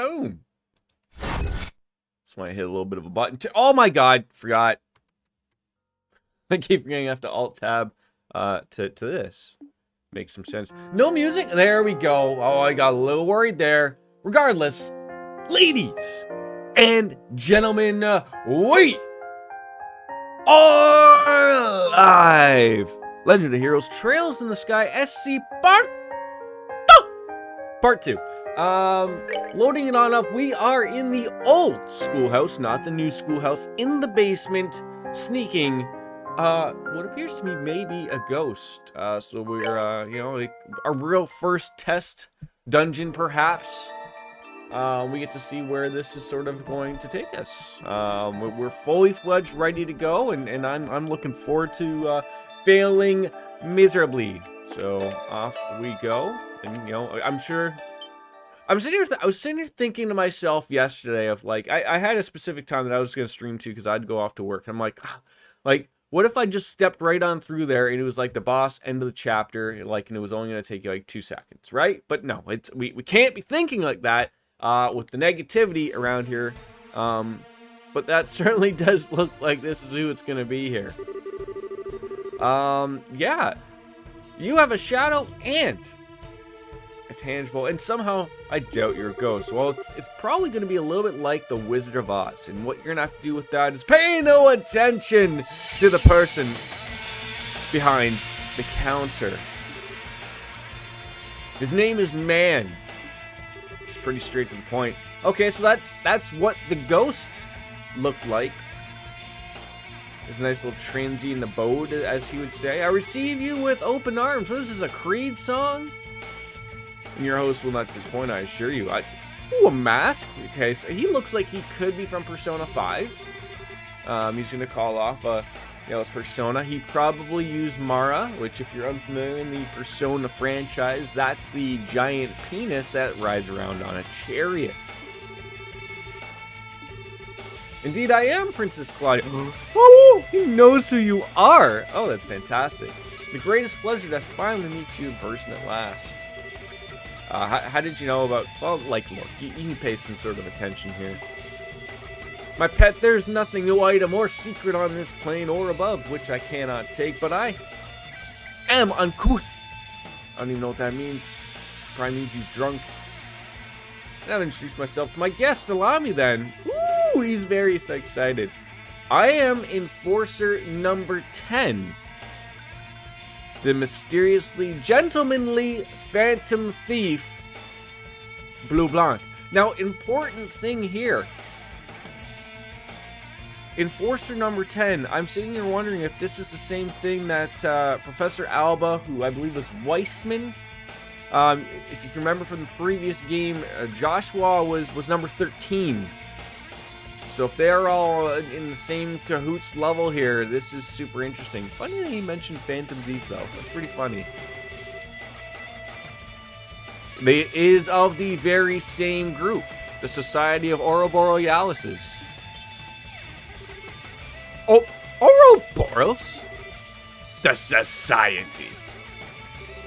Boom. Just want to hit a little bit of a button. Oh my god, forgot. I keep forgetting I have to Alt-Tab to this. Makes some sense. No music? There we go. Oh, I got a little worried there. Regardless, ladies and gentlemen, we are live. Legend of Heroes Trails in the Sky SC Part 2. Loading it on up. We are in the old schoolhouse, not the new schoolhouse, in the basement, sneaking what appears to me maybe a ghost. So we're, you know, like a real first test dungeon, perhaps. We get to see where this is sort of going to take us. We're fully fledged, ready to go, and I'm looking forward to failing miserably. So off we go, and you know, I'm sure. I was sitting here thinking to myself yesterday of like, I had a specific time that I was gonna stream to because I'd go off to work. And I'm like, what if I just stepped right on through there and it was like the boss end of the chapter, like, and it was only gonna take you like 2 seconds, right? But no, we can't be thinking like that with the negativity around here. But that certainly does look like this is who it's gonna be here. Yeah, you have a shadow and a tangible, and somehow I doubt you're a ghost. Well, it's probably going to be a little bit like the Wizard of Oz, and what you're going to have to do with that is pay no attention to the person behind the counter. His name is Man. It's pretty straight to the point. Okay, so that's what the ghosts look like. There's a nice little transient abode, as he would say. I receive you with open arms. What is this, a Creed song? And your host will not disappoint, I assure you. Ooh, a mask? Okay, so he looks like he could be from Persona 5. He's going to call off his persona. He probably used Mara, which if you're unfamiliar in the Persona franchise, that's the giant penis that rides around on a chariot. Indeed, I am Princess Claudia. Oh, he knows who you are. Oh, that's fantastic. The greatest pleasure to finally meet you in person at last. How did you know about... Well, like, look, you can pay some sort of attention here. My pet, there's nothing no item or secret on this plane or above which I cannot take, but I am uncouth. I don't even know what that means. Probably means he's drunk. And I've introduced myself to my guest. Allow me then. Ooh, he's very excited. I am Enforcer number 10. The mysteriously gentlemanly Phantom Thief, Blue Blanc. Now, important thing here. Enforcer number 10. I'm sitting here wondering if this is the same thing that Professor Alba, who I believe was Weissman. If you can remember from the previous game, Joshua was number 13. So if they're all in the same cahoots level here, this is super interesting. Funny that he mentioned Phantom Thief, though. That's pretty funny. It is of the very same group, the Society of Ouroborealises. Oh, Ouroboros? The Society.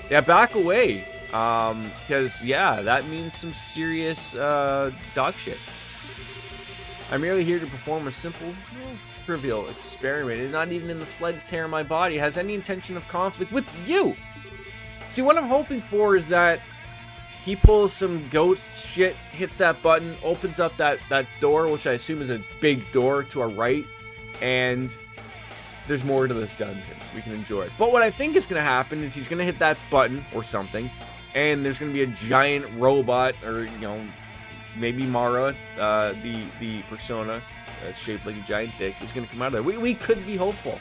Yeah, back away. Because, yeah, that means some serious dog shit. I'm merely here to perform a simple, trivial experiment. It's not even in the slightest hair of my body has any intention of conflict with you. See, what I'm hoping for is that he pulls some ghost shit, hits that button, opens up that door, which I assume is a big door to our right, and there's more to this dungeon. We can enjoy it. But what I think is going to happen is he's going to hit that button or something, and there's going to be a giant robot, or, you know, maybe Mara, the persona, shaped like a giant dick, is going to come out of there. We could be hopeful.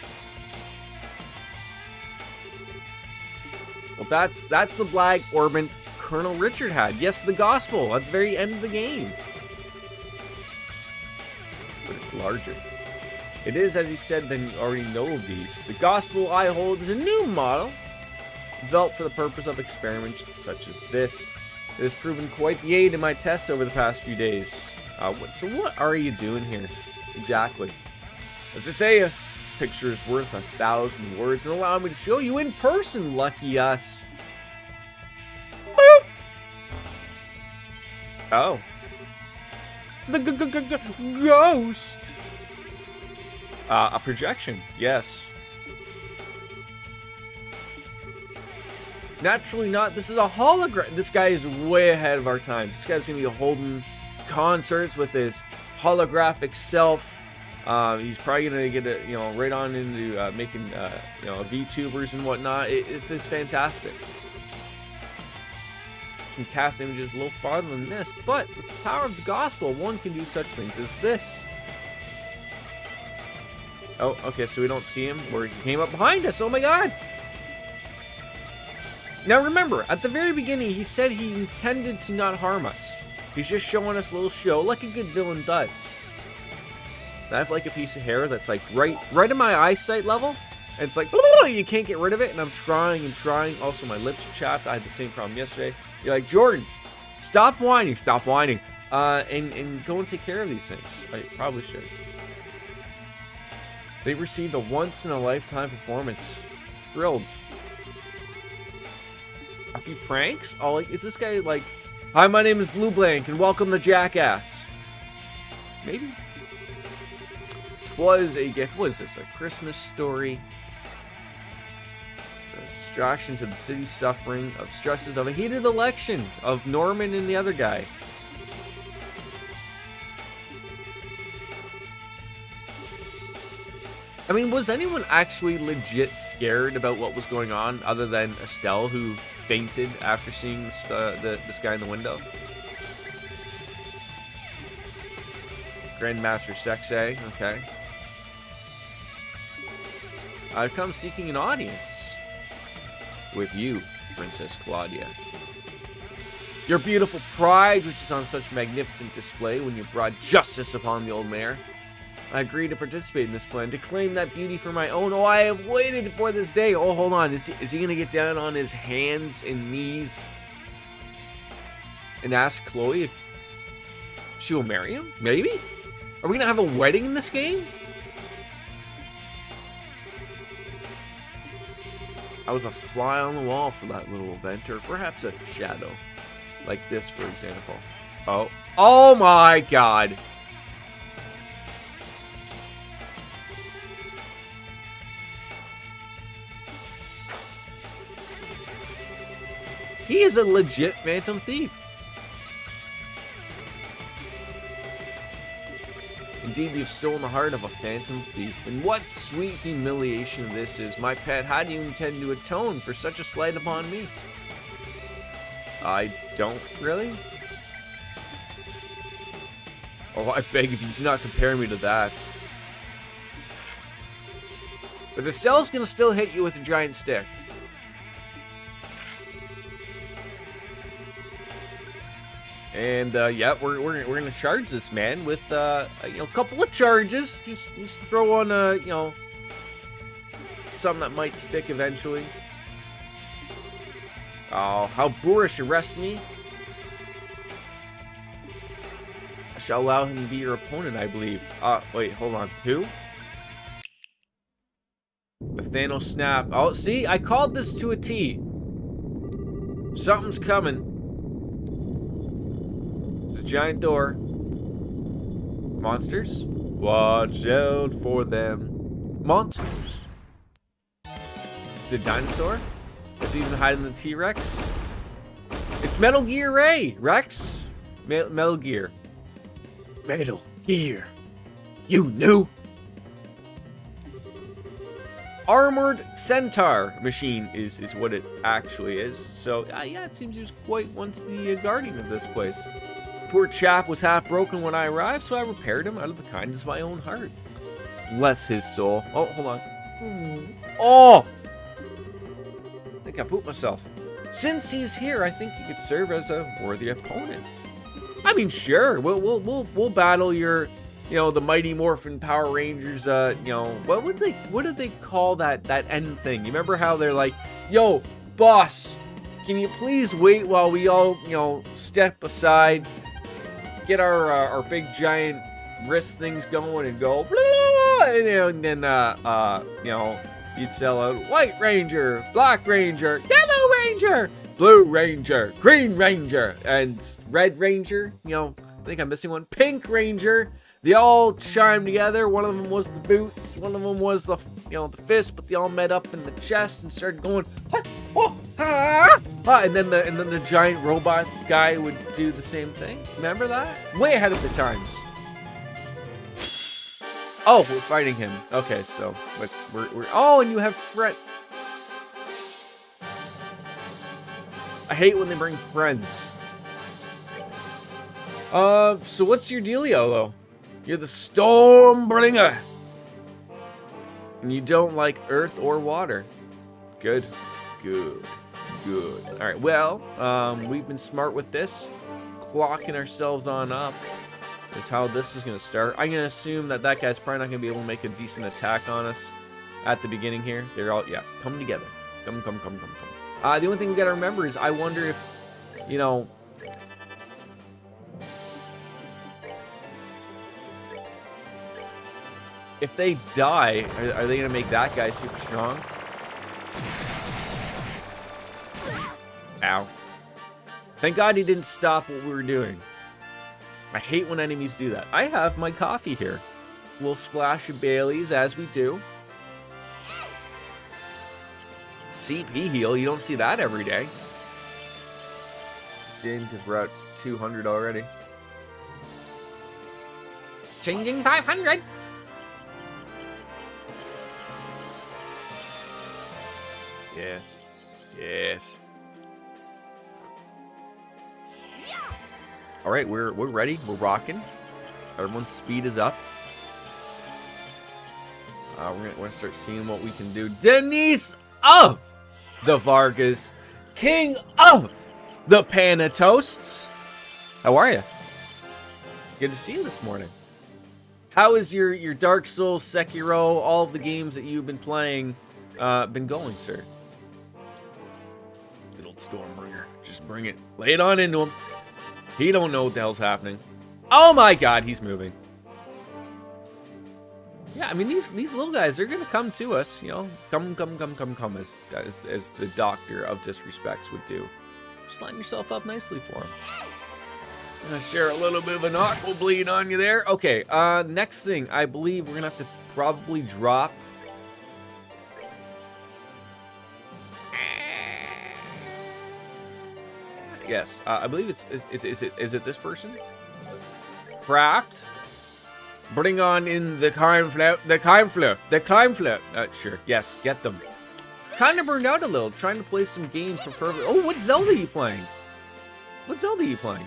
Well, that's the black orbit Colonel Richard had. Yes, the gospel at the very end of the game. But it's larger. It is, as he said, then you already know of these. The gospel I hold is a new model, developed for the purpose of experiments such as this. It has proven quite the aid in my tests over the past few days. So what are you doing here? Exactly. As they say, a picture is worth 1,000 words, and allow me to show you in person, lucky us. Boop! Oh. The ghost. A projection, yes. Naturally not. This is a hologram. This guy is way ahead of our times. This guy's gonna be holding concerts with his holographic self. He's probably gonna get it, right on into making, VTubers and whatnot. It's just fantastic. Some cast images a little farther than this, but with the power of the gospel, one can do such things as this. Oh, okay, so we don't see him where he came up behind us. Oh my god! Now remember, at the very beginning, he said he intended to not harm us. He's just showing us a little show, like a good villain does. I have like a piece of hair that's like right in my eyesight level, and it's like, you can't get rid of it, and I'm trying and trying. Also, my lips are chapped. I had the same problem yesterday. You're like, Jordan, stop whining, and go and take care of these things. I probably should. They received a once-in-a-lifetime performance. Thrilled. A few pranks? Oh, like, is this guy like, hi, my name is Blue Blank, and welcome to Jackass? Maybe. 'Twas a gift. What is this? A Christmas story? A distraction to the city's suffering of stresses of a heated election of Norman and the other guy. I mean, was anyone actually legit scared about what was going on other than Estelle, who fainted after seeing this guy in the window? Grandmaster Sexay, okay. I've come seeking an audience with you, Princess Claudia. Your beautiful pride, which is on such magnificent display when you brought justice upon the old mayor. I agree to participate in this plan, to claim that beauty for my own. Oh, I have waited for this day. Oh, hold on. Is he going to get down on his hands and knees and ask Chloe if she will marry him? Maybe? Are we going to have a wedding in this game? I was a fly on the wall for that little event, or perhaps a shadow. Like this, for example. Oh. Oh my god! He is a legit Phantom Thief. Indeed, you've stolen the heart of a Phantom Thief. And what sweet humiliation this is. My pet, how do you intend to atone for such a slight upon me? I don't really. Oh, I beg of you, do not compare me to that. But Estelle's gonna still hit you with a giant stick. And yeah, we're gonna charge this man with a couple of charges. Just throw on something that might stick eventually. Oh, how boorish! Arrest me. I shall allow him to be your opponent, I believe. Wait, hold on. Who? The Thanos snap. Oh, see, I called this to a T. Something's coming. It's a giant door. Monsters? Watch out for them. Monsters. It's a dinosaur? Is it even hiding the T-Rex? It's Metal Gear Ray, Rex. Metal Gear. Metal Gear. You knew? Armored Centaur machine is what it actually is. So, yeah, it seems he was quite once the guardian of this place. Poor chap was half broken when I arrived, so I repaired him out of the kindness of my own heart. Bless his soul. Oh, hold on. Oh! I think I pooped myself. Since he's here, I think he could serve as a worthy opponent. I mean, sure, we'll battle your, the Mighty Morphin Power Rangers. What did they call that end thing? You remember how they're like, yo, boss, can you please wait while we all, step aside, get our big giant wrist things going and go, blah, and then you'd sell out White Ranger, Black Ranger, Yellow Ranger, Blue Ranger, Green Ranger, and Red Ranger, I think I'm missing one. Pink Ranger. They all chimed together. One of them was the boots. One of them was the, the fist. But they all met up in the chest and started going, and then the giant robot guy would do the same thing. Remember that? Way ahead of the times. Oh, we're fighting him. Okay, so we're oh, and you have Fred. I hate when they bring friends. So what's your dealio, though? You're the Stormbringer. And you don't like earth or water. Good. Good. Good. Alright, well, we've been smart with this. Clocking ourselves on up is how this is going to start. I'm going to assume that guy's probably not going to be able to make a decent attack on us at the beginning here. They're all, yeah, come together. Come. The only thing we got to remember is I wonder if, if they die, are they going to make that guy super strong? Ow. Thank God he didn't stop what we were doing. I hate when enemies do that. I have my coffee here. We'll splash of Bailey's as we do. CP heal, you don't see that every day. Shame because we're at 200 already. Changing 500. Yes. Yes. All right, we're ready. We're rocking. Everyone's speed is up. We're gonna start seeing what we can do. Denise of the Vargas, king of the Panatoasts. How are you? Good to see you this morning. How is your Dark Souls, Sekiro, all of the games that you've been playing been going, sir? Good old Stormbringer. Just bring it. Lay it on into him. He don't know what the hell's happening. Oh my God, he's moving. Yeah, I mean these little guys, they're gonna come to us, come as the doctor of disrespects would do. Just line yourself up nicely for him. I'm gonna share a little bit of an aqua bleed on you there. Okay, next thing, I believe we're gonna have to probably drop. Yes, I believe is it this person? Craft. Bring on in the Keimflip. Sure, yes, get them. Kind of burned out a little, trying to play some games, preferably. Oh, what Zelda are you playing? What Zelda are you playing?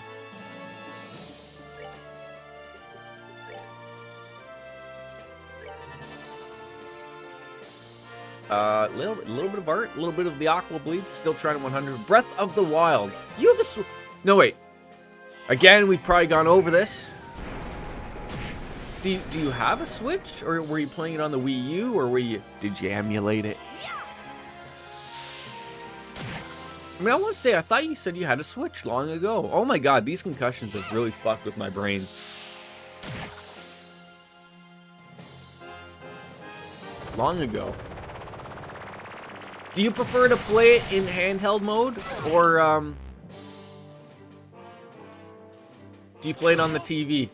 Little bit of art, a little bit of the aqua bleed. Still trying to 100. Breath of the Wild. You have a no wait. Again, we've probably gone over this. Do you have a Switch, or were you playing it on the Wii U, or did you emulate it? I mean, I want to say I thought you said you had a Switch long ago. Oh my God, these concussions have really fucked with my brain. Long ago. Do you prefer to play it in handheld mode, or do you play it on the TV?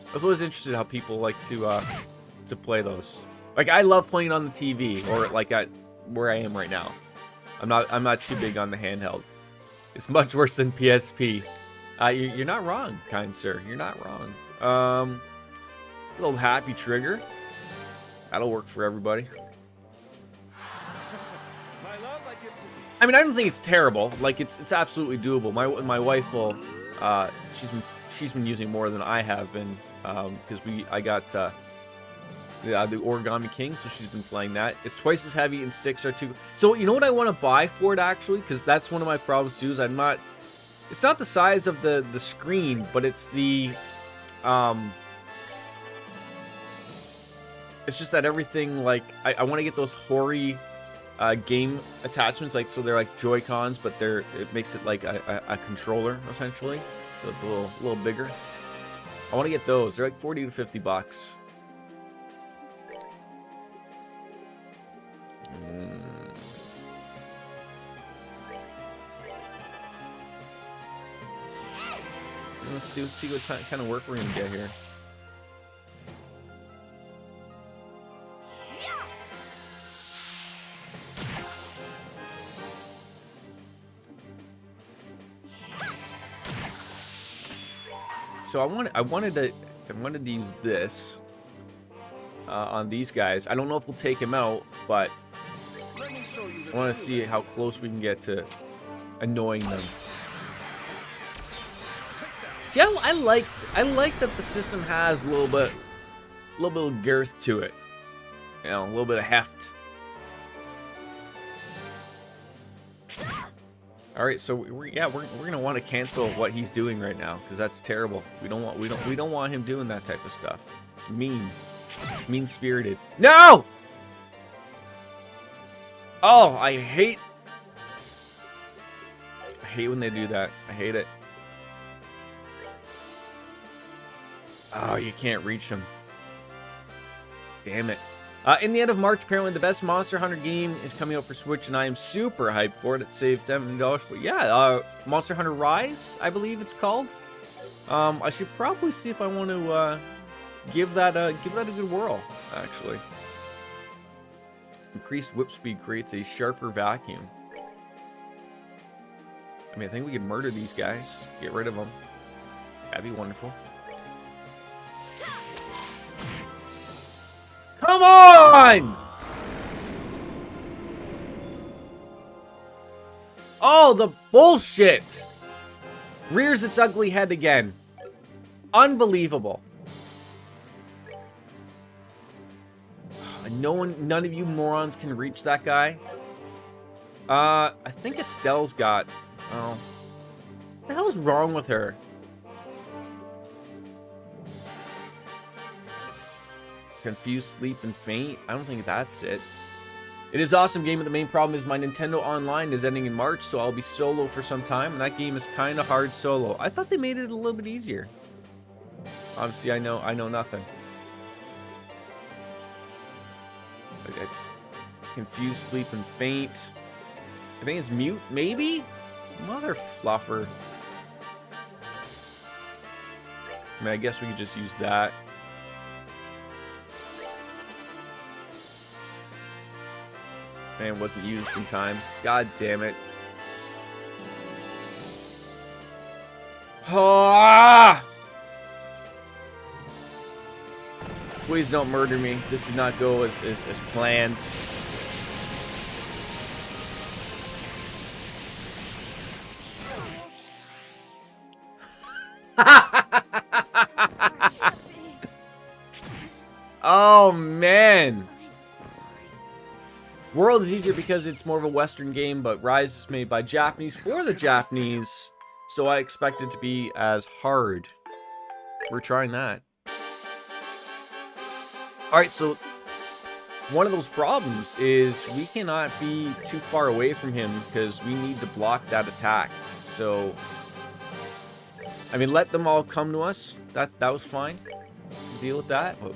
I was always interested how people like to play those. Like, I love playing on the TV, or like at where I am right now. I'm not too big on the handheld. It's much worse than PSP. You're not wrong, kind sir. You're not wrong. Good old happy trigger. That'll work for everybody. I mean, I don't think it's terrible. Like, it's absolutely doable. My wife will. She's been using more than I have been, because I got the Origami King, so she's been playing that. It's twice as heavy, and sticks are too. So you know what I want to buy for it, actually, because that's one of my problems too. Is it's not the size of the screen, but it's the it's just that everything, like, I want to get those hoary game attachments, like, so they're like Joy-Cons, but it makes it like a controller essentially, so it's a little bigger. I want to get those. They're like 40 to 50 bucks. Let's see what kind of work we're gonna get here. So I wanted to use this on these guys. I don't know if we'll take him out, but I want to see how close we can get to annoying them. See, I like that the system has a little bit of girth to it. You know, a little bit of heft. All right, so we're gonna want to cancel what he's doing right now because that's terrible. We don't want him doing that type of stuff. It's mean. It's mean-spirited. No! Oh, I hate when they do that. I hate it. Oh, you can't reach him. Damn it. In the end of March, apparently the best Monster Hunter game is coming out for Switch, and I am super hyped for it. It saved $70 for Monster Hunter Rise, I believe it's called. I should probably see if I want to give that a good whirl. Actually, increased whip speed creates a sharper vacuum. I mean, I think we could murder these guys, get rid of them. That'd be wonderful. Come on! Oh, the bullshit! Rears its ugly head again. Unbelievable. None of you morons can reach that guy. I think Estelle's got... Oh. What the hell's wrong with her? Confused, sleep, and faint. I don't think that's it. It is an awesome game, but the main problem is my Nintendo Online is ending in March, so I'll be solo for some time, and that game is kind of hard solo. I thought they made it a little bit easier. Obviously, I know nothing. It's confused, sleep, and faint. I think it's mute, maybe? Mother fluffer. I mean, I guess we could just use that. Man, it wasn't used in time. God damn it. Ah! Please don't murder me. This did not go as planned. Oh, man. World is easier because it's more of a Western game, but Rise is made by Japanese for the Japanese, so I expect it to be as hard. We're trying that. Alright, so one of those problems is we cannot be too far away from him because we need to block that attack. So, I mean, let them all come to us. That was fine. Deal with that. But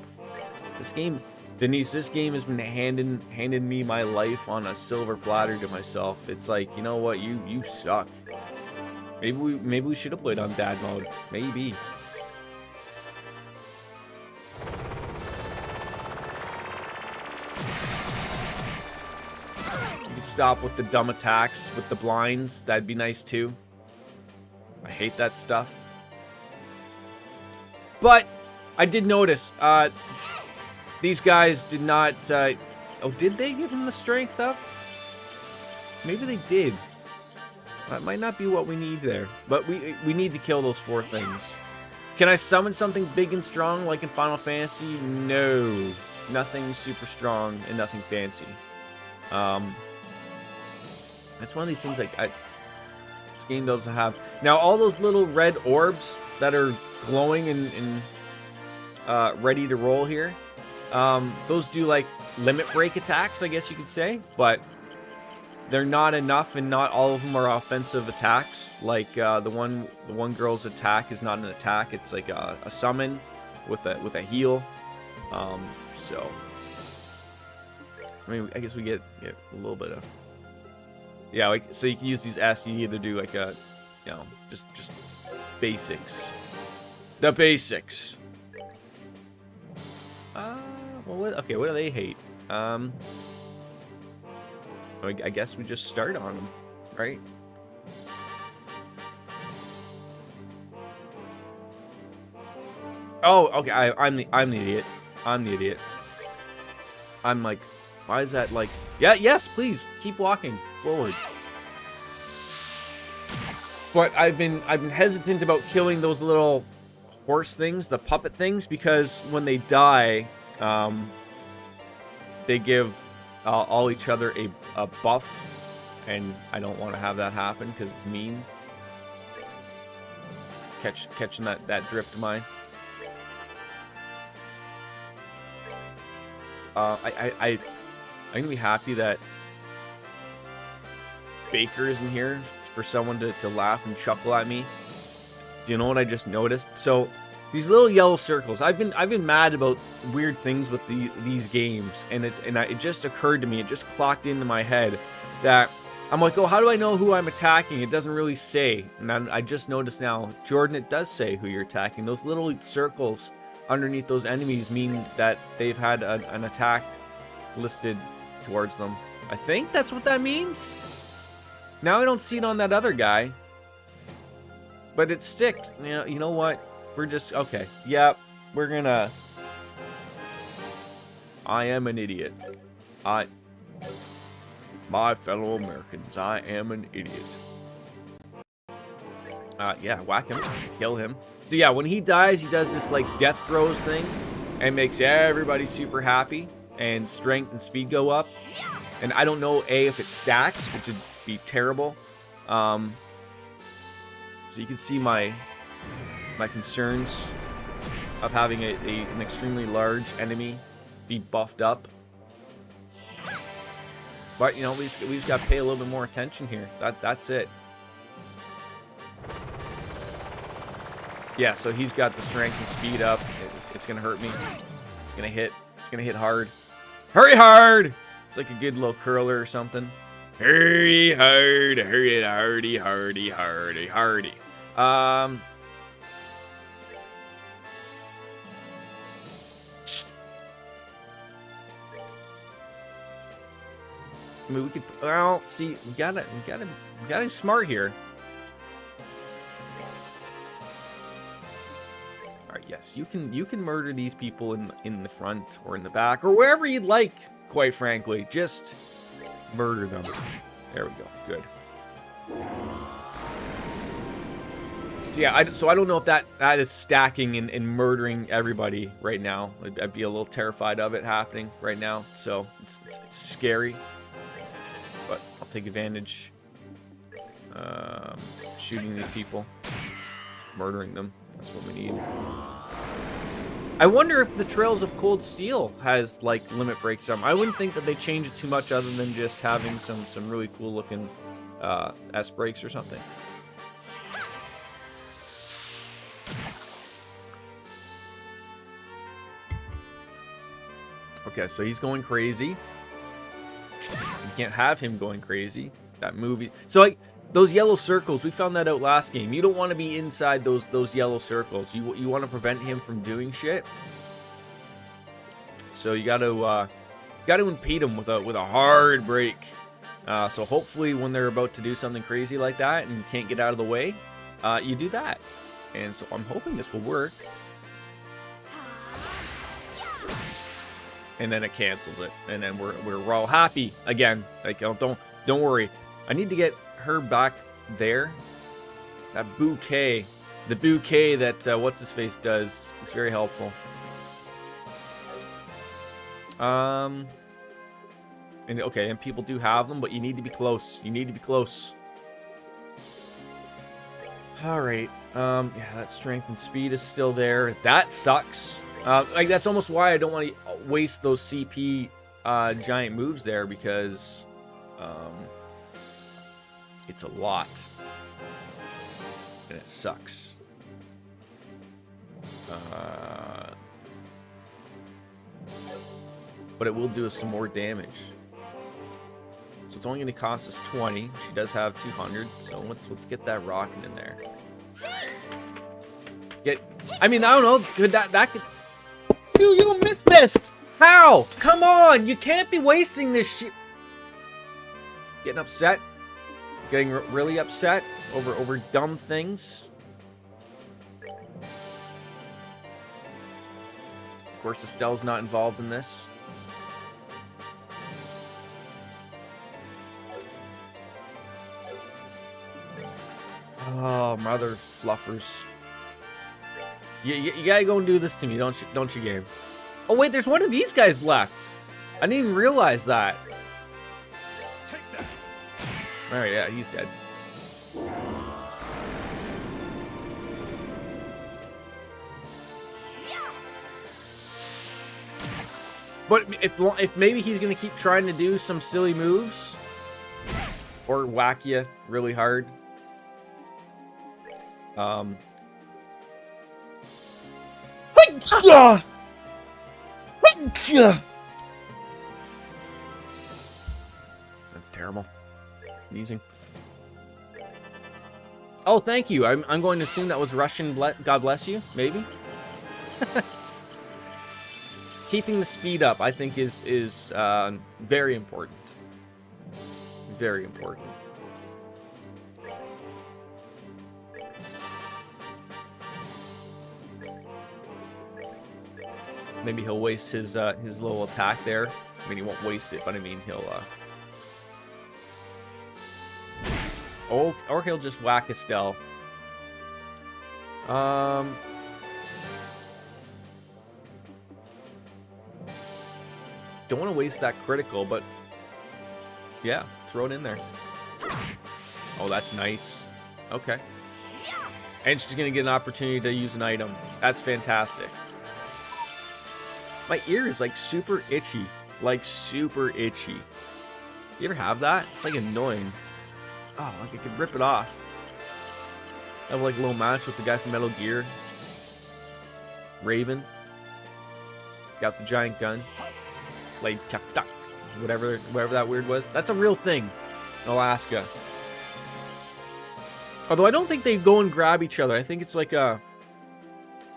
this game, Denise, this game has been handing me my life on a silver platter to myself. It's like, you know what, you suck. Maybe we should have played on dad mode. Maybe. Stop with the dumb attacks with the blinds. That'd be nice too. I hate that stuff. But I did notice these guys did not oh, did they give him the strength up? Maybe they did. That might not be what we need there, but we need to kill those 4 things. Can I summon something big and strong like in Final Fantasy? No, nothing super strong and nothing fancy. It's one of these things like this game doesn't have. Now all those little red orbs that are glowing and ready to roll here, those do like limit break attacks, I guess you could say, but they're not enough, and not all of them are offensive attacks. Like the one girl's attack is not an attack; it's like a summon with a heal. So I mean, I guess we get a little bit of. Yeah, like, so you can use these S, you either do like a, you know, just basics. The basics. Well, okay, what do they hate? I guess we just start on them, right? Oh, okay. I'm the idiot. I'm the idiot. I'm like, why is that like? Yeah, yes, please keep walking forward. But I've been hesitant about killing those little horse things, the puppet things, because when they die, they give all each other a buff, and I don't want to have that happen because it's mean. Catching that drift of mine. I'm gonna be happy that Baker is in here for someone to laugh and chuckle at me. Do you know what I just noticed? So these little yellow circles. I've been mad about weird things with these games, and it just occurred to me. It just clocked into my head that I'm like, oh, how do I know who I'm attacking? It doesn't really say. And I just noticed now, Jordan, it does say who you're attacking. Those little circles underneath those enemies mean that they've had an attack listed towards them. I think that's what that means. Now I don't see it on that other guy, but it sticked. You know what? We're just okay. Yep, we're gonna. I am an idiot. My fellow Americans, I am an idiot. Yeah, whack him, kill him. So yeah, when he dies, he does this like death throws thing, and makes everybody super happy, and strength and speed go up. And I don't know if it stacks, which would be terrible. So you can see my concerns of having an extremely large enemy be buffed up. But you know, we just got to pay a little bit more attention here. That's it. Yeah, so he's got the strength and speed up. It's gonna hurt me. It's gonna hit. It's gonna hit hard. Hurry hard! It's like a good little curler or something. Hurry hard, hurry hardy, hardy, hardy, hardy. I mean, we could. Well, see, we gotta be smart here. All right, yes, you can murder these people in the front or in the back or wherever you'd like. Quite frankly, just murder them. There we go. Good. So yeah, I don't know if that is stacking and murdering everybody right now. I'd be a little terrified of it happening right now. So it's scary, but I'll take advantage. Shooting these people, murdering them. That's what we need. I wonder if the Trails of Cold Steel has like limit breaks. I wouldn't think that they change it too much other than just having some really cool looking S breaks or something. Okay, so he's going crazy. You can't have him going crazy. That movie. So like those yellow circles, we found that out last game. You don't want to be inside those yellow circles. You want to prevent him from doing shit. So you got to impede him with a hard break. So hopefully when they're about to do something crazy like that and you can't get out of the way, you do that. And so I'm hoping this will work. And then it cancels it, and then we're all happy again. Like don't worry. I need to get her back there. That bouquet, the bouquet that what's his face does is very helpful. And okay, and people do have them, but you need to be close. You need to be close. All right. Yeah, that strength and speed is still there. That sucks. Like that's almost why I don't want to waste those CP giant moves there, because it's a lot and it sucks. But it will do us some more damage. So it's only going to cost us 20. She does have 200, so let's get that rocking in there. I mean, I don't know. Could that could... You missed this! How? Come on! You can't be wasting this shit. Getting upset? Getting really upset over dumb things? Of course, Estelle's not involved in this. Oh, mother fluffers. You gotta go and do this to me, don't you, Gabe? Oh wait, there's one of these guys left. I didn't even realize that. All right, yeah, he's dead. But if maybe he's gonna keep trying to do some silly moves or whack you really hard. That's terrible. Sneezing. Oh, thank you. I'm going to assume that was Russian. God bless you. Maybe. Keeping the speed up, I think, is very important. Very important. Maybe he'll waste his little attack there. I mean, he won't waste it, but I mean, he'll oh, or he'll just whack Estelle. Don't want to waste that critical, but yeah, throw it in there. Oh, that's nice. Okay. And she's gonna get an opportunity to use an item. That's fantastic. My ear is like super itchy. Like super itchy. You ever have that? It's like annoying. Oh, like I could rip it off. I have like a little match with the guy from Metal Gear. Raven. Got the giant gun. Like tuck tuck. Whatever that word was. That's a real thing in Alaska. Although I don't think they go and grab each other. I think it's like a...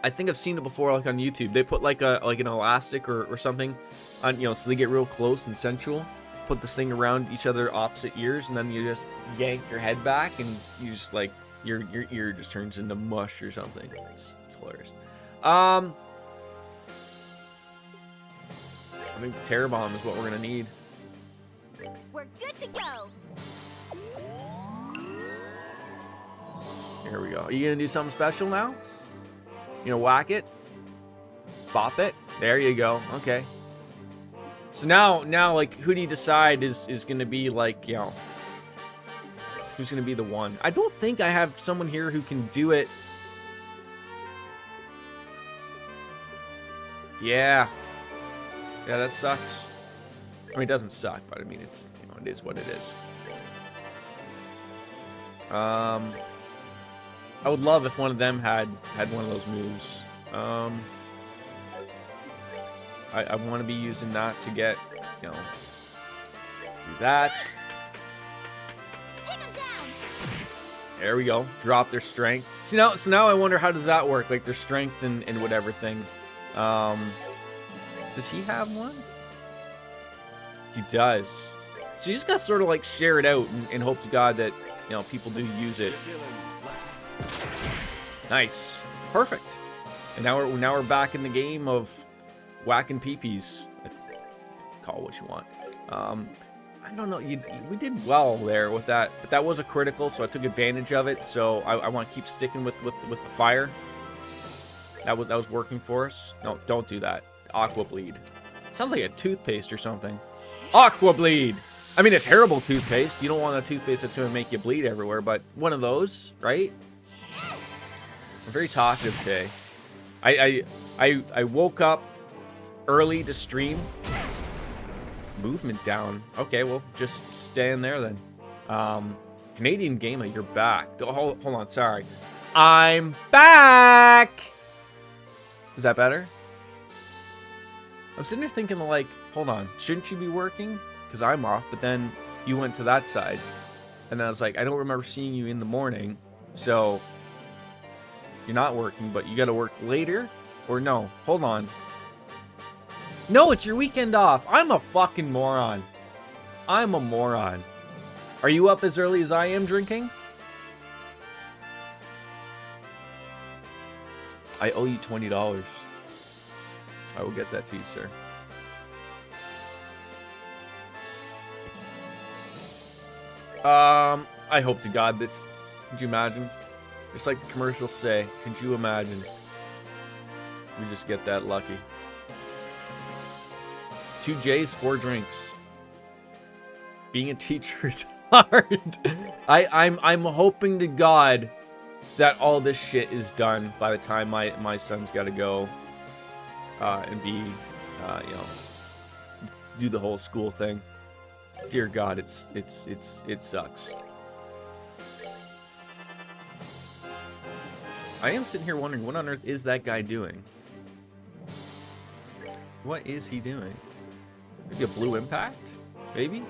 I think I've seen it before, like on YouTube. They put like an elastic or something on, you know, so they get real close and sensual. Put this thing around each other opposite ears, and then you just yank your head back, and you just like your ear just turns into mush or something. It's hilarious. I think the Terror Bomb is what we're gonna need. We're good to go. Here we go. Are you gonna do something special now? You know, whack it, bop it. There you go. Okay. So now, like, who do you decide is gonna be like, you know, who's gonna be the one? I don't think I have someone here who can do it. Yeah. Yeah, that sucks. I mean, it doesn't suck, but I mean, it's, you know, it is what it is. I would love if one of them had one of those moves. I want to be using that to get, you know, do that. Take 'em down. There we go. Drop their strength. See now, so now I wonder, how does that work? Like their strength and whatever thing. Does he have one? He does. So you just gotta sort of like share it out and hope to God that, you know, people do use it. Nice. Perfect. And now we're back in the game of whacking peepees. Call it what you want. I don't know. We did well there with that, but that was a critical, so I took advantage of it. So I want to keep sticking with the fire. That was working for us. No, don't do that. Aqua bleed. Sounds like a toothpaste or something. Aqua bleed. I mean, a terrible toothpaste. You don't want a toothpaste that's going to make you bleed everywhere, but one of those, right? I'm very talkative today. I woke up early to stream. Movement down. Okay, well, just stay in there then. Canadian Gamer, you're back. Oh, hold on, sorry. I'm back! Is that better? I'm sitting there thinking, like, hold on, shouldn't you be working? Because I'm off, but then you went to that side. And then I was like, I don't remember seeing you in the morning, so... You're not working, but you gotta work later? Or no? Hold on. No, it's your weekend off. I'm a fucking moron. I'm a moron. Are you up as early as I am drinking? I owe you $20. I will get that to you, sir. I hope to God this... Could you imagine? Just like the commercials say, could you imagine? We just get that lucky. 2 J's, 4 drinks. Being a teacher is hard. I'm hoping to God that all this shit is done by the time my son's got to go and be, you know, do the whole school thing. Dear God, it sucks. I am sitting here wondering, what on earth is that guy doing? What is he doing? Maybe a blue impact? Maybe?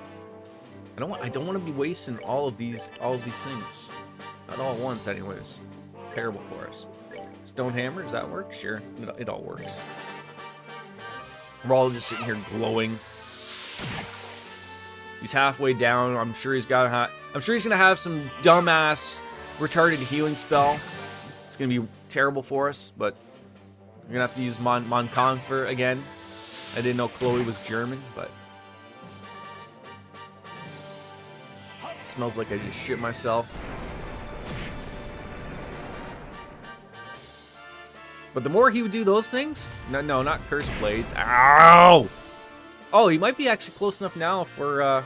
I don't want to be wasting all of these things. Not all at once, anyways. Terrible for us. Stone hammer, does that work? Sure, it all works. We're all just sitting here glowing. He's halfway down. I'm sure he's got. I'm sure he's gonna have some dumbass retarded healing spell. It's gonna be terrible for us, but we're gonna have to use Mon Confer again. I didn't know Chloe was German, but it smells like I just shit myself. But the more he would do those things, no, not curse blades. Ow! Oh, he might be actually close enough now for,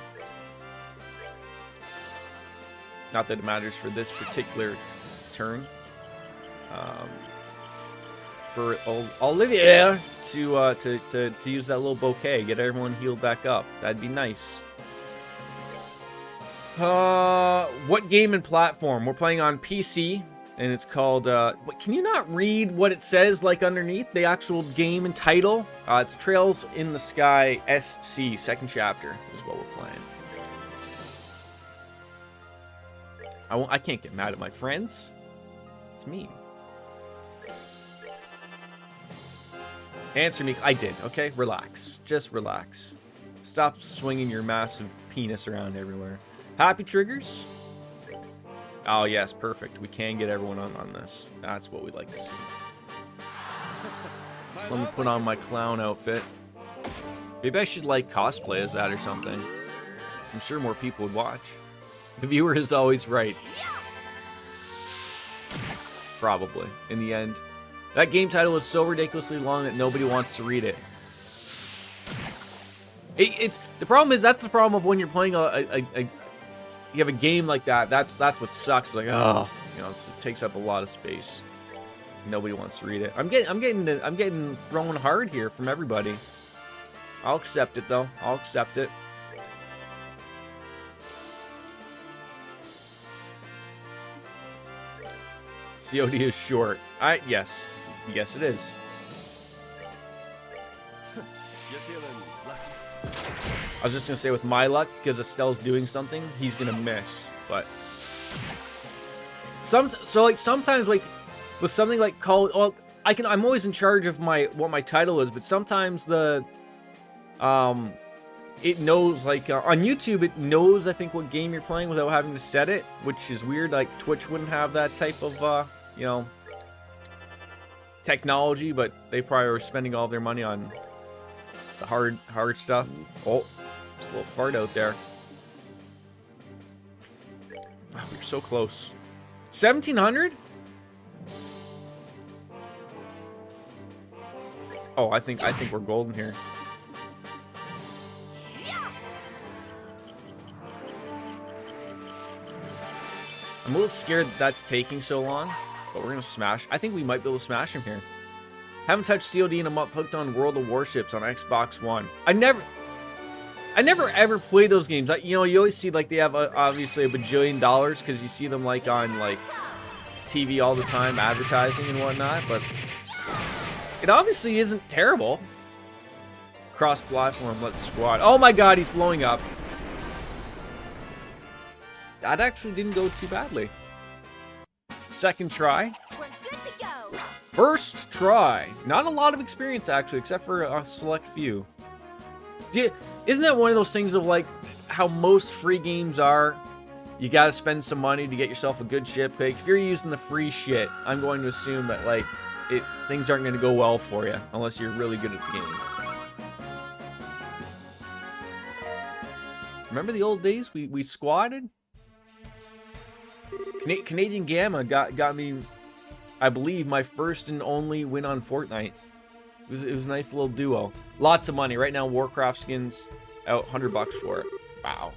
not that it matters for this particular turn. For Olivia to use that little bouquet, get everyone healed back up. That'd be nice. What game and platform? We're playing on PC, and it's called, can you not read what it says, like, underneath the actual game and title? It's Trails in the Sky SC, second chapter, is what we're playing. I can't get mad at my friends. It's mean. Answer me. I did, okay? Relax. Just relax. Stop swinging your massive penis around everywhere. Happy triggers? Oh, yes, perfect. We can get everyone on this. That's what we'd like to see. So let me put on my clown outfit. Maybe I should, like, cosplay as that or something. I'm sure more people would watch. The viewer is always right. Probably, in the end. That game title is so ridiculously long that nobody wants to read it. It's the problem is that's the problem of when you're playing you have a game like that. That's what sucks. Like, oh, you know, it takes up a lot of space. Nobody wants to read it. I'm getting thrown hard here from everybody. I'll accept it though. I'll accept it. COD is short. Yes. Yes, it is. I was just gonna say with my luck, because Estelle's doing something, he's gonna miss. But sometimes like with something like called, well, I'm always in charge of what my title is, but sometimes it knows, like on YouTube it knows I think what game you're playing without having to set it, which is weird. Like Twitch wouldn't have that type of you know, technology, but they probably are spending all their money on the hard stuff. Oh, just a little fart out there. Oh, we're so close. 1700? Oh, I think we're golden here. I'm a little scared that's taking so long, but we're gonna smash. I think we might be able to smash him here. Haven't touched COD in a month. Hooked on World of Warships on Xbox One. I never ever played those games. You know, you always see like they have obviously a bajillion dollars because you see them like on like TV all the time, advertising and whatnot. But it obviously isn't terrible. Cross-platform, let's squad. Oh my God, he's blowing up. That actually didn't go too badly. Second try. We're good to go. First try. Not a lot of experience, actually, except for a select few. Isn't that one of those things of, like, how most free games are? You gotta spend some money to get yourself a good shit pick. If you're using the free shit, I'm going to assume that, like, things aren't going to go well for you, unless you're really good at the game. Remember the old days? We squatted? Canadian Gamma got me, I believe, my first and only win on Fortnite. It was a nice little duo. Lots of money. Right now, Warcraft skins out $100 for it. Wow.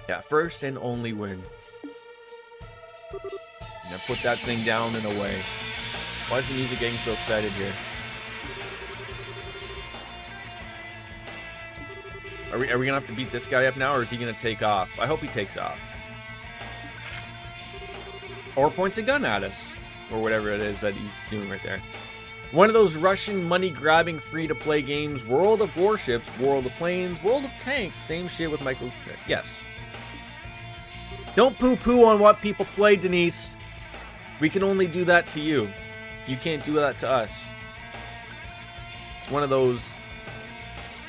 Yeah, first and only win. Now put that thing down and away. Why is the music getting so excited here? Are we gonna have to beat this guy up now, or is he gonna take off? I hope he takes off. Or points a gun at us. Or whatever it is that he's doing right there. One of those Russian money-grabbing free-to-play games. World of Warships, World of Planes, World of Tanks. Same shit with Michael. Yes. Don't poo-poo on what people play, Denise. We can only do that to you. You can't do that to us. It's one of those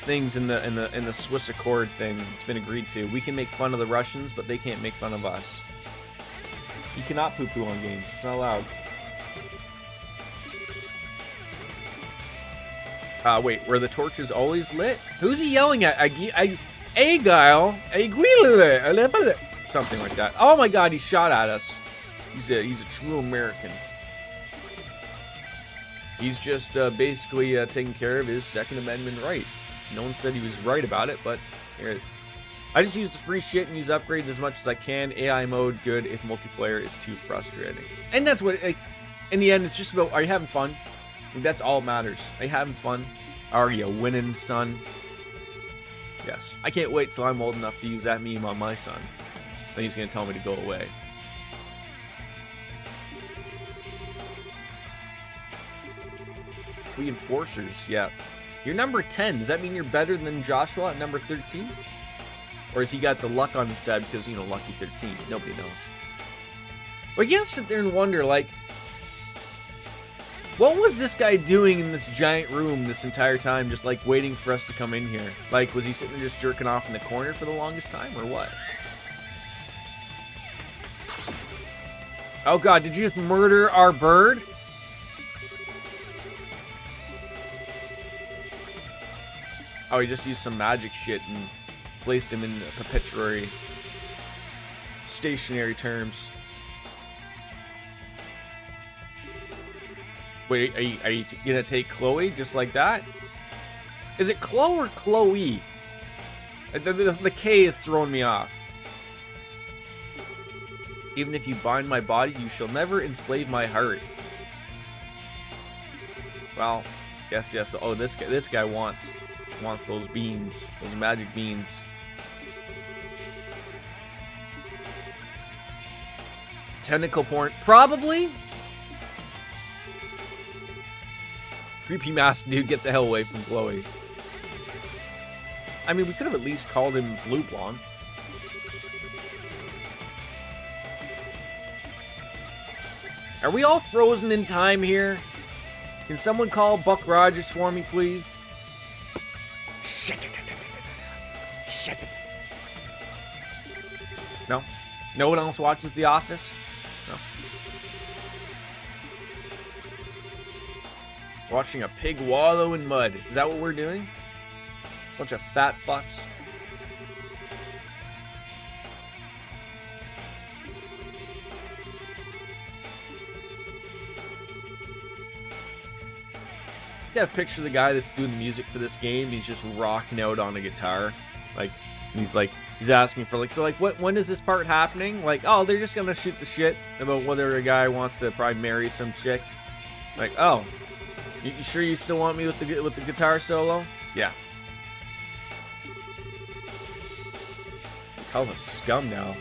things in the Swiss Accord thing. It's been agreed to. We can make fun of the Russians, but they can't make fun of us. You cannot poo-poo on games. It's not allowed. Wait, were the torches always lit? Who's he yelling at? Agile? Something like that. Oh my god, he shot at us. He's a true American. He's just basically taking care of his Second Amendment right. No one said he was right about it, but here it is. I just use the free shit and use upgrades as much as I can. AI mode, good if multiplayer is too frustrating. And that's what, like, in the end, it's just about, are you having fun? Like, that's all that matters. Are you having fun? Are you winning, son? Yes. I can't wait till I'm old enough to use that meme on my son. Then he's going to tell me to go away. We enforcers, yeah. You're number 10. Does that mean you're better than Joshua at number 13? Or has he got the luck on his side because, you know, lucky 13? Nobody knows. But you gotta sit there and wonder, like, what was this guy doing in this giant room this entire time, just, like, waiting for us to come in here? Like, was he sitting there just jerking off in the corner for the longest time, or what? Oh, God, did you just murder our bird? Oh, he just used some magic shit and placed him in perpetuary stationary terms. Wait, are you gonna take Chloe just like that? Is it Chloe or Chloe? The K is throwing me off. Even if you bind my body, you shall never enslave my heart. Well, yes. Oh, this guy wants those beans, those magic beans. Tentacle porn, probably. Creepy mask dude, get the hell away from Chloe. I mean, we could have at least called him Blue Blonde. Are we all frozen in time here? Can someone call Buck Rogers for me, please? No? No one else watches The Office? No. Watching a pig wallow in mud. Is that what we're doing? Bunch of fat fucks. Got a picture of the guy that's doing the music for this game. He's just rocking out on a guitar, like he's asking for like, so like, when is this part happening? Like, oh, they're just gonna shoot the shit about whether a guy wants to probably marry some chick. Like, oh, you sure you still want me with the guitar solo? Yeah. Call him a scum now.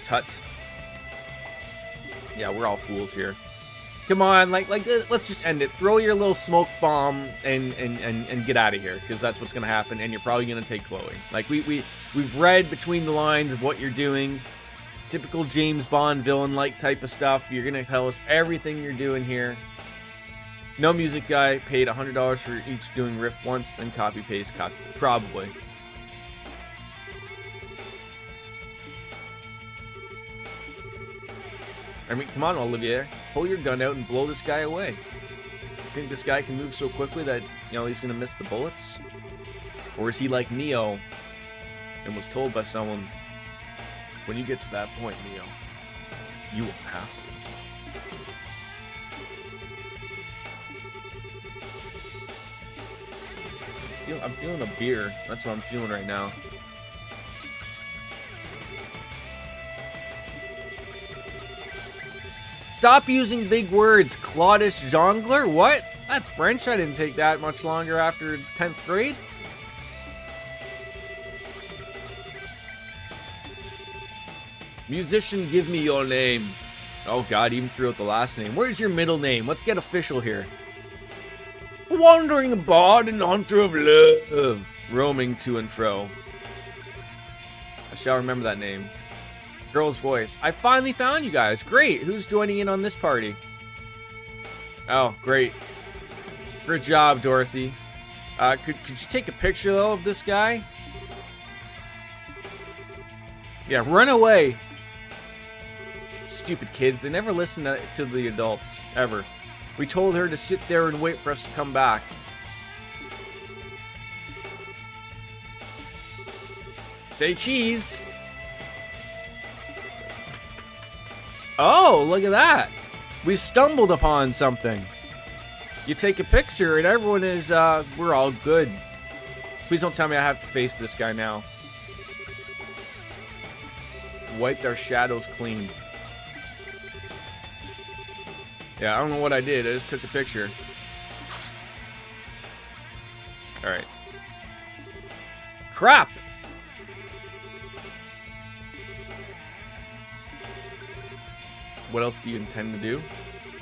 Tut. Yeah, we're all fools here. Come on, like, let's just end it. Throw your little smoke bomb and get out of here, because that's what's gonna happen, and you're probably gonna take Chloe. Like, we've read between the lines of what you're doing. Typical James Bond villain-like type of stuff. You're gonna tell us everything you're doing here. No music guy, paid $100 for each doing riff once, and copy paste, probably. I mean, come on, Olivier. Pull your gun out and blow this guy away. You think this guy can move so quickly that, you know, he's gonna miss the bullets? Or is he like Neo and was told by someone, when you get to that point, Neo, you won't have to. I'm feeling a beer. That's what I'm feeling right now. Stop using big words. Claudius Jongler? What? That's French. I didn't take that much longer after 10th grade. Musician, give me your name. Oh god, even threw out the last name. Where's your middle name? Let's get official here. Wandering bard and hunter of love, roaming to and fro. I shall remember that name. Girl's voice. I finally found you guys. Great. Who's joining in on this party? Oh, great. Good job, Dorothy. Could you take a picture, though, of this guy? Yeah, run away. Stupid kids. They never listen to the adults, ever. We told her to sit there and wait for us to come back. Say cheese. Oh, look at that. We stumbled upon something. You take a picture and everyone is, we're all good. Please don't tell me I have to face this guy now. Wiped our shadows clean. Yeah, I don't know what I did. I just took a picture. Alright. Crap! What else do you intend to do?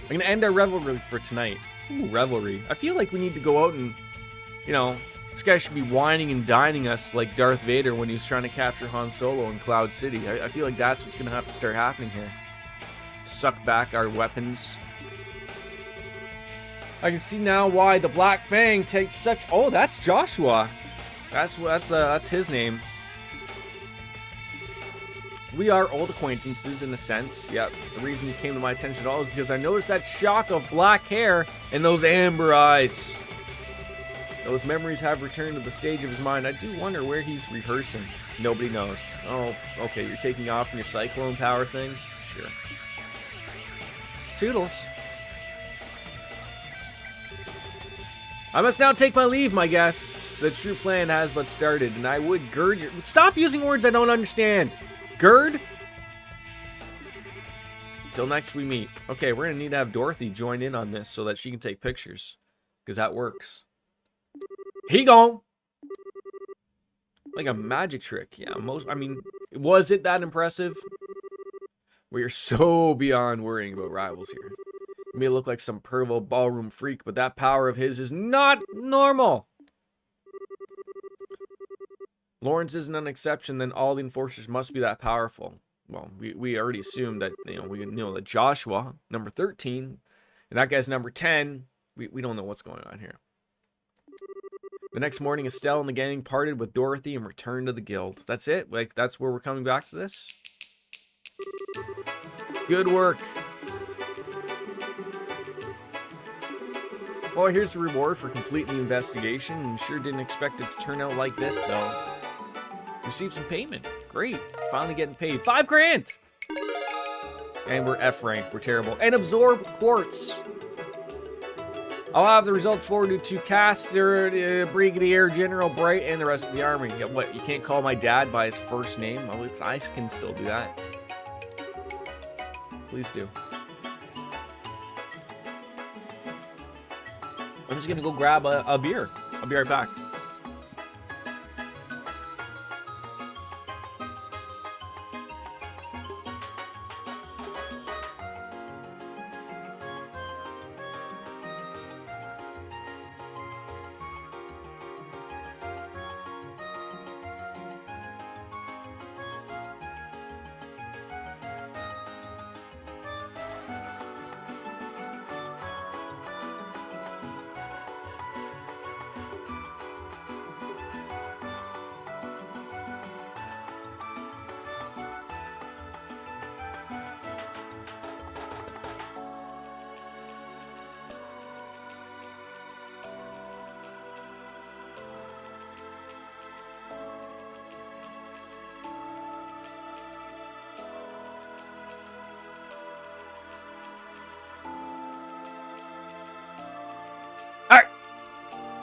I'm gonna end our revelry for tonight. Ooh, revelry. I feel like we need to go out and, you know, this guy should be whining and dining us like Darth Vader when he was trying to capture Han Solo in Cloud City. I feel like that's what's gonna have to start happening here. Suck back our weapons. I can see now why the Black Fang takes such... Oh, that's Joshua. That's his name. We are old acquaintances in a sense. Yep. The reason you came to my attention at all is because I noticed that shock of black hair and those amber eyes. Those memories have returned to the stage of his mind. I do wonder where he's rehearsing. Nobody knows. Oh, okay. You're taking off from your cyclone power thing? Sure. Toodles. I must now take my leave, my guests. The true plan has but started, and I would gird your... Stop using words I don't understand. Gird? Till next we meet. Okay, we're gonna need to have Dorothy join in on this so that she can take pictures. Because that works. He gone! Like a magic trick. Yeah, I mean, was it that impressive? We are so beyond worrying about rivals here. He may look like some pervo ballroom freak, but that power of his is not normal. Lawrence isn't an exception, then all the enforcers must be that powerful. Well, we already assumed that, we know that Joshua, number 13, and that guy's number 10. We don't know what's going on here. The next morning, Estelle and the gang parted with Dorothy and returned to the guild. That's it? Like, that's where we're coming back to this? Good work. Well, here's the reward for completing the investigation, and sure didn't expect it to turn out like this, though. Received some payment. Great. Finally getting paid. $5 grand! And we're F rank. We're terrible. And absorb quartz. I'll have the results forwarded to Caster, Brigadier General Bright, and the rest of the army. Yeah, what? You can't call my dad by his first name? Oh, I can still do that. Please do. I'm just gonna go grab a beer. I'll be right back.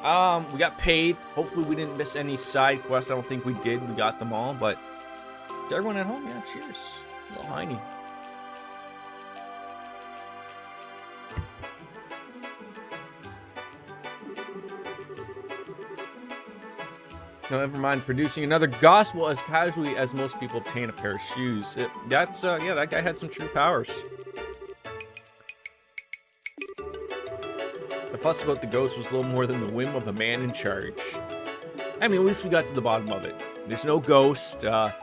We got paid. Hopefully we didn't miss any side quests. I don't think we did. We got them all, but to everyone at home, yeah, cheers. A little hiney. No, never mind. Producing another gospel as casually as most people obtain a pair of shoes. Yeah, that guy had some true powers. The fuss about the ghost was little more than the whim of the man in charge. I mean, at least we got to the bottom of it. There's no ghost, but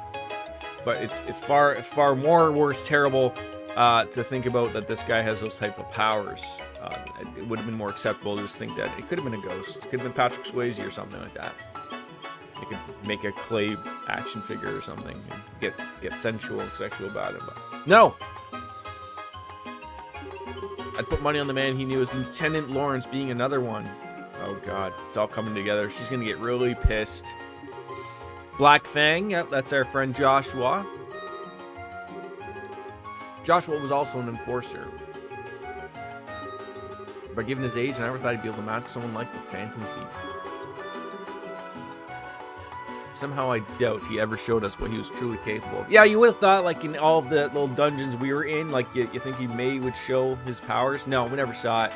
it's far more worse, terrible to think about that this guy has those type of powers. It would have been more acceptable to just think that it could have been a ghost. It could have been Patrick Swayze or something like that. They could make a clay action figure or something and get sensual and sexual about it. But no! I'd put money on the man he knew as Lieutenant Lawrence being another one. Oh god, it's all coming together. She's gonna get really pissed. Black Fang, yep, that's our friend Joshua. Joshua was also an enforcer. But given his age, I never thought he'd be able to match someone like the Phantom Thief. Somehow I doubt he ever showed us what he was truly capable of. Yeah, you would have thought, like, in all of the little dungeons we were in, like, you think he would show his powers. No, we never saw it.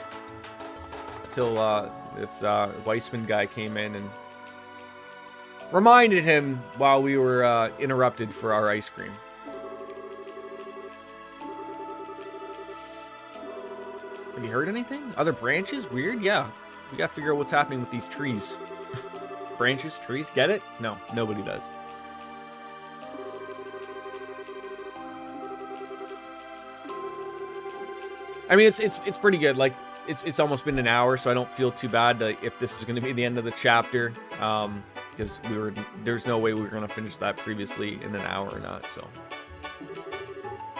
Until, this, Weissman guy came in and reminded him while we were, interrupted for our ice cream. Have you heard anything? Other branches? Weird? Yeah. We gotta figure out what's happening with these trees. Branches, trees, get it? No, nobody does. I mean, it's pretty good. Like, it's almost been an hour, so I don't feel too bad if this is going to be the end of the chapter. Because there's no way we were going to finish that previously in an hour or not. So,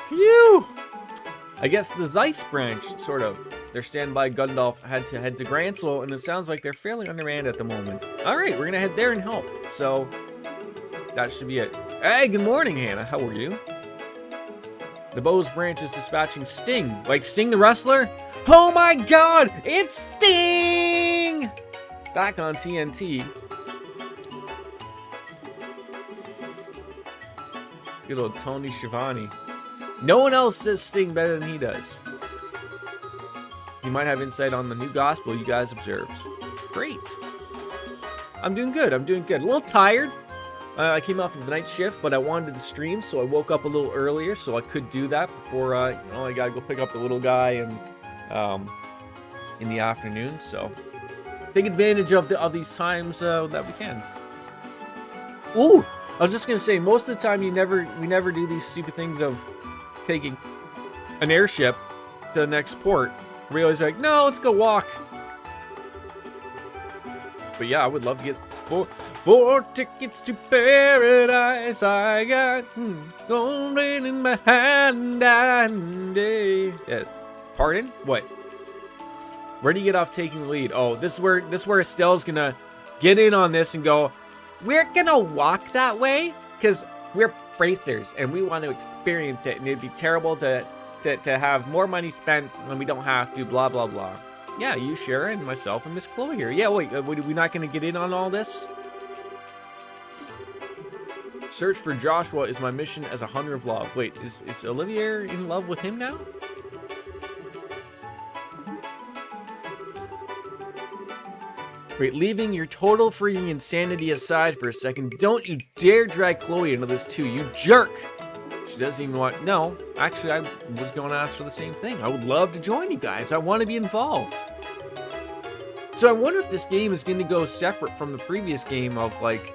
phew. I guess the Zeiss branch, sort of. Their standby Gundalf had to head to Gransel, and it sounds like they're fairly undermanned at the moment. Alright, we're gonna head there and help. So, that should be it. Hey, good morning, Hannah. How are you? The Bose branch is dispatching Sting. Like Sting the wrestler? Oh my god! It's Sting! Back on TNT. Good old Tony Schiavone. No one else says Sting better than he does. You might have insight on the new gospel you guys observed. Great. I'm doing good. I'm doing good. A little tired. I came off of the night shift, but I wanted to stream, so I woke up a little earlier, so I could do that before, I gotta go pick up the little guy and in the afternoon. So take advantage of these times that we can. Ooh, I was just gonna say, most of the time we never do these stupid things of taking an airship to the next port. We always like, no, let's go walk. But yeah, I would love to get four tickets to paradise. I got gold in my hand. Yeah. Pardon? What? Where do you get off taking the lead? Oh, this is where Estelle's gonna get in on this and go, we're gonna walk that way because we're racers and we want to experience it, and it'd be terrible to have more money spent when we don't have to, blah, blah, blah. Yeah, you, Sharon, myself, and Miss Chloe here. Yeah, wait, are we not going to get in on all this? Search for Joshua is my mission as a hunter of love. Wait, is Olivier in love with him now? Wait, leaving your total freaking insanity aside for a second, don't you dare drag Chloe into this too, you jerk! She doesn't even want... No, actually, I was going to ask for the same thing. I would love to join you guys. I want to be involved. So I wonder if this game is going to go separate from the previous game of, like...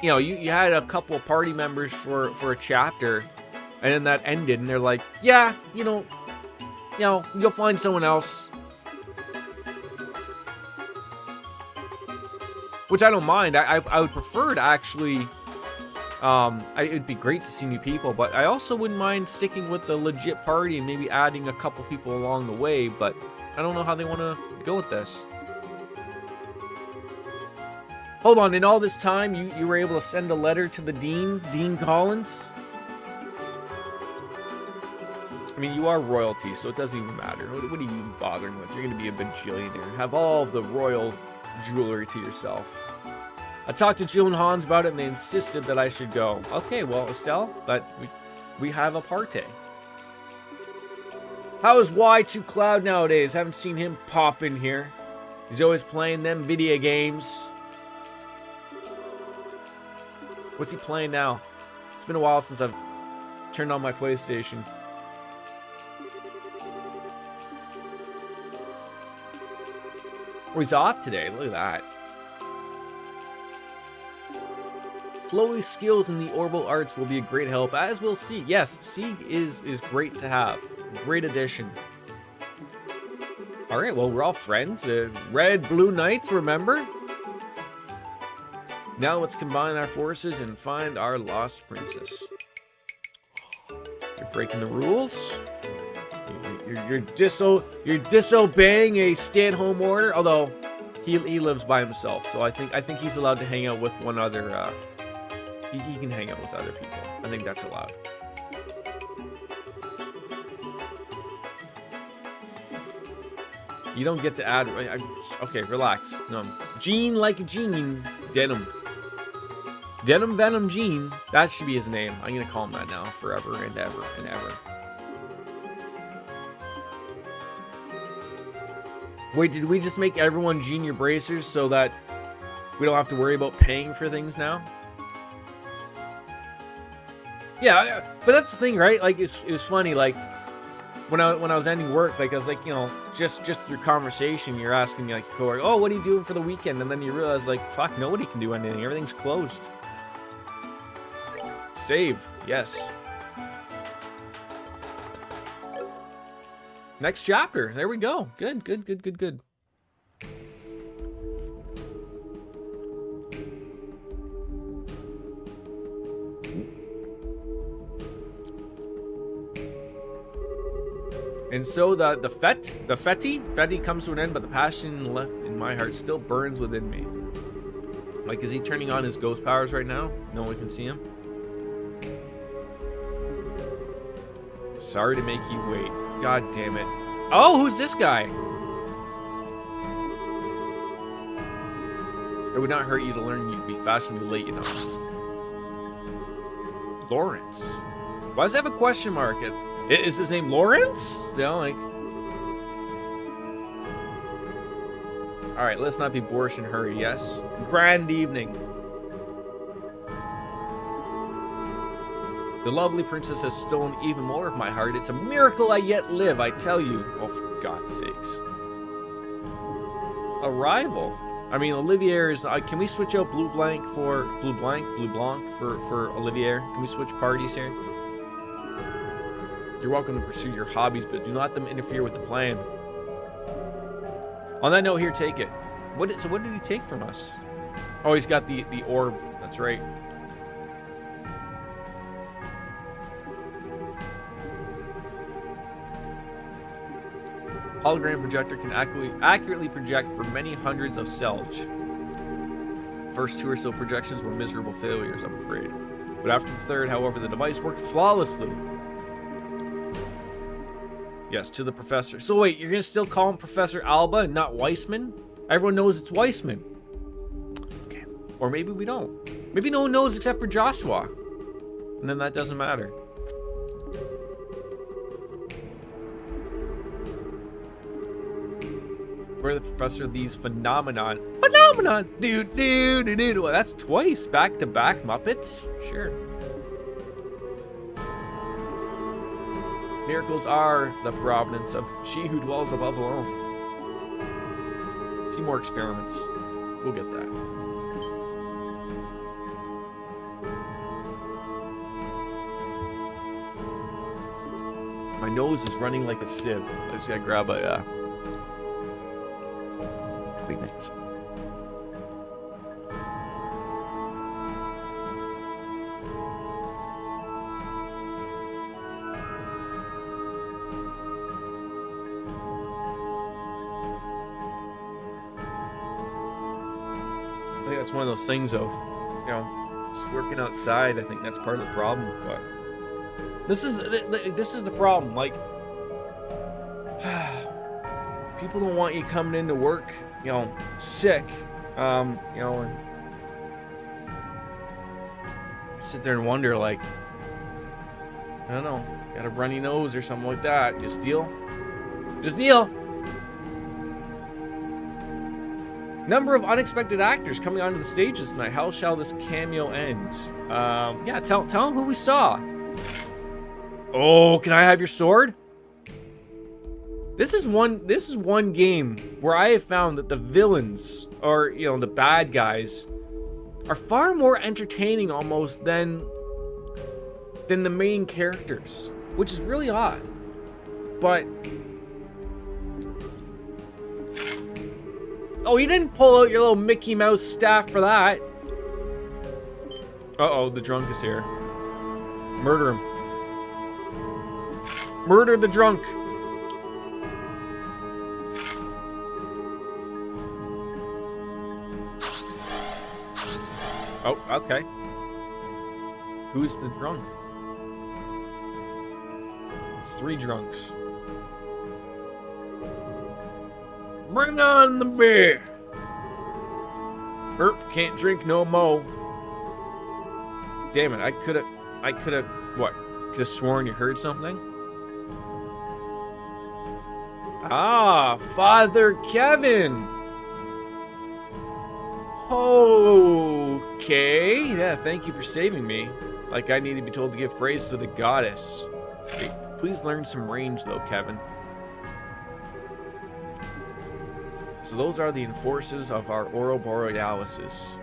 You know, you had a couple of party members for a chapter, and then that ended, and they're like, yeah, you'll find someone else. Which I don't mind. I would prefer to actually... it'd be great to see new people, but I also wouldn't mind sticking with the legit party and maybe adding a couple people along the way, but I don't know how they want to go with this. Hold on, in all this time, you were able to send a letter to the Dean Collins? I mean, you are royalty, so it doesn't even matter. What are you bothering with? You're going to be a bajillionaire. Have all of the royal jewelry to yourself. I talked to Jill and Hans about it, and they insisted that I should go. Okay, well, Estelle, we have a party. How is Y2 Cloud nowadays? Haven't seen him pop in here. He's always playing them video games. What's he playing now? It's been a while since I've turned on my PlayStation. Oh, he's off today. Look at that. Chloe's skills in the orbital arts will be a great help, as will Sieg. Yes, Sieg is great to have. Great addition. Alright, well, we're all friends. Red, blue knights, remember? Now let's combine our forces and find our lost princess. You're breaking the rules. You're disobeying a stay-at-home order. Although he lives by himself, so I think he's allowed to hang out with one other. He can hang out with other people. I think that's allowed. You don't get to add. Okay, relax. No, Gene like a gene. Denim. Denim Venom Gene. That should be his name. I'm gonna call him that now, forever and ever and ever. Wait, did we just make everyone junior bracers so that we don't have to worry about paying for things now? Yeah, but that's the thing, right? Like, it was funny, like, when I was ending work, like, I was like, you know, just through conversation, you're asking me, like, oh, what are you doing for the weekend? And then you realize, like, fuck, nobody can do anything. Everything's closed. Save, yes. Next chapter. There we go. Good. And so the fete comes to an end, but the passion left in my heart still burns within me. Like, is he turning on his ghost powers right now? No one can see him. Sorry to make you wait. God damn it. Oh, who's this guy? It would not hurt you to learn you'd be fashionably late, you know. Lawrence. Why does it have a question mark? Is his name Lawrence? You know, like... Alright, let's not be boorish and hurry, yes? Grand evening. The lovely princess has stolen even more of my heart. It's a miracle I yet live, I tell you. Oh, for God's sakes. Arrival. I mean, Olivier is... can we switch out Blue Blanc for... Blue Blanc for Olivier? Can we switch parties here? You're welcome to pursue your hobbies, but do not let them interfere with the plan. On that note, here, take it. So what did he take from us? Oh, he's got the orb. That's right. Hologram projector can accurately project for many hundreds of cells. First two or so projections were miserable failures, I'm afraid. But after the third, however, the device worked flawlessly. Yes, to the professor. So wait, you're gonna still call him Professor Alba and not Weissman? Everyone knows it's Weissman. Okay. Or maybe we don't. Maybe no one knows except for Joshua. And then that doesn't matter. Where the professor of these phenomenon. Dude. Well, that's twice back-to-back Muppets? Sure. Miracles are the providence of she who dwells above alone. A few more experiments. We'll get that. My nose is running like a sieve. I just gotta grab a Kleenex. I think that's one of those things of, you know, just working outside. I think that's part of the problem. But this is the problem. Like, people don't want you coming into work you know, sick, you know, and sit there and wonder, like, I don't know, got a runny nose or something like that. Just deal. Just deal. Number of unexpected actors coming onto the stages tonight. How shall this cameo end? Yeah, tell them who we saw. Oh, can I have your sword? This is one game where I have found that the villains, or you know, the bad guys, are far more entertaining almost than the main characters, which is really odd. But oh, you didn't pull out your little Mickey Mouse staff for that. Uh-oh, the drunk is here. Murder him. Murder the drunk. Oh, okay. Who's the drunk? It's 3 drunks. Bring on the beer. Burp, can't drink no mo. Damn it, I could have, what? Could have sworn you heard something? Ah, Father Kevin. Okay. Yeah, thank you for saving me. Like I need to be told to give praise to the goddess. Hey, please learn some range though, Kevin. So those are the enforcers of our Aurora Borealises.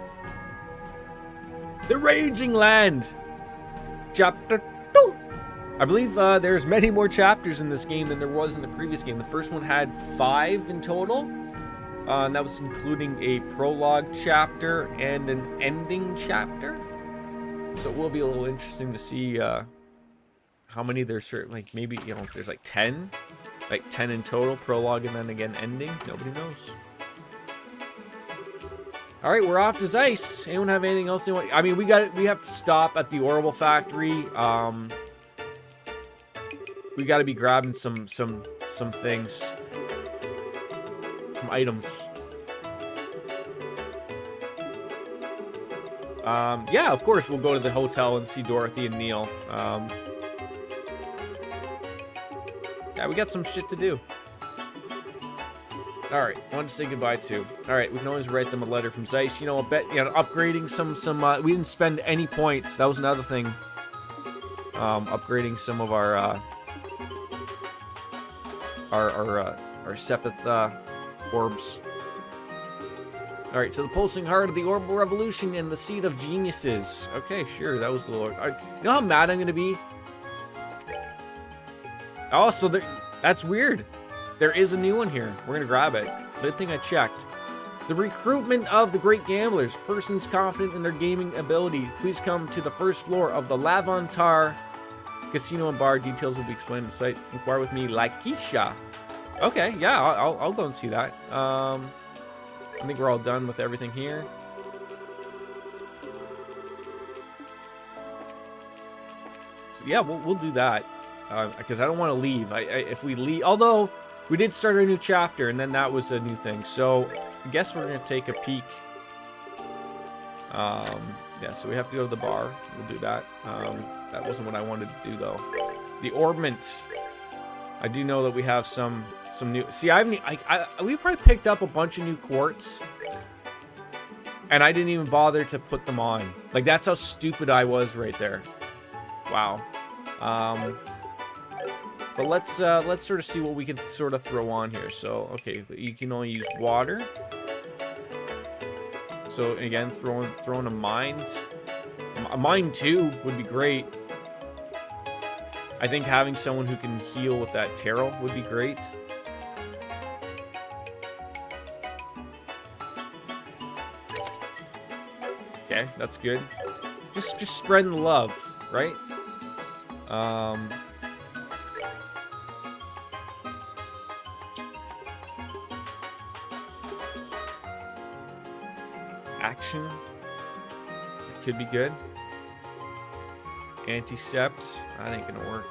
The Raging Land! Chapter 2! I believe there's many more chapters in this game than there was in the previous game. The first one had 5 in total. And that was including a prologue chapter and an ending chapter. So it will be a little interesting to see how many there's, like maybe, you know, if there's like 10. Like 10 in total, prologue and then again ending. Nobody knows. All right, we're off to Zeiss. Anyone have anything else they want? I mean, we have to stop at the Orbital Factory. We got to be grabbing some things, some items. Yeah, of course we'll go to the hotel and see Dorothy and Neil. Yeah, we got some shit to do. All right, want to say goodbye to. All right, we can always write them a letter from Zeiss. You know, I bet, you know, upgrading some. We didn't spend any points. That was another thing. Upgrading some of our Sepith orbs. All right, so the pulsing heart of the orbital revolution and the seed of geniuses. Okay, sure, that was the Lord. You know how mad I'm gonna be? Oh, so that's weird. There is a new one here. We're gonna grab it. Good thing I checked. The recruitment of the great gamblers. Persons confident in their gaming ability, please come to the first floor of the Lavantar Casino and Bar. Details will be explained on the site. Inquire with me, Laikisha. Okay, yeah, I'll go and see that. I think we're all done with everything here. So yeah, we'll do that. Because I don't want to leave. If we leave, although we did start a new chapter, and then that was a new thing. So I guess we're gonna take a peek. Yeah, so we have to go to the bar. We'll do that. That wasn't what I wanted to do though. The orbment. I do know that we have some new. See, we probably picked up a bunch of new quartz, and I didn't even bother to put them on. Like that's how stupid I was right there. Wow. But let's sort of see what we can sort of throw on here. So, okay, you can only use water. So again, throwing a mind. A mind too would be great. I think having someone who can heal with that tarot would be great. Okay, that's good. Just spreading the love, right? Action. It could be good. Anticept. That ain't gonna work.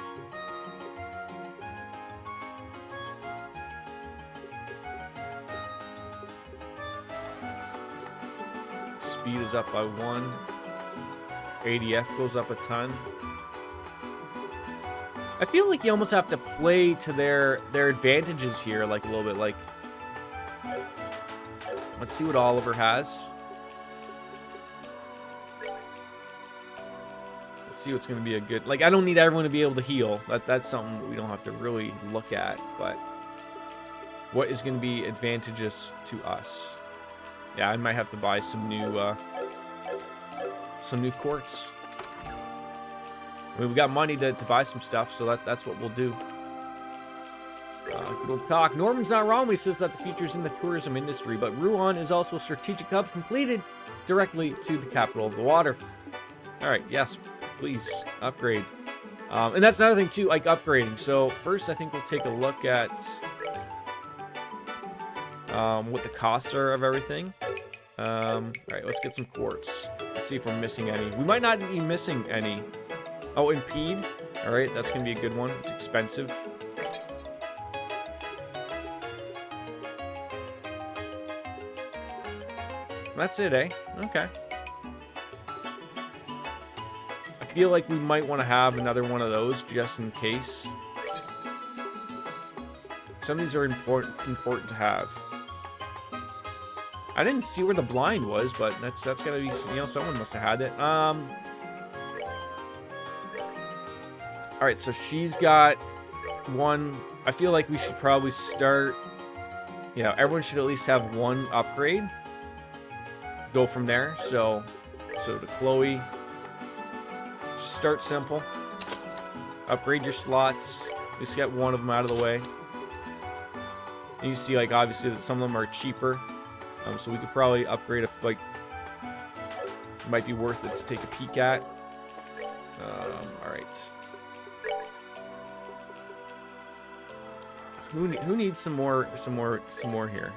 speed is up by 1. ADF goes up a ton. I feel like you almost have to play to their advantages here, like a little bit. Like, let's see what Oliver has. Let's see what's going to be a good... Like, I don't need everyone to be able to heal. That's something we don't have to really look at. But what is going to be advantageous to us? Yeah, I might have to buy some new quartz. I mean, we got money to buy some stuff, so that's what we'll do. Good old talk. Norman's not wrong when he says that the future's in the tourism industry, but Rouen is also a strategic hub completed directly to the capital of the water. All right, yes, please upgrade. And that's another thing too, like upgrading. So first, I think we'll take a look at what the costs are of everything. All right, let's get some quartz. Let's see if we're missing any. We might not be missing any. Oh, impede. All right, that's gonna be a good one. It's expensive. That's it, eh? Okay. I feel like we might want to have another one of those just in case. Some of these are important to have. I didn't see where the blind was, but that's gotta be, you know, someone must have had it. All right, so she's got one. I feel like we should probably start. You know, everyone should at least have one upgrade. Go from there. So to Chloe, just start simple. Upgrade your slots. Just get one of them out of the way. And you see, like, obviously that some of them are cheaper. So we could probably upgrade if, like, it might be worth it to take a peek at. All right. Who needs some more here?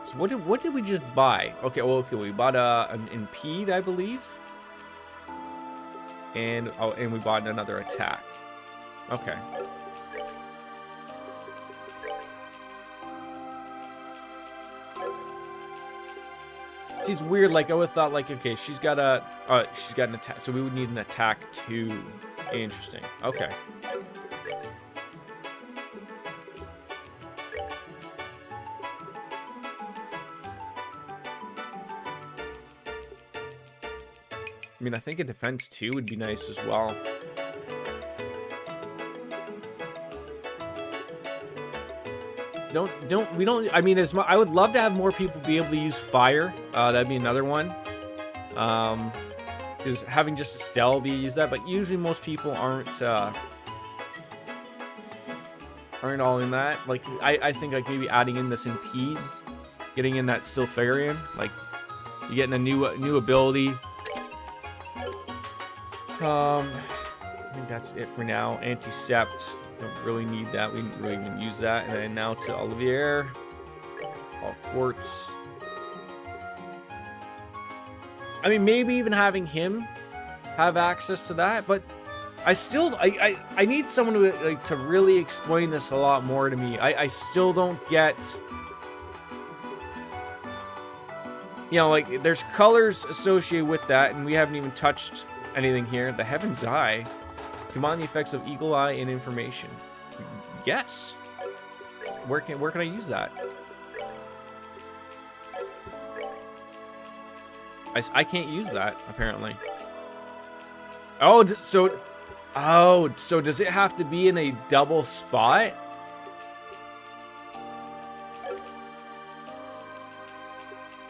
So what did we just buy? Okay, well, okay, we bought an impede, I believe, and we bought another attack. Okay. See, it's weird. Like, I would have thought, like, okay, she's got an attack, so we would need an attack too. Interesting. Okay. I mean, I think a defense 2 would be nice as well. I mean, I would love to have more people be able to use fire. That'd be another one. Because having just Estelle be use that, but usually most people aren't all in that. Like, I think like maybe adding in this impede, getting in that Sylpharian, like you're getting a new ability. I think that's it for now. Anti-Sept, don't really need that. We didn't really even use that. And then now to Olivier. All quartz. I mean, maybe even having him have access to that, but I need someone to really explain this a lot more to me. I still don't get, you know, like, there's colors associated with that, and we haven't even touched anything here. The Heaven's Eye. Combine the effects of Eagle Eye and information. Yes. Where can I use that? I can't use that, apparently. Oh, so does it have to be in a double spot?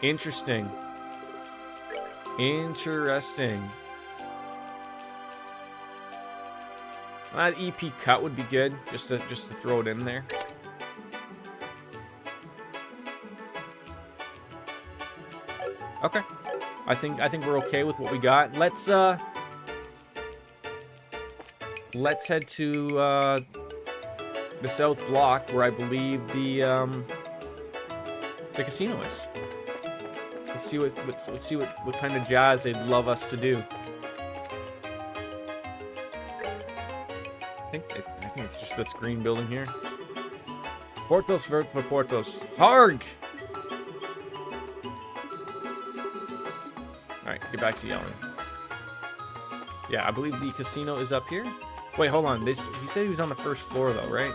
Interesting. Interesting. That EP cut would be good, just to throw it in there. Okay, I think we're okay with what we got. Let's head to the South Block, where I believe the casino is. Let's see what kind of jazz they'd love us to do. I think it's just this green building here. Portos for Portos. Harg! Alright, get back to yelling. Yeah, I believe the casino is up here. Wait, hold on. He said he was on the first floor, though, right?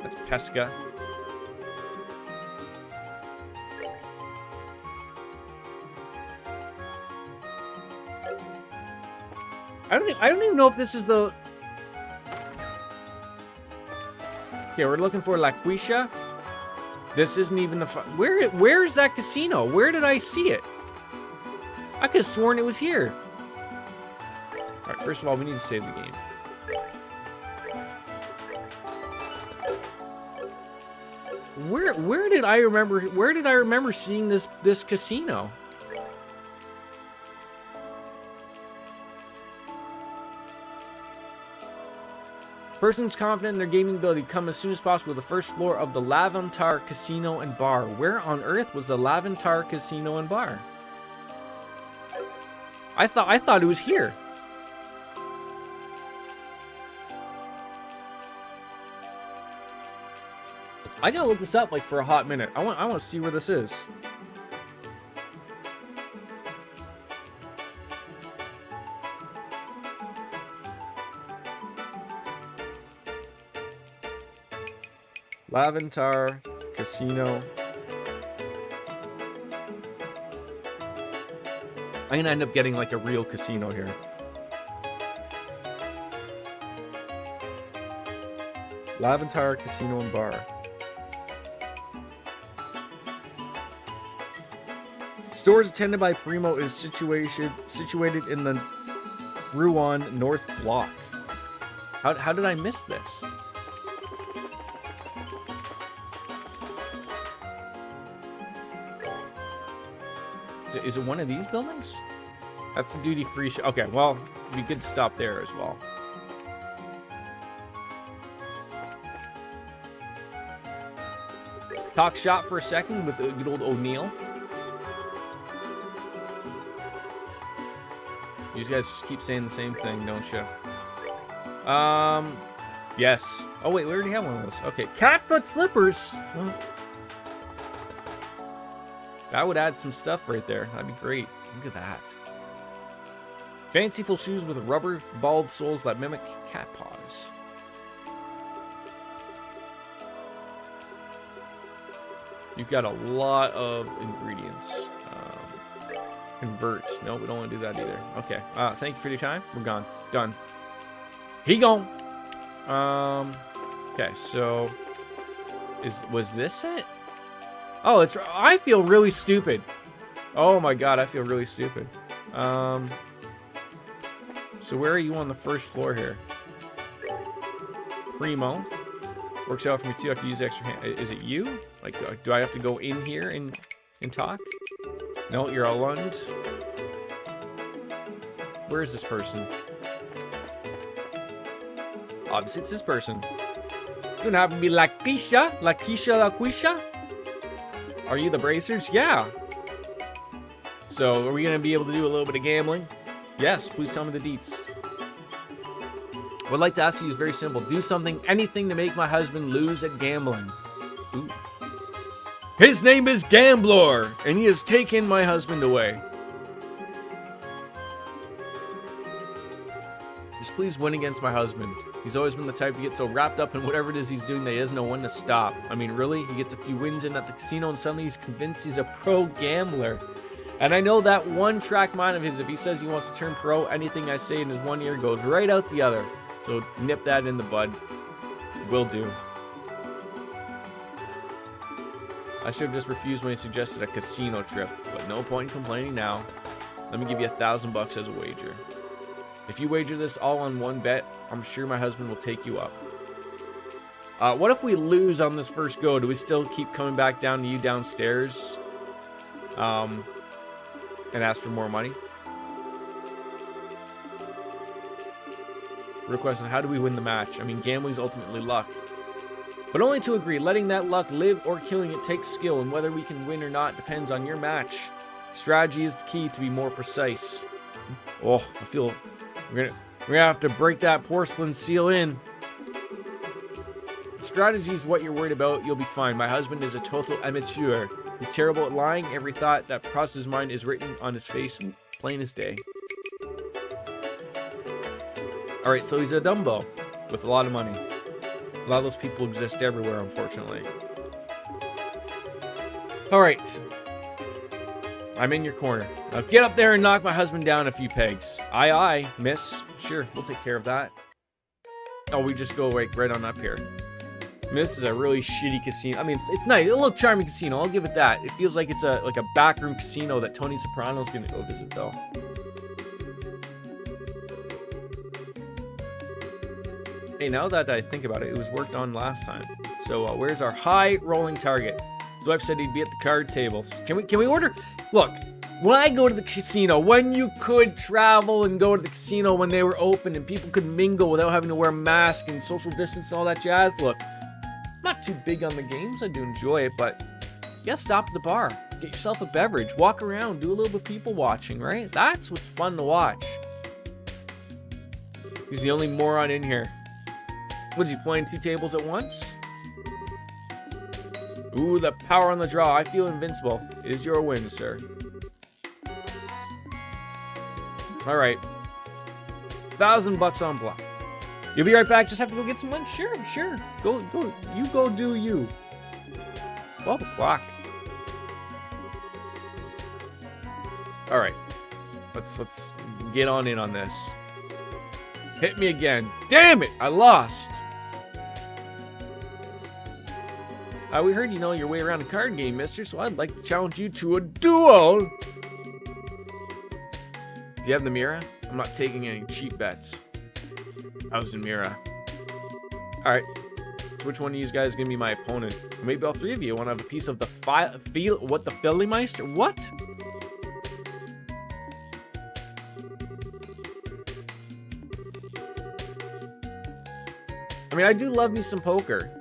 That's Pesca. I don't even know if this is the... Okay, we're looking for La Quisha. This isn't even the... Where is that casino? Where did I see it? I could have sworn it was here. Alright, first of all, we need to save the game. Where did I remember seeing this casino? Persons confident in their gaming ability come as soon as possible to the first floor of the Lavantar Casino and Bar. Where on earth was the Lavantar Casino and Bar? I thought it was here. I gotta look this up like for a hot minute. I want to see where this is. Lavantar Casino. I'm gonna end up getting like a real casino here. Lavantar Casino and Bar. Stores attended by Primo is situated in the Ruan North Block. How did I miss this? Is it one of these buildings? That's the duty-free shop. Okay, well, we could stop there as well. Talk shop for a second with the good old O'Neill. You guys just keep saying the same thing, don't you? Yes. Oh, wait, we already have one of those. Okay, catfoot slippers. Well, that would add some stuff right there. That'd be great. Look at that. Fanciful shoes with rubber balled soles that mimic cat paws. You've got a lot of ingredients. Convert. No, we don't want to do that either. Okay. Thank you for your time. We're gone. Done. He gone. Okay, so was this it? Oh, it's. I feel really stupid. Oh my god, I feel really stupid. So where are you on the first floor here? Primo. Works out for me too. I can use extra hand. Is it you? Like, do I have to go in here and talk? No, you're a Lund. Where is this person? Obviously, it's this person. Don't have to be La Quisha. La Quisha. Are you the Bracers? Yeah. So, are we going to be able to do a little bit of gambling? Yes, please tell me the deets. What I'd like to ask you is very simple. Do something, anything to make my husband lose at gambling. Ooh. His name is Gambler, and he has taken my husband away. Just please win against my husband. He's always been the type to get so wrapped up in whatever it is he's doing that he doesn't know when to stop. I mean, really? He gets a few wins in at the casino and suddenly he's convinced he's a pro gambler. And I know that one track mind of his, if he says he wants to turn pro, anything I say in his one ear goes right out the other. So nip that in the bud. Will do. I should have just refused when he suggested a casino trip, but no point in complaining now. Let me give you $1,000 as a wager. If you wager this all on one bet, I'm sure my husband will take you up. What if we lose on this first go? Do we still keep coming back down to you downstairs? And ask for more money? Real question, how do we win the match? I mean, gambling's ultimately luck. But only to agree, letting that luck live or killing it takes skill, and whether we can win or not depends on your match. Strategy is the key to be more precise. Oh, I feel we're gonna have to break that porcelain seal in. Strategy is what you're worried about, you'll be fine. My husband is a total amateur. He's terrible at lying. Every thought that crosses his mind is written on his face, plain as day. Alright, so he's a Dumbo with a lot of money. A lot of those people exist everywhere, unfortunately. Alright. I'm in your corner. Now get up there and knock my husband down a few pegs. Aye, aye, miss. Sure, we'll take care of that. Oh, we just go right on up here. I mean, this is a really shitty casino. I mean, it's nice. It'll look charming casino. I'll give it that. It feels like it's like a backroom casino that Tony Soprano's gonna go visit, though. Hey, now that I think about it, it was worked on last time. So where's our high rolling target? So I've said he'd be at the card tables. Can we order? Look, when I go to the casino, when you could travel and go to the casino when they were open and people could mingle without having to wear a mask and social distance and all that jazz. Look, I'm not too big on the games. I do enjoy it, but yeah, stop at the bar, get yourself a beverage, walk around, do a little bit of people watching, right? That's what's fun to watch. He's the only moron in here. What is he playing 2 tables at once? Ooh, the power on the draw. I feel invincible. It is your win, sir. All right. $1,000 on block. You'll be right back. Just have to go get some lunch. Sure. Go. You go do you. It's 12 o'clock. All right. Let's get on in on this. Hit me again. Damn it! I lost. We heard you know your way around a card game, mister, so I'd like to challenge you to a duel. Do you have the Mira? I'm not taking any cheap bets. How's the Mira? Alright. So which one of you guys is going to be my opponent? Or maybe all 3 of you want to have a piece of the what, the Philly-meister? What? I mean, I do love me some poker.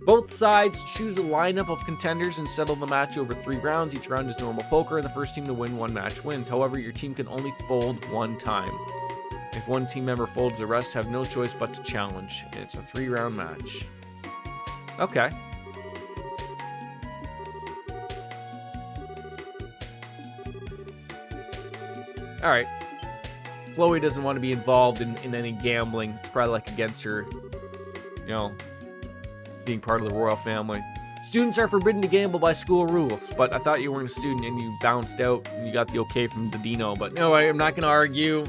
Both sides choose a lineup of contenders and settle the match over 3 rounds. Each round is normal poker, and the first team to win 1 match wins. However, your team can only fold 1 time. If one team member folds, the rest have no choice but to challenge. It's a 3-round match. Okay. Alright. Chloe doesn't want to be involved in any gambling. It's probably like against her, you know, being part of the royal family. Students are forbidden to gamble by school rules, but I thought you weren't a student and you bounced out and you got the okay from the Dino, but no, I'm not going to argue.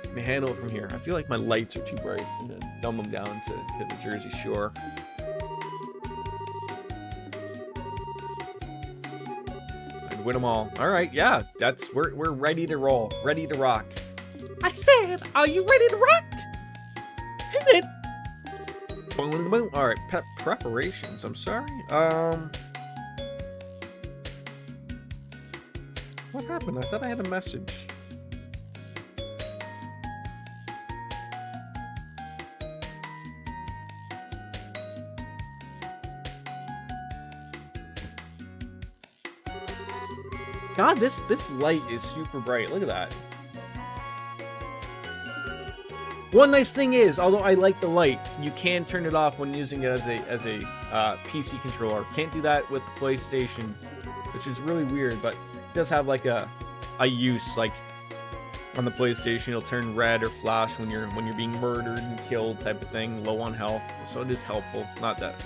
Let me handle it from here. I feel like my lights are too bright. I'm going to dumb them down to the Jersey Shore. And win them all. All right, yeah, we're ready to roll, ready to rock. I said, are you ready to rock? Hit it. All right, preparations. I'm sorry. What happened? I thought I had a message. God, this light is super bright. Look at that. One nice thing is, although I like the light, you can turn it off when using it as a PC controller. Can't do that with the PlayStation, which is really weird, but it does have like a use. Like on the PlayStation, it'll turn red or flash when you're being murdered and killed, type of thing, low on health. So it is helpful. Not that.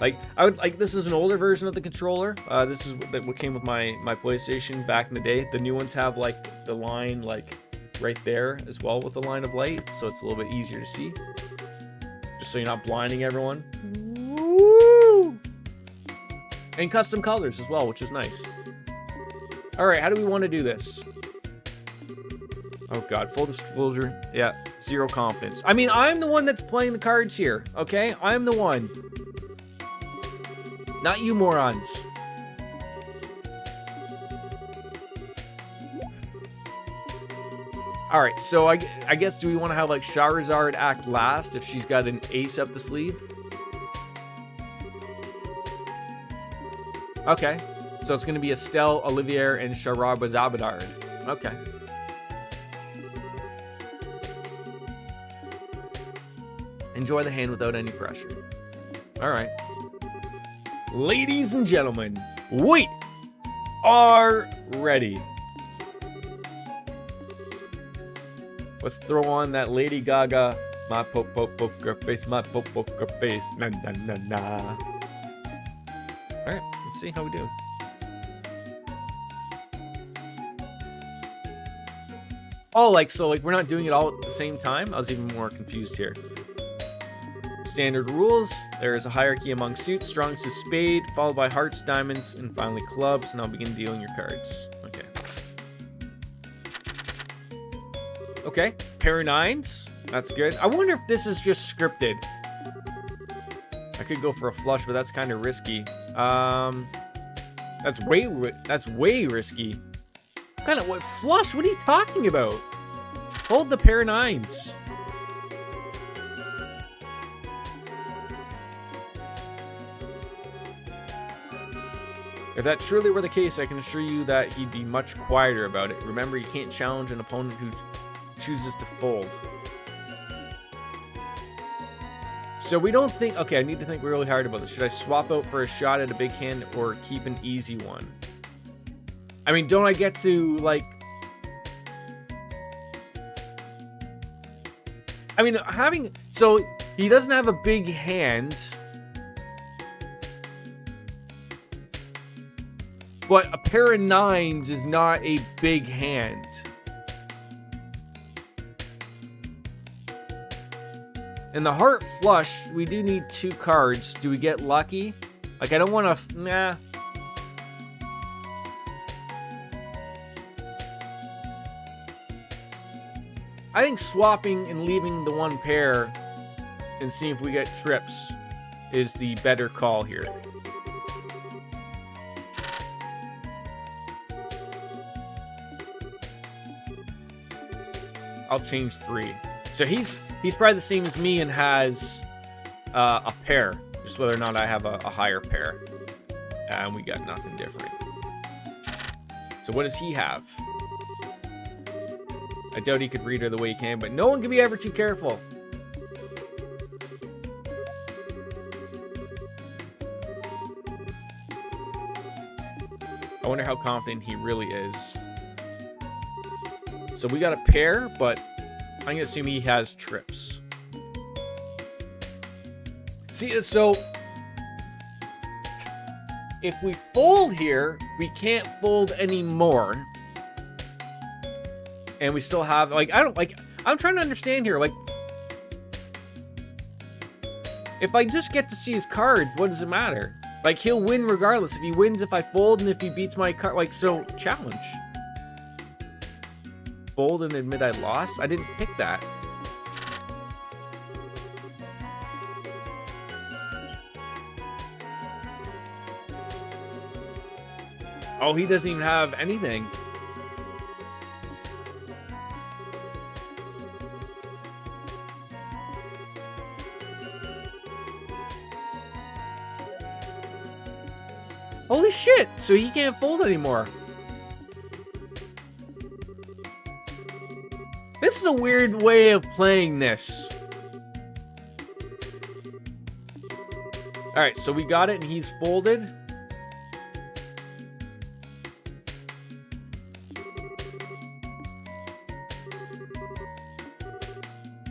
Like this is an older version of the controller. This is what came with my PlayStation back in the day. The new ones have like the line like right there as well with the line of light, so it's a little bit easier to see. Just so you're not blinding everyone. Woo! And custom colors as well, which is nice. All right, how do we want to do this? Oh God, full disclosure. Yeah, 0 confidence. I mean, I'm the one that's playing the cards here. Okay, I'm the one. Not you morons. Alright, so I guess, do we want to have like Charizard act last if she's got an ace up the sleeve? Okay, so it's going to be Estelle, Olivier, and Charabazabadard. Okay. Enjoy the hand without any pressure. All right. Ladies and gentlemen, we are ready. Let's throw on that Lady Gaga, my poker face, my poker face, na na na na. All right, let's see how we do. Oh, so we're not doing it all at the same time? I was even more confused here. Standard rules. There is a hierarchy among suits. Strongest is spade, followed by hearts, diamonds, and finally clubs. And I'll begin dealing your cards. Okay. Okay. Pair of nines. That's good. I wonder if this is just scripted. I could go for a flush, but that's kind of risky. That's way risky. What flush? What are you talking about? Hold the pair of nines. If that truly were the case, I can assure you that he'd be much quieter about it. Remember, you can't challenge an opponent who chooses to fold. So we don't think... Okay, I need to think really hard about this. Should I swap out for a shot at a big hand or keep an easy one? I mean, don't I get to, I mean, so, he doesn't have a big hand. But a pair of nines is not a big hand. And the heart flush, we do need 2 cards. Do we get lucky? I don't want to... Nah. I think swapping and leaving the 1 pair and seeing if we get trips is the better call here. I'll change 3. So he's probably the same as me and has a pair. Just whether or not I have a higher pair. And we got nothing different. So what does he have? I doubt he could read her the way he can, but no one can be ever too careful. I wonder how confident he really is. So we got a pair, but I'm going to assume he has trips. See, so if we fold here, we can't fold anymore. And we still have, I'm trying to understand here, if I just get to see his cards, what does it matter? He'll win regardless. If he wins, if I fold, and if he beats my card, so, challenge. Fold and admit I lost? I didn't pick that. Oh, he doesn't even have anything. Holy shit! So he can't fold anymore. This is a weird way of playing this. Alright, so we got it and he's folded.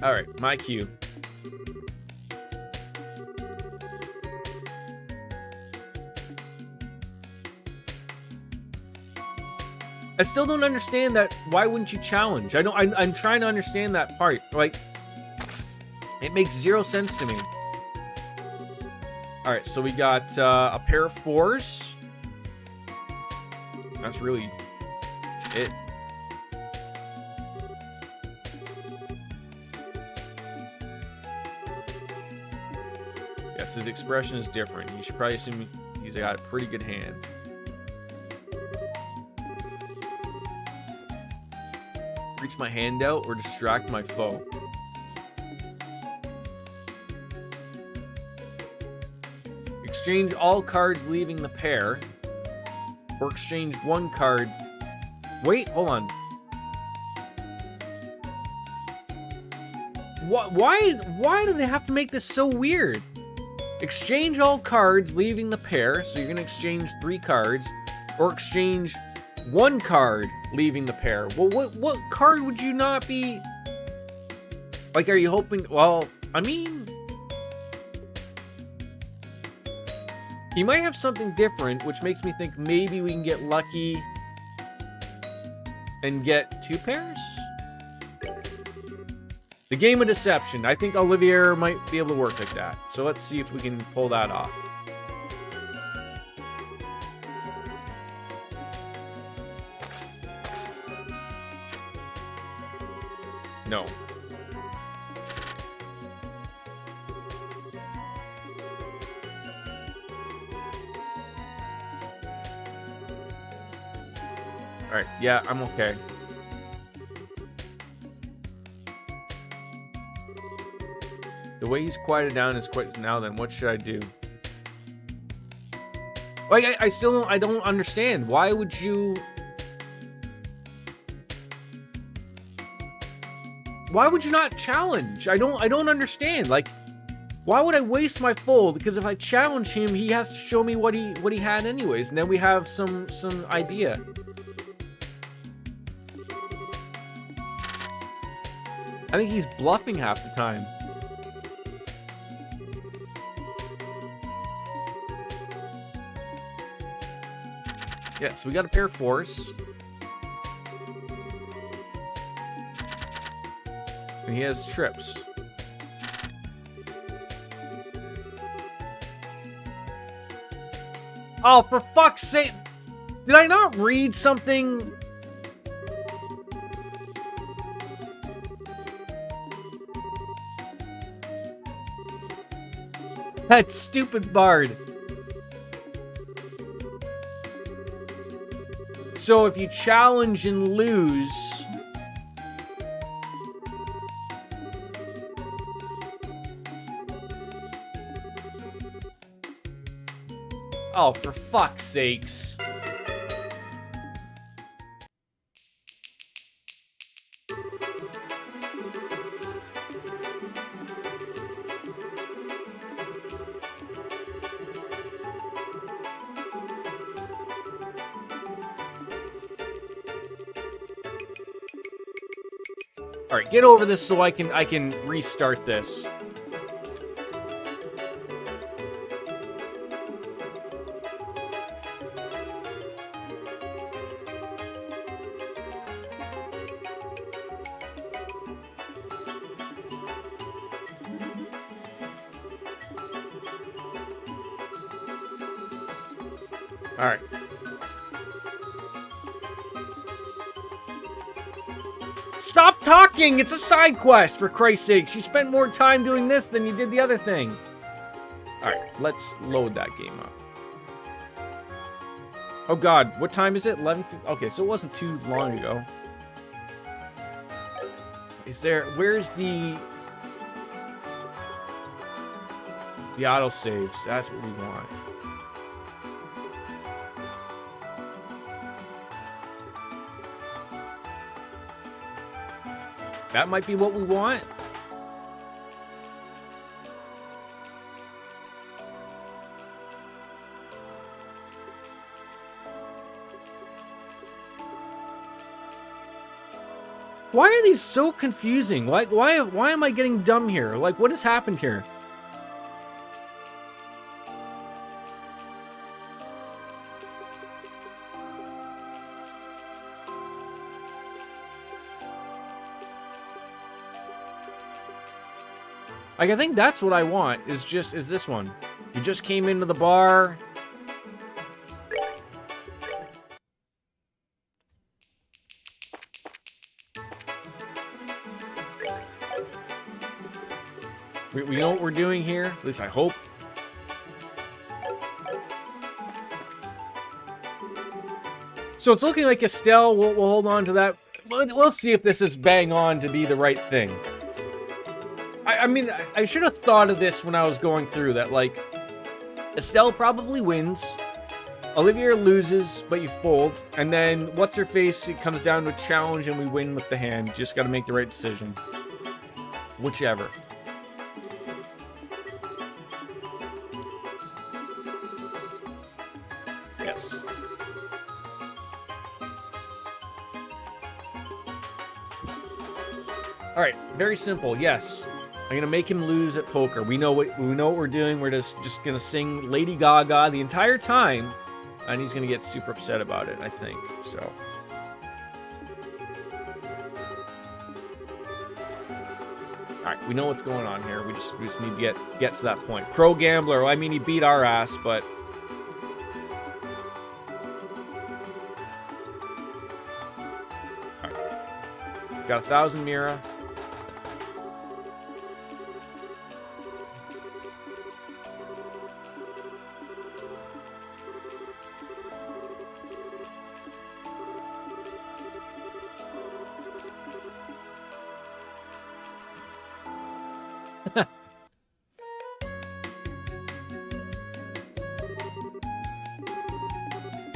Alright, my cue. I still don't understand that. Why wouldn't you challenge? I'm trying to understand that part. It makes 0 sense to me. All right, so we got a pair of 4s. That's really it. Yes, his expression is different. You should probably assume he's got a pretty good hand. Reach my hand out or distract my foe. Exchange all cards leaving the pair. Or exchange 1 card. Wait, hold on. Why do they have to make this so weird? Exchange all cards, leaving the pair. So you're gonna exchange 3 cards, or exchange 1 card, leaving the pair. Well, what card would you not be? Like, are you hoping? Well, I mean, he might have something different, which makes me think maybe we can get lucky and get 2 pairs. The game of deception. I think Olivier might be able to work like that. So let's see if we can pull that off. No. Alright, yeah, I'm okay. The way he's quieted down is quite now. Then what should I do? Like I still don't understand. Why would you? Why would you not challenge? I don't understand. Like, why would I waste my fold? Because if I challenge him, he has to show me what he had anyways, and then we have some idea. I think he's bluffing half the time. Yeah, so we got a pair of 4s. And he has trips. Oh, for fuck's sake! Did I not read something? That stupid bard. So if you challenge and lose... Oh, for fuck's sakes. All right, get over this so I can restart this. All right. Stop talking! It's a side quest, for Christ's sake. You spent more time doing this than you did the other thing. Alright, let's load that game up. Oh god, what time is it? 11:50? Okay, so it wasn't too long ago. Is there... Where's the autosaves? That's what we want. That might be what we want. Why are these so confusing? Like, why am I getting dumb here? Like, what has happened here? Like, I think that's what I want, is this one. You just came into the bar. We know what we're doing here, at least I hope. So it's looking like Estelle, we'll hold on to that. We'll see if this is bang on to be the right thing. I mean, I should have thought of this when I was going through that, like, Estelle probably wins, Olivier loses, but you fold, and then what's-her-face, it comes down to a challenge and we win with the hand. Just gotta make the right decision. Whichever. Yes. All right, very simple. Yes, I'm gonna make him lose at poker. We know what we're doing. We're just gonna sing Lady Gaga the entire time, and he's gonna get super upset about it, I think. So. All right, we know what's going on here. We just need to get to that point. Pro gambler. Well, I mean, he beat our ass, but. All right. Got 1,000 Mira.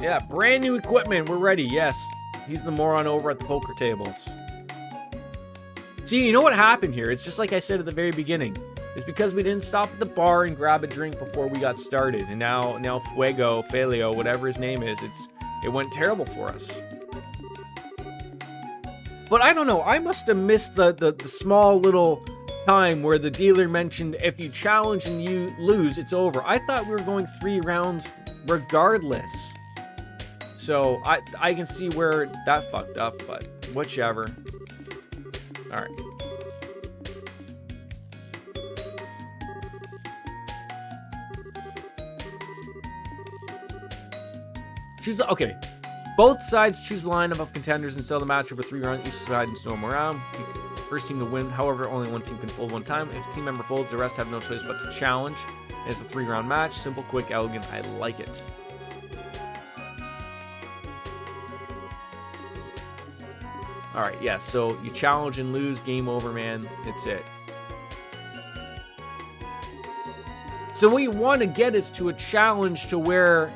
Yeah, brand new equipment. We're ready. Yes. He's the moron over at the poker tables. See, you know what happened here? It's just like I said at the very beginning. It's because we didn't stop at the bar and grab a drink before we got started. And now Falio, whatever his name is, it went terrible for us. But I don't know. I must have missed the small little time where the dealer mentioned if you challenge and you lose, it's over. I thought we were going 3 rounds regardless. So I can see where that fucked up, but whichever. All right. Okay. Both sides choose a lineup of contenders and sell the match over 3 rounds. Each side and storm around. First team to win. However, only one team can fold one time. If a team member folds, the rest have no choice but to challenge. It's a 3-round match. Simple, quick, elegant. I like it. All right, yeah, so you challenge and lose, game over, man. It's it. So what you want to get is to a challenge to where,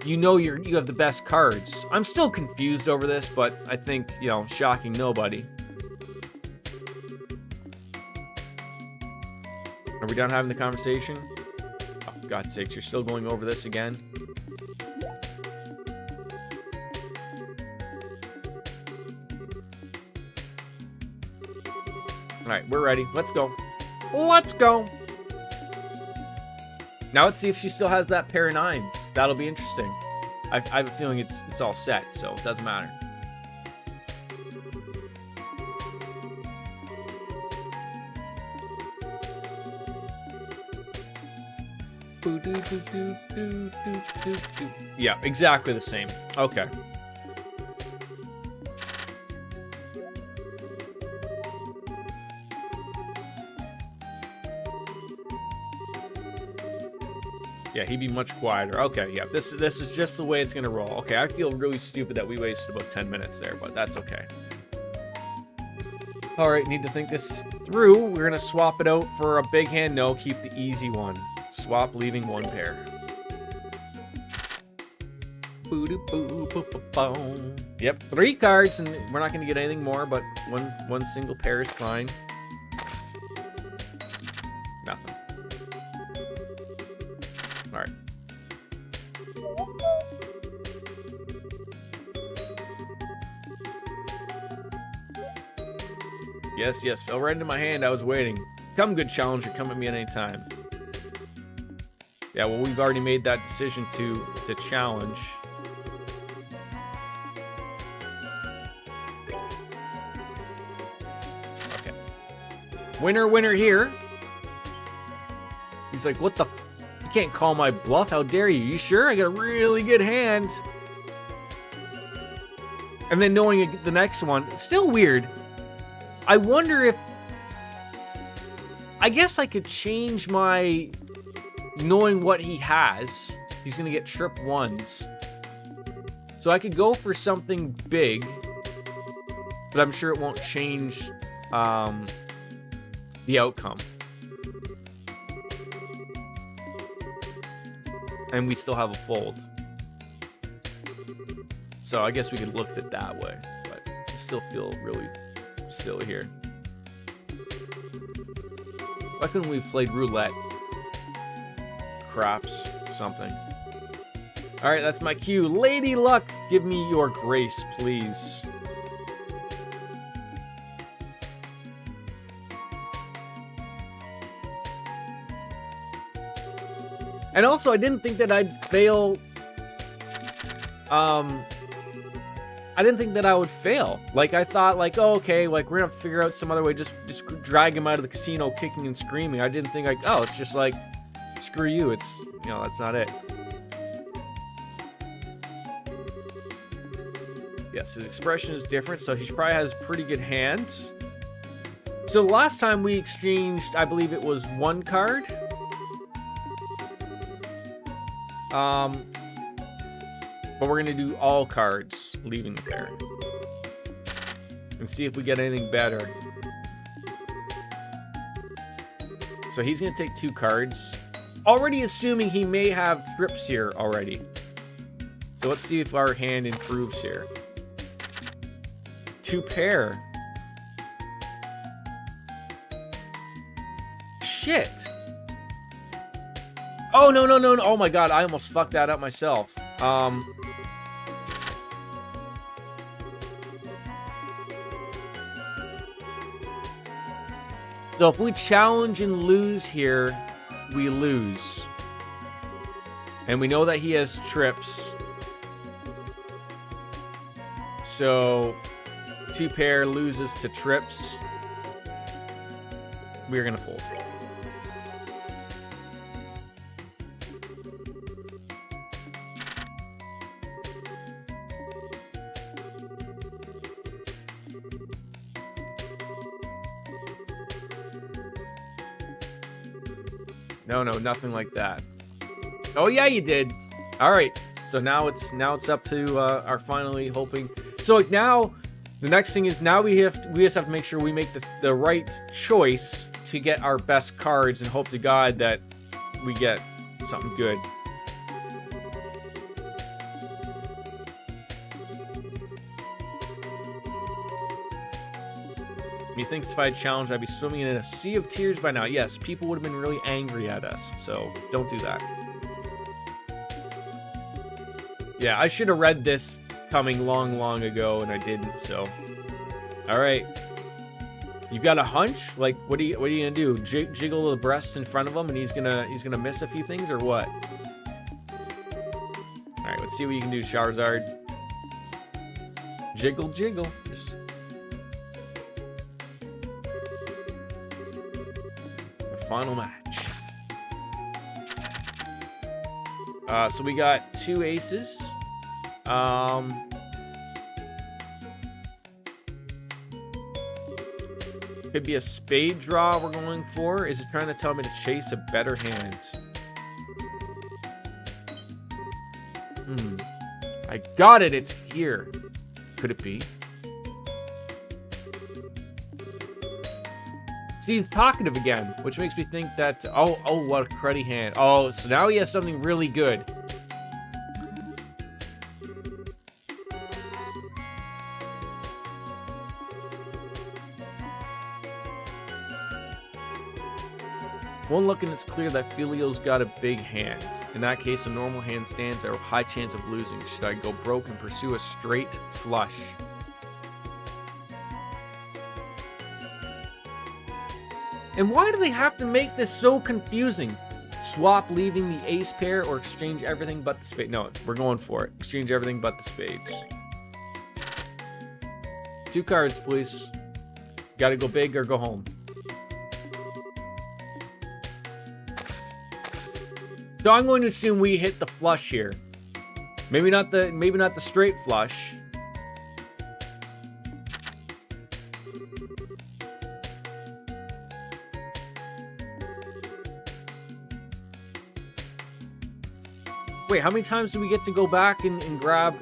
you know you have the best cards. I'm still confused over this, but I think, you know, shocking nobody. Are we done having the conversation? Oh, for God's sakes, you're still going over this again? Alright, we're ready. Let's go. Let's go! Now let's see if she still has that pair of 9s. That'll be interesting. I have a feeling it's all set, so it doesn't matter. Yeah, exactly the same. Okay. Yeah, he'd be much quieter. Okay, yeah, this is just the way it's gonna roll. Okay, I feel really stupid that we wasted about 10 minutes there, but that's okay. All right, need to think this through. We're gonna swap it out for a big hand. No, keep the easy one. Swap, leaving 1 pair. Yep, 3 cards, and we're not going to get anything more, but one single pair is fine. Nothing. All right. Yes, yes, fell right into my hand. I was waiting. Come, good challenger. Come at me at any time. Yeah, well, we've already made that decision to challenge. Okay. Winner, winner here. He's like, what the f... You can't call my bluff. How dare you? You sure? I got a really good hand. And then knowing the next one, it's still weird. I wonder if... I guess I could change my... Knowing what he has, he's going to get trip 1s. So I could go for something big, but I'm sure it won't change the outcome. And we still have a fold. So I guess we could look at it that way. But I still feel really silly here. Why couldn't we have played roulette? Craps. Something. Alright, that's my cue. Lady Luck, give me your grace, please. And also, I didn't think that I'd fail. I didn't think that I would fail. Like, I thought, like, oh, okay, like, we're gonna have to figure out some other way. Just drag him out of the casino kicking and screaming. I didn't think, like, oh, it's just like, screw you. It's, you know, that's not it. Yes, his expression is different, so he probably has pretty good hands. So last time we exchanged, I believe it was one card. But we're gonna do all cards leaving the pair and see if we get anything better. So he's gonna take 2 cards, already assuming he may have trips here already. So let's see if our hand improves here. 2 pair. Shit. Oh, no. Oh my god, I almost fucked that up myself. So if we challenge and lose here, we lose. And we know that he has trips. So 2 pair loses to trips. We're gonna fold. No, nothing like that. Oh yeah, you did. All right. So now it's up to our finally hoping. So like now, the next thing is now we just have to make sure we make the right choice to get our best cards and hope to God that we get something good. Methinks if I had challenged, I'd be swimming in a sea of tears by now. Yes, people would have been really angry at us, so don't do that. Yeah, I should have read this coming long ago, and I didn't, so. Alright. You got a hunch? Like, what are you gonna do? Jiggle the breasts in front of him, and he's gonna miss a few things, or what? Alright, let's see what you can do, Charizard. Jiggle. Just... final match. So we got 2 aces. Could be a spade draw we're going for. Is it trying to tell me to chase a better hand? I got it. It's here. Could it be? See, he's talkative again, which makes me think that... Oh, what a cruddy hand. Oh, so now he has something really good. One look and it's clear that Filio's got a big hand. In that case, a normal hand stands at a high chance of losing. Should I go broke and pursue a straight flush? And why do they have to make this so confusing? Swap leaving the ace pair or exchange everything but the spade? No, we're going for it. Exchange everything but the spades. 2 cards, please. Gotta go big or go home. So I'm going to assume we hit the flush here. Maybe not the straight flush. Wait, how many times do we get to go back and grab?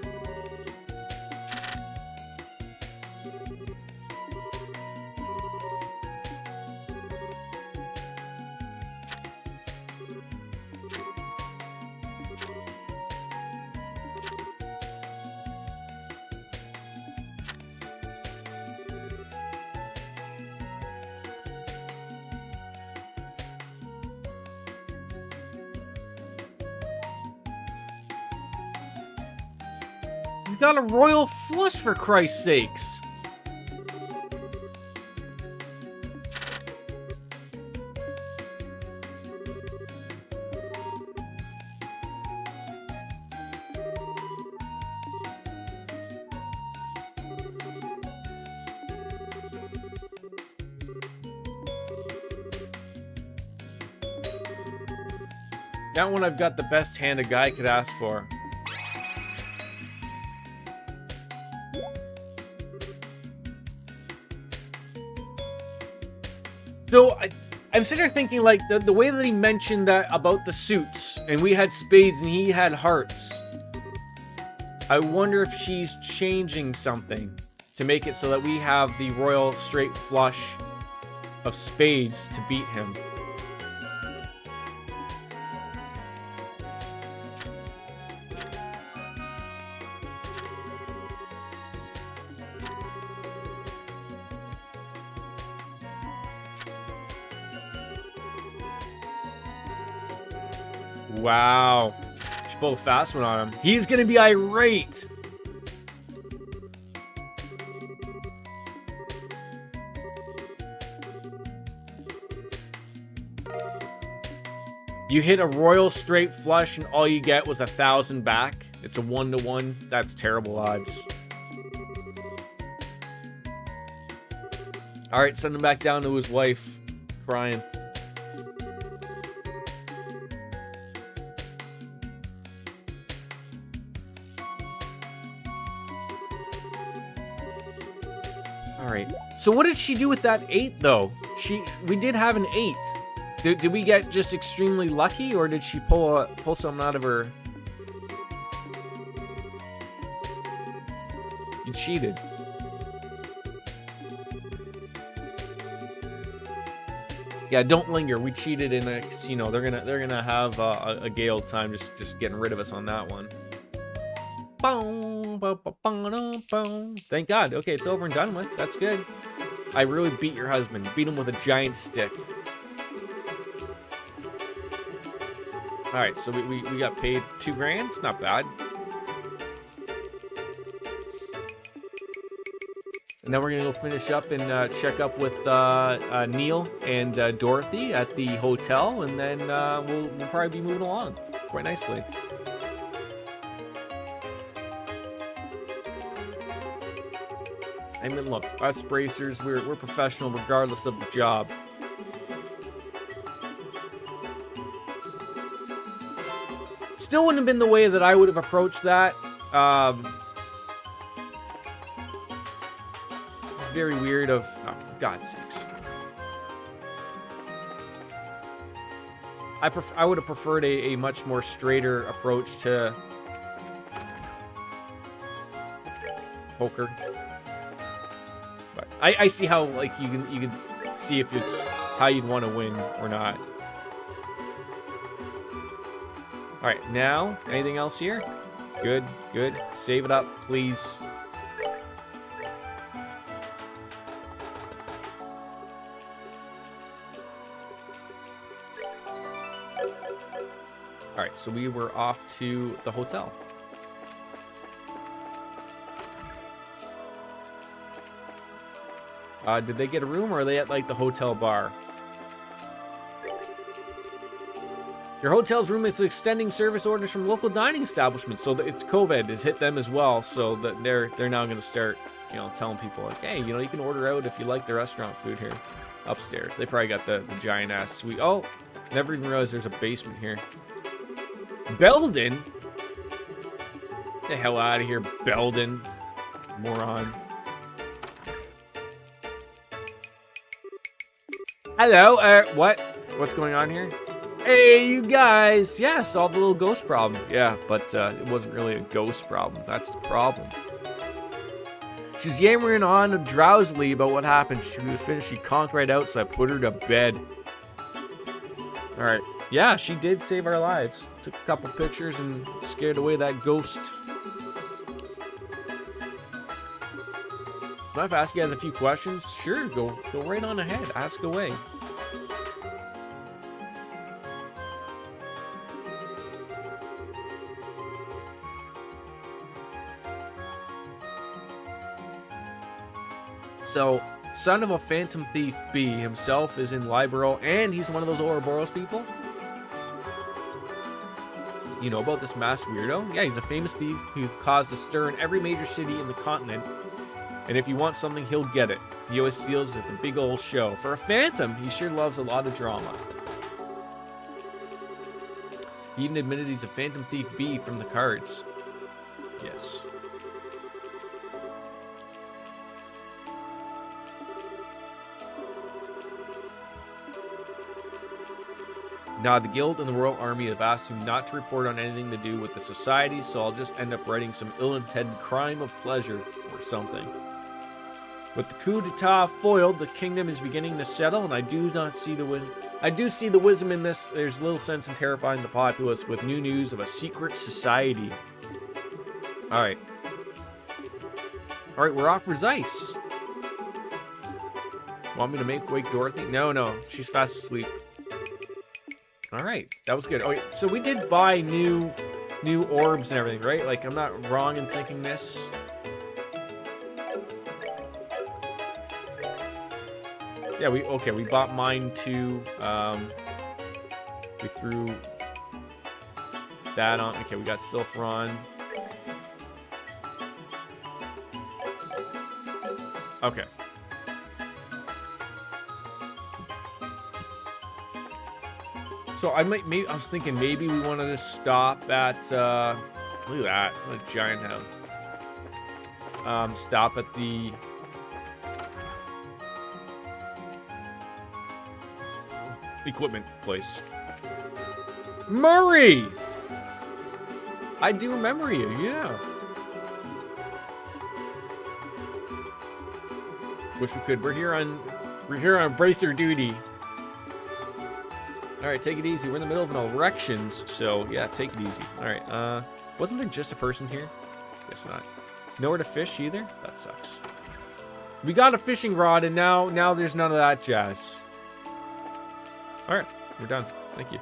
we've got a royal flush for Christ's sakes. That one I've got the best hand a guy could ask for. So I'm sitting there thinking, like, the way that he mentioned that about the suits, and we had spades and he had hearts. I wonder if she's changing something to make it so that we have the royal straight flush of spades to beat him. Wow. She pulled a fast one on him. He's gonna be irate. You hit a royal straight flush and all you get was 1,000 back. It's a 1-to-1. That's terrible odds. Alright, send him back down to his wife. Crying. Alright. So what did she do with that 8 though? We did have an 8. Did we get just extremely lucky, or did she pull something out of her? You cheated. Yeah, don't linger. We cheated in a casino. They're gonna have a gale time just getting rid of us on that one. Thank God. Okay, it's over and done with. That's good. I really beat your husband. Beat him with a giant stick. All right, so we got paid $2 grand. Not bad. And then we're gonna go finish up and check up with Neil and Dorothy at the hotel, and then we'll probably be moving along quite nicely. I mean, look, us bracers, we're professional regardless of the job. Still wouldn't have been the way that I would have approached that. It's very weird of... Oh, for God's sakes. I would have preferred a much more straighter approach to poker. But I see how, like, you can see if it's how you'd want to win or not. All right, now, anything else here? Good, good. Save it up, please. All right, so we were off to the hotel. Did they get a room, or are they at, like, the hotel bar? Your hotel's room is extending service orders from local dining establishments, so that it's COVID has hit them as well. So that they're now going to start, telling people like, hey, you can order out if you like the restaurant food here upstairs. They probably got the giant ass suite. Oh, never even realized there's a basement here. Belden, get the hell out of here, Belden, moron. Hello, what's going on here? Hey, you guys! Yeah, solved the little ghost problem. Yeah, but it wasn't really a ghost problem. That's the problem. She's yammering on drowsily about what happened. She was finished. She conked right out, so I put her to bed. All right. Yeah, she did save our lives. Took a couple pictures and scared away that ghost. Can I ask you guys a few questions? Sure, go right on ahead. Ask away. So, son of a Phantom Thief B himself is in Libero, and he's one of those Ouroboros people. You know about this masked weirdo? Yeah, he's a famous thief who caused a stir in every major city in the continent. And if he wants something, he'll get it. He always steals at the big old show. For a phantom, he sure loves a lot of drama. He even admitted he's a Phantom Thief B from the cards. Yes. Now, the Guild and the Royal Army have asked him not to report on anything to do with the society, so I'll just end up writing some ill-intended crime of pleasure or something. With the coup d'etat foiled, the kingdom is beginning to settle, and I do see the wisdom in this. There's little sense in terrifying the populace with new news of a secret society. Alright. Alright, we're off for Zeiss. Want me to wake Dorothy? No, she's fast asleep. Alright, that was good. Oh, yeah. So we did buy new orbs and everything, right? Like, I'm not wrong in thinking this. Yeah, we bought mine too. We threw that on. Okay, we got Silpharon. Okay. So I was thinking maybe we wanted to stop at look at that, what a giant house. Stop at the equipment place. Murray! I do remember you, yeah. Wish we could. We're here on bracer duty. Alright, take it easy. We're in the middle of an erections, so yeah, take it easy. Alright, wasn't there just a person here? Guess not. Nowhere to fish either? That sucks. We got a fishing rod, and now there's none of that jazz. Alright, we're done. Thank you.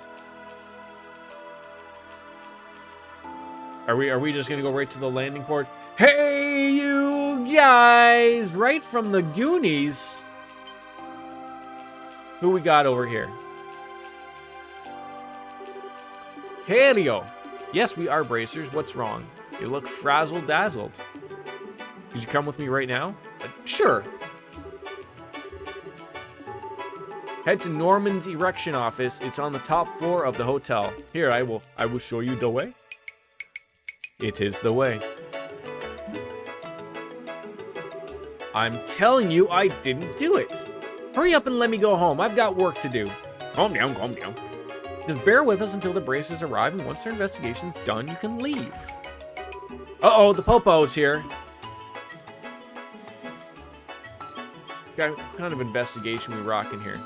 Are we just gonna go right to the landing port? Hey, you guys! Right from the Goonies. Who we got over here? Helio. Yes, we are bracers. What's wrong? You look frazzle-dazzled. Could you come with me right now? Sure. Head to Norman's erection office. It's on the top floor of the hotel. Here, I will show you the way. It is the way. I'm telling you, I didn't do it. Hurry up and let me go home. I've got work to do. Calm down, calm down. Just bear with us until the bracers arrive, and once their investigation's done, you can leave. Uh-oh, the Popo's here. What kind of investigation we rocking here?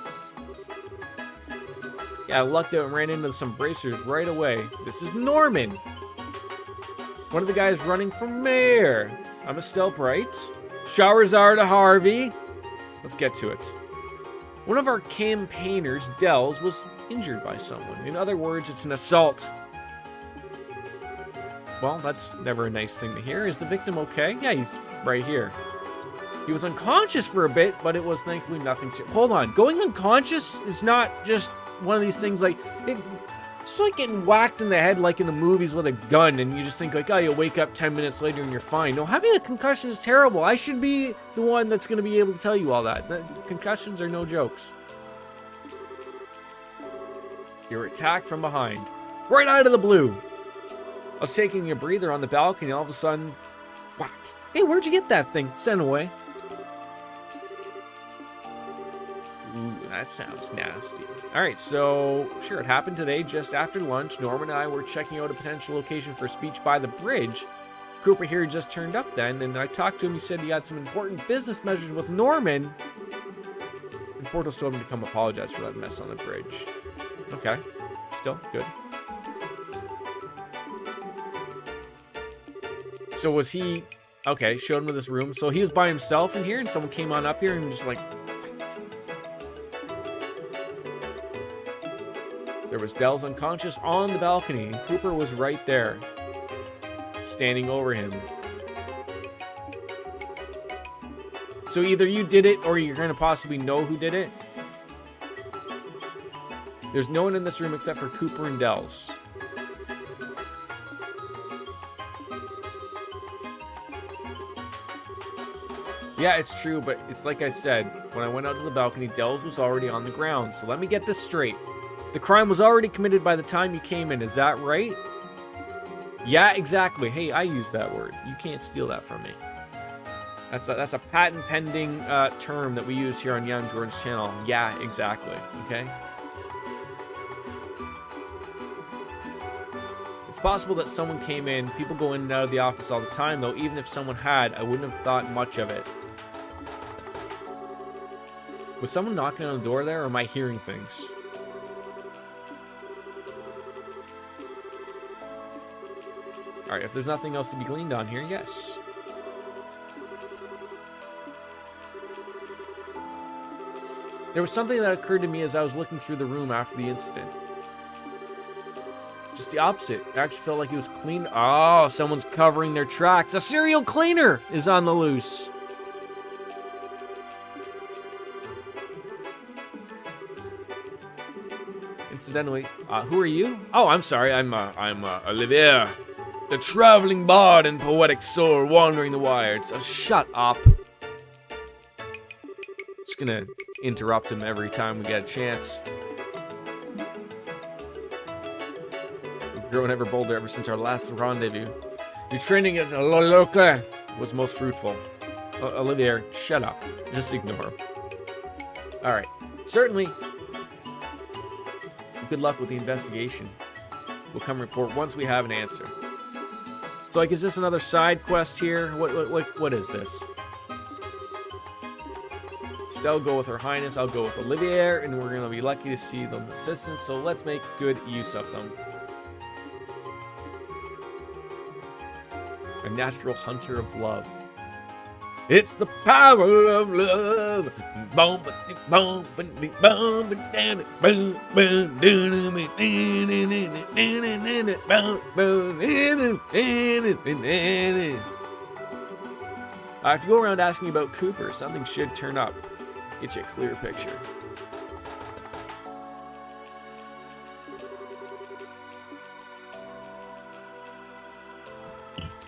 Yeah, I lucked out and ran into some bracers right away. This is Norman. One of the guys running for mayor. I'm a Stelprite. Shahrazar to Harvey. Let's get to it. One of our campaigners, Dells, was injured by someone. In other words, it's an assault. Well, that's never a nice thing to hear. Is the victim okay? Yeah, he's right here. He was unconscious for a bit, but it was thankfully nothing serious. Hold on. Going unconscious is not just one of these things like... It's like getting whacked in the head like in the movies with a gun, and you just think like, oh, you'll wake up 10 minutes later and you're fine. No, having a concussion is terrible. I should be the one that's going to be able to tell you all that. Concussions are no jokes. You're attacked from behind. Right out of the blue. I was taking a breather on the balcony, and all of a sudden, whack. Hey, where'd you get that thing? Send away. Ooh, that sounds nasty. Alright, so, sure, it happened today just after lunch. Norman and I were checking out a potential location for a speech by the bridge. Cooper here just turned up then, and I talked to him. He said he had some important business measures with Norman. And Portos told him to come apologize for that mess on the bridge. Okay, still good. So was he... Okay, showed him to this room. So he was by himself in here, and someone came on up here and just like... There was Dells unconscious on the balcony, and Cooper was right there, standing over him. So either you did it or you're going to possibly know who did it. There's no one in this room except for Cooper and Dells. Yeah, it's true, but it's like I said. When I went out to the balcony, Dells was already on the ground. So let me get this straight. The crime was already committed by the time you came in. Is that right? Yeah, exactly. Hey, I used that word. You can't steal that from me. That's a patent pending term that we use here on Young Jordan's channel. Yeah, exactly. Okay. It's possible that someone came in. People go in and out of the office all the time, though. Even if someone had, I wouldn't have thought much of it. Was someone knocking on the door there, or am I hearing things? Alright, if there's nothing else to be gleaned on here, yes. There was something that occurred to me as I was looking through the room after the incident. Just the opposite. It actually felt like it was clean. Oh, someone's covering their tracks. A serial cleaner is on the loose. Incidentally, who are you? Oh, I'm sorry. I'm Olivier, the traveling bard and poetic soul wandering the wilds. Shut up. Just gonna interrupt him every time we get a chance. We've grown ever bolder ever since our last rendezvous. Your training at Locle was most fruitful. Olivier, shut up. Just ignore him. Alright. Certainly. Good luck with the investigation. We'll come report once we have an answer. So, like, is this another side quest here? What is this? Stella go with Her Highness. I'll go with Olivier, and we're gonna be lucky to see them assistants. So let's make good use of them. A natural hunter of love. It's the power of love. If you go around asking about Cooper, something should turn up. Get you a clear picture.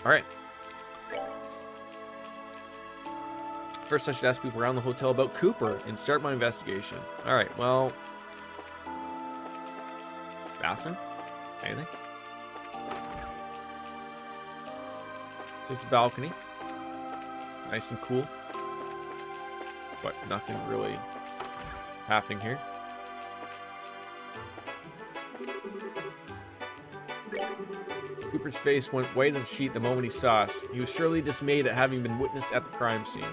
All right. First, I should ask people around the hotel about Cooper and start my investigation. All right, well... Bathroom? Anything? So it's a balcony. Nice and cool. But nothing really happening here. Cooper's face went white as a sheet the moment he saw us. He was surely dismayed at having been witnessed at the crime scene.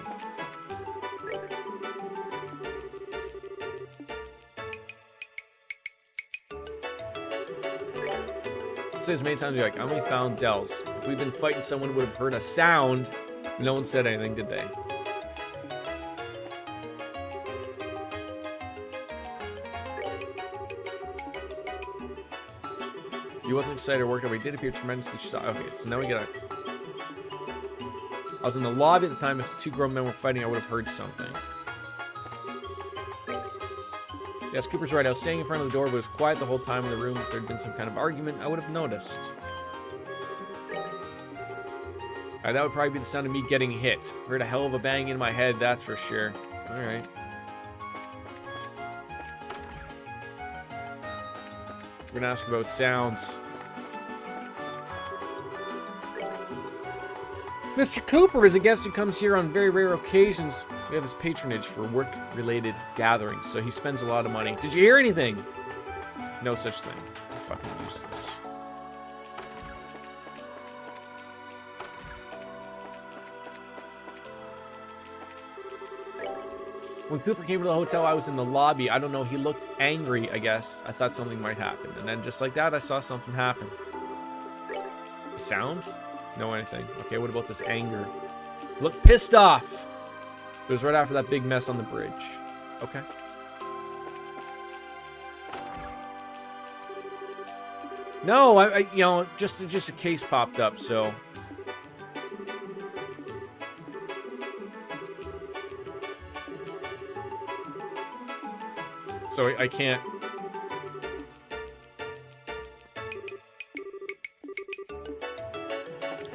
It says many times, like, I only found Dells. If we'd been fighting, someone would have heard a sound. No one said anything, did they? He wasn't excited or worked over. He did appear tremendously shocked. Okay, so now we gotta... I was in the lobby at the time. If two grown men were fighting, I would have heard something. Yes, Cooper's right. I was standing in front of the door, but it was quiet the whole time in the room. If there had been some kind of argument, I would have noticed. Alright, that would probably be the sound of me getting hit. Heard a hell of a bang in my head, that's for sure. Alright. We're gonna ask about sounds. Mr. Cooper is a guest who comes here on very rare occasions. We have his patronage for work-related gatherings, so he spends a lot of money. Did you hear anything? No such thing. You're fucking useless. When Cooper came to the hotel, I was in the lobby. I don't know, he looked angry, I guess. I thought something might happen. And then just like that, I saw something happen. A sound? No anything. Okay, what about this anger? Look pissed off! It was right after that big mess on the bridge. Okay. No, I you know, just a case popped up, so... So I can't.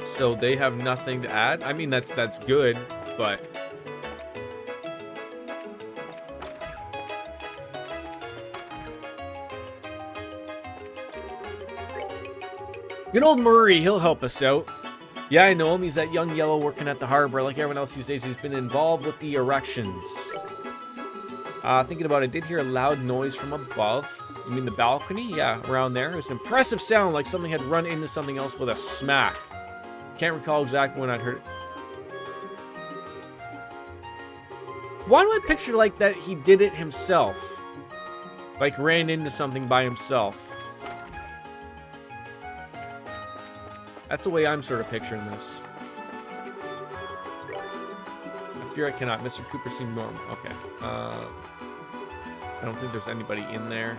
So they have nothing to add. I mean, that's good, but good old Murray, he'll help us out. Yeah, I know him. He's that young yellow working at the harbor. Like everyone else these days, he's been involved with the erections. Thinking about it, I did hear a loud noise from above. You mean the balcony? Yeah, around there. It was an impressive sound, like something had run into something else with a smack. Can't recall exactly when I'd heard it. Why do I picture like that he did it himself? Like ran into something by himself. That's the way I'm sort of picturing this. I fear I cannot. Mr. Cooper seemed normal. Okay. I don't think there's anybody in there.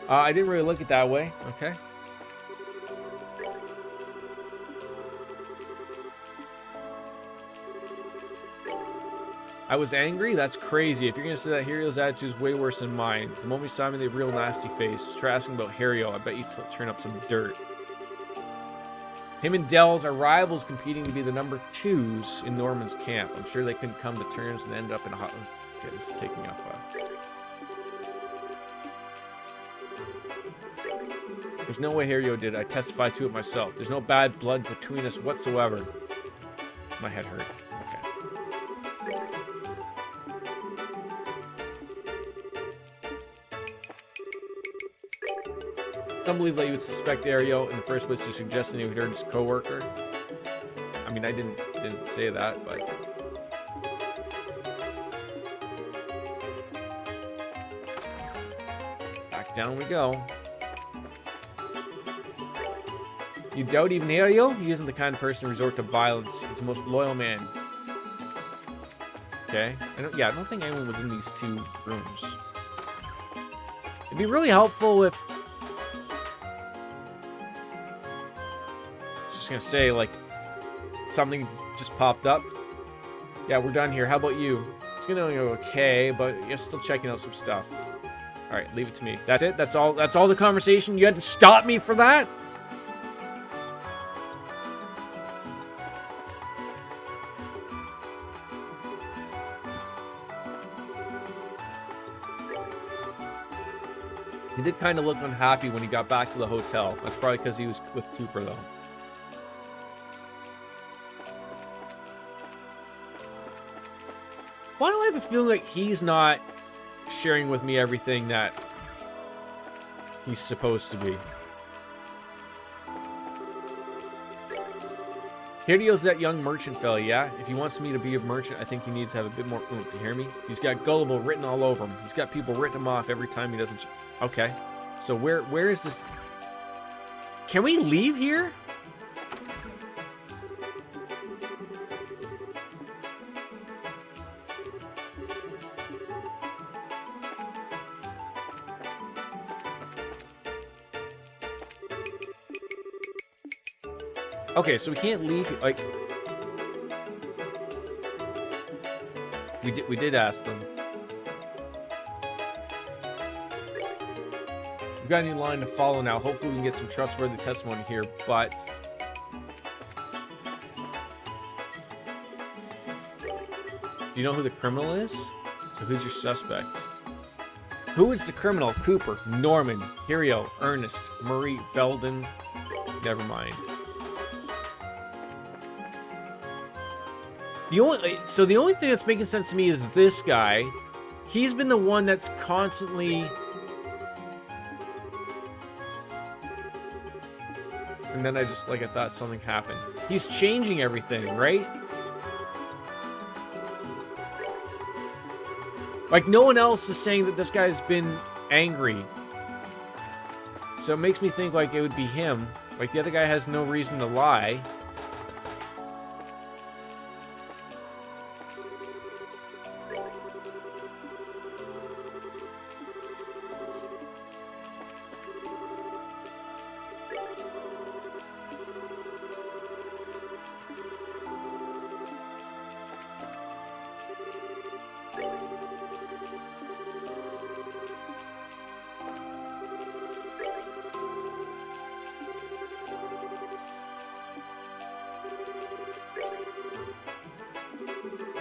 I didn't really look at that way. Okay. I was angry? That's crazy. If you're gonna say that, Hirio's attitude is way worse than mine. The moment you saw me, they real nasty face. Try asking about Hirio. I bet you turn up some dirt. Him and Dells are rivals competing to be the number 2s in Norman's camp. I'm sure they couldn't come to terms and end up in a hot... Okay, this is taking up There's no way Hirio did it. I testified to it myself. There's no bad blood between us whatsoever. My head hurt. Okay. It's unbelievable that you would suspect Hirio in the first place. You're suggesting he would hurt his co-worker. I mean, I didn't say that, but... Back down we go. You doubt even Hirio? He isn't the kind of person to resort to violence. He's the most loyal man. Okay. I don't think anyone was in these 2 rooms. It'd be really helpful if... I was just gonna say, like, something just popped up. Yeah, we're done here. How about you? It's gonna go okay, but you're still checking out some stuff. Alright, leave it to me. That's it? That's all the conversation? You had to stop me for that? He did kind of look unhappy when he got back to the hotel. That's probably because he was with Cooper, though. Why do I have a feeling like he's not sharing with me everything that he's supposed to be? Hirio's that young merchant fella, yeah? If he wants me to be a merchant, I think he needs to have a bit more oomph, you hear me? He's got gullible written all over him. He's got people written him off every time he doesn't... Okay. So where is this? Can we leave here? Okay, so we can't leave, like... We did ask them. We've got a new line to follow now. Hopefully we can get some trustworthy testimony here, but... Do you know who the criminal is? So who's your suspect? Who is the criminal? Cooper, Norman, Hirio, Ernest, Murray, Belden. Never mind. The only thing that's making sense to me is this guy. He's been the one that's constantly... And then I thought something happened. He's changing everything, right? Like, no one else is saying that this guy's been angry. So it makes me think, like, it would be him. Like, the other guy has no reason to lie.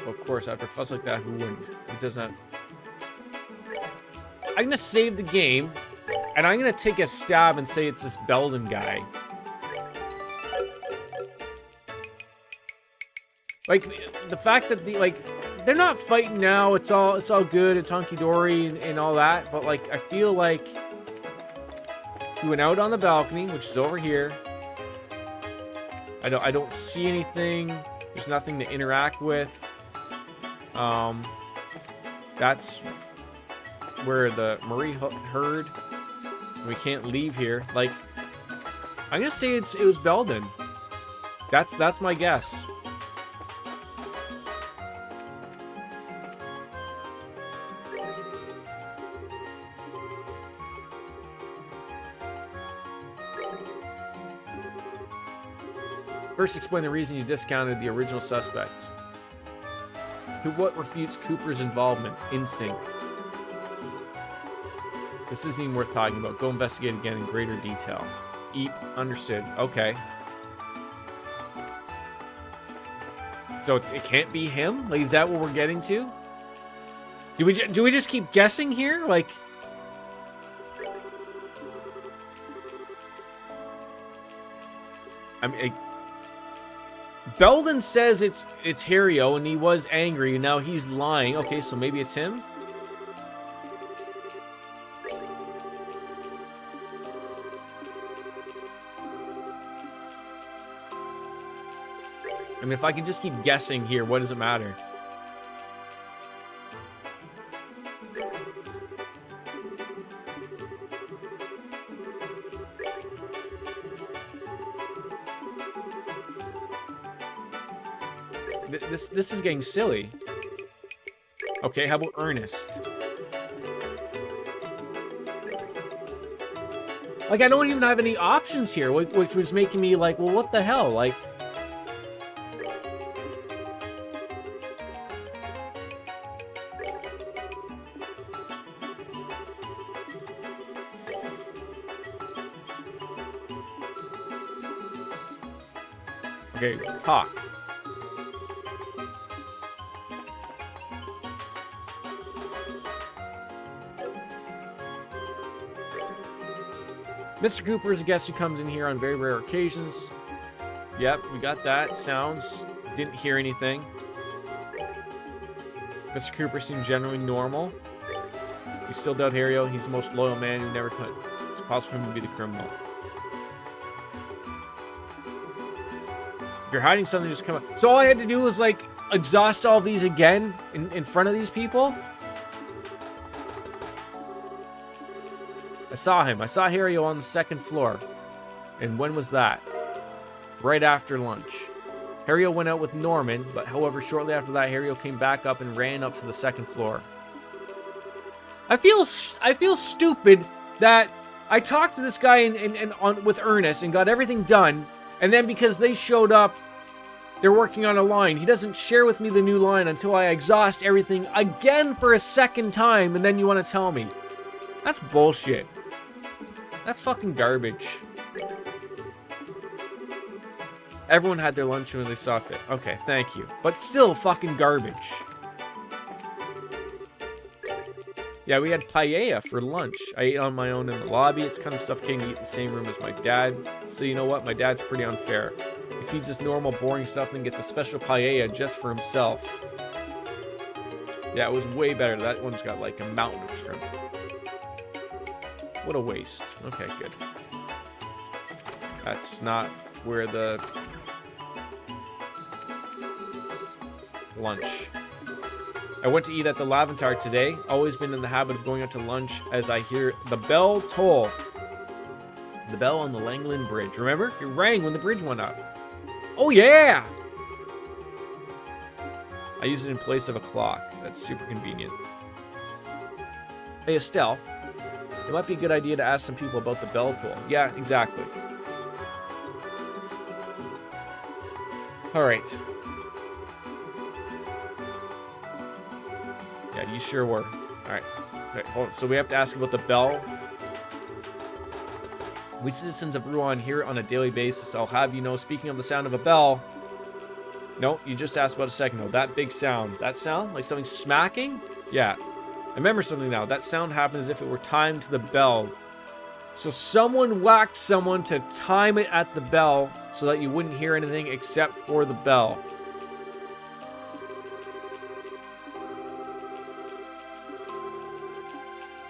Well, of course, after a fuss like that, who wouldn't? It does not... I'm gonna save the game, and I'm gonna take a stab and say it's this Belden guy. Like, the fact that they're not fighting now, it's all good, it's hunky-dory and all that, but, like, I feel like he went out on the balcony, which is over here. I don't see anything. There's nothing to interact with. That's where the Marie heard. We can't leave here. Like, I'm gonna say it was Belden. That's my guess. First, explain the reason you discounted the original suspect. What refutes Cooper's involvement? Instinct. This isn't even worth talking about. Go investigate again in greater detail. Eep. Understood. Okay. So it can't be him? Like, is that what we're getting to? Do we just keep guessing here? Like... I mean... Belden says it's Hario, and he was angry, and now he's lying. Okay, so maybe it's him? I mean, if I can just keep guessing here, what does it matter? This is getting silly. Okay, how about Ernest? Like, I don't even have any options here, which was making me like, well, what the hell? Like... Okay, Hawk. Mr. Cooper is a guest who comes in here on very rare occasions. Yep, we got that. Sounds. Didn't hear anything. Mr. Cooper seemed generally normal. We still doubt Hario. He's the most loyal man who never could. It's possible for him to be the criminal. If you're hiding something, just come up. So all I had to do was, like, exhaust all these again in front of these people? I saw him. I saw Hario on the second floor. And when was that? Right after lunch. Hario went out with Norman, but however, shortly after that, Hario came back up and ran up to the second floor. I feel stupid that I talked to this guy with Ernest and got everything done, and then because they showed up, they're working on a line. He doesn't share with me the new line until I exhaust everything again for a second time, and then you want to tell me. That's bullshit. That's fucking garbage. Everyone had their lunch when they saw fit. Okay, thank you. But still fucking garbage. Yeah, we had paella for lunch. I ate on my own in the lobby. It's kind of suffocating to eat in the same room as my dad. So you know what? My dad's pretty unfair. He feeds us normal, boring stuff and then gets a special paella just for himself. Yeah, it was way better. That one's got like a mountain of shrimp. What a waste. Okay, good. That's not where the... lunch. I went to eat at the Laventar today. Always been in the habit of going out to lunch as I hear the bell toll. The bell on the Langland Bridge. Remember? It rang when the bridge went up. Oh, yeah! I use it in place of a clock. That's super convenient. Hey, Estelle. It might be a good idea to ask some people about the bell toll. Yeah, exactly. Alright. Yeah, you sure were. Alright. Okay, hold on. So we have to ask about the bell. We citizens of Rouen here on a daily basis. I'll have you know, speaking of the sound of a bell, No, you just asked about a second ago. That big sound. That sound? Like something smacking? Yeah. I remember something now. That sound happened as if it were timed to the bell. So someone whacked someone to time it at the bell so that you wouldn't hear anything except for the bell.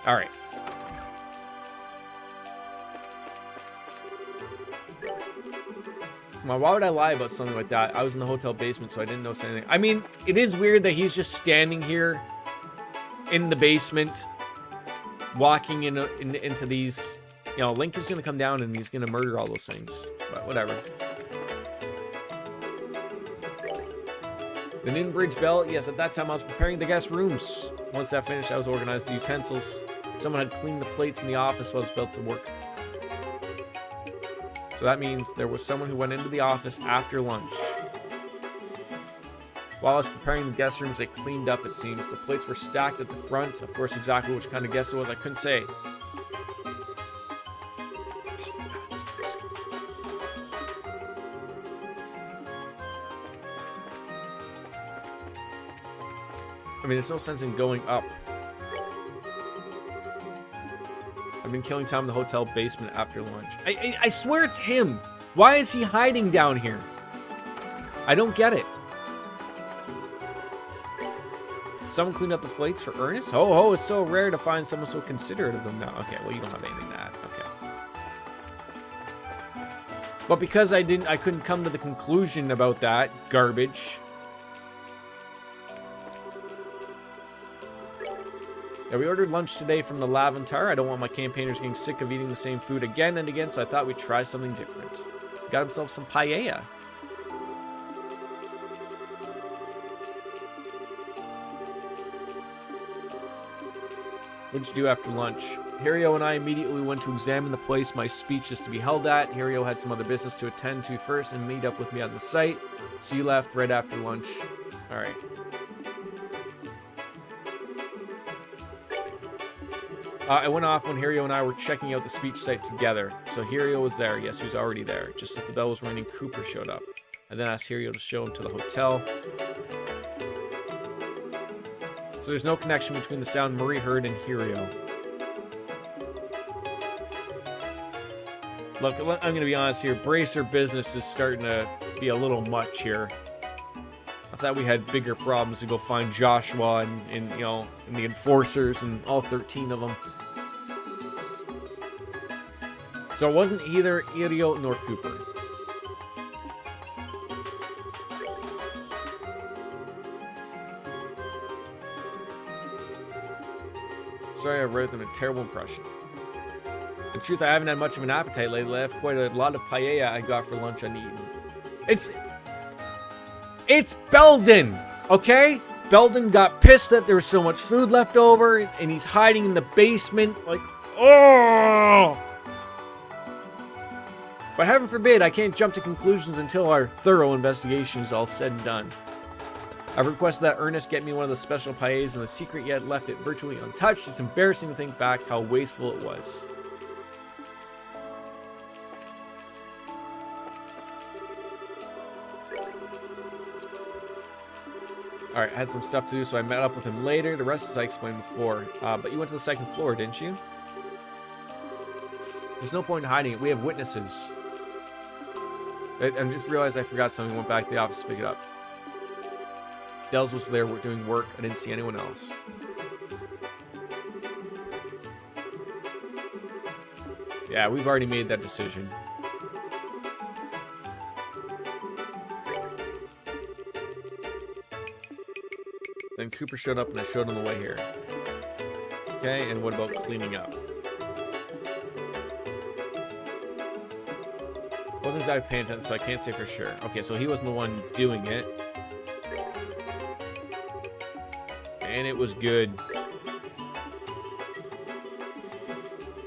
All right. Now, why would I lie about something like that? I was in the hotel basement, so I didn't notice anything. I mean, it is weird that he's just standing here in the basement, walking into these... You know, Link is going to come down and he's going to murder all those things. But whatever. The Noon Bridge bell. Yes, at that time I was preparing the guest rooms. Once that finished, I was organizing the utensils. Someone had cleaned the plates in the office while I was about to work. So that means there was someone who went into the office after lunch. While I was preparing the guest rooms, they cleaned up, it seems. The plates were stacked at the front. Of course, exactly which kind of guest it was, I couldn't say. I mean, there's no sense in going up. I've been killing time in the hotel basement after lunch. I swear it's him. Why is he hiding down here? I don't get it. Someone cleaned up the plates for Ernest? Oh, it's so rare to find someone so considerate of them now. Okay, well, you don't have anything to add. Okay. But because I couldn't come to the conclusion about that garbage. Yeah, we ordered lunch today from the Lavantar. I don't want my campaigners getting sick of eating the same food again and again, so I thought we'd try something different. He got himself some paella. What'd you do after lunch? Hirio and I immediately went to examine the place my speech is to be held at. Hirio had some other business to attend to first and meet up with me on the site. So you left right after lunch. Alright. I went off when Hirio and I were checking out the speech site together. So Hirio was there. Yes, he was already there. Just as the bell was ringing, Cooper showed up. I then asked Hirio to show him to the hotel. So there's no connection between the sound Murray heard and Hirio. Look, I'm going to be honest here. Bracer business is starting to be a little much here. I thought we had bigger problems to go find Joshua and you know, and the enforcers and all 13 of them. So it wasn't either Hirio nor Cooper. Sorry, I wrote them a terrible impression. In truth, I haven't had much of an appetite lately. I have quite a lot of paella I got for lunch uneaten. It's Belden, okay? Belden got pissed that there was so much food left over, and he's hiding in the basement, like, oh! But heaven forbid, I can't jump to conclusions until our thorough investigation is all said and done. I've requested that Ernest get me one of the special paellas, and the secret yet left it virtually untouched. It's embarrassing to think back how wasteful it was. Alright, I had some stuff to do, so I met up with him later. The rest, as I explained before. But you went to the second floor, didn't you? There's no point in hiding it. We have witnesses. I just realized I forgot something. Went back to the office to pick it up. Dels was there doing work. I didn't see anyone else. Yeah, we've already made that decision. Then Cooper showed up and I showed him the way here. Okay, and what about cleaning up? Wasn't exactly paying attention, so I can't say for sure. Okay, so he wasn't the one doing it. And it was good.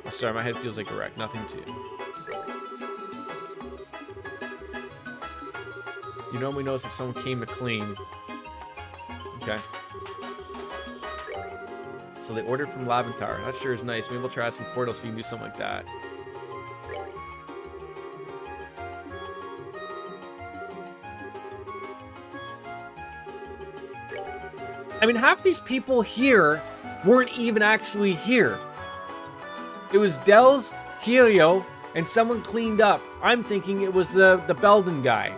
Oh, sorry, my head feels like a wreck. Nothing to. You normally notice if someone came to clean. Okay. So they ordered from Lavantar. That sure is nice. Maybe we'll try some portals if we can do something like that. I mean, half these people here weren't even actually here. It was Dells, Helio, and someone cleaned up. I'm thinking it was the Belden guy.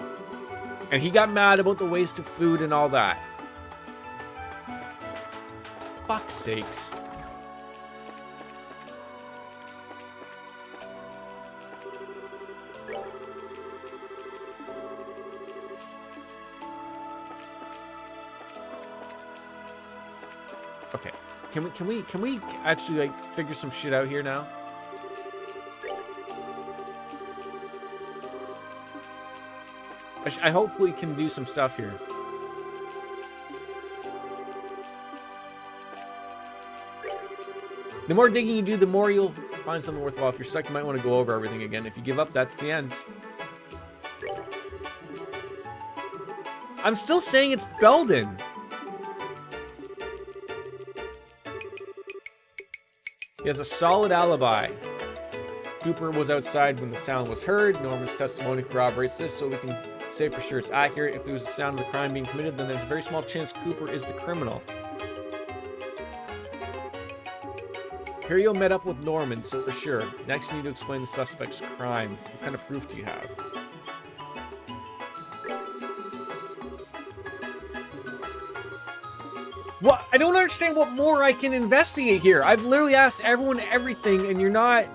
And he got mad about the waste of food and all that. Fuck's sakes. Okay. Can we actually like figure some shit out here now? I hopefully can do some stuff here. The more digging you do, the more you'll find something worthwhile. If you're stuck, you might want to go over everything again. If you give up, that's the end. I'm still saying it's Belden. He has a solid alibi. Cooper was outside when the sound was heard. Norman's testimony corroborates this, so we can say for sure it's accurate. If it was the sound of the crime being committed, then there's a very small chance Cooper is the criminal. Curio met up with Norman, so for sure. Next, you need to explain the suspect's crime. What kind of proof do you have? What? I don't understand what more I can investigate here. I've literally asked everyone everything, and you're not...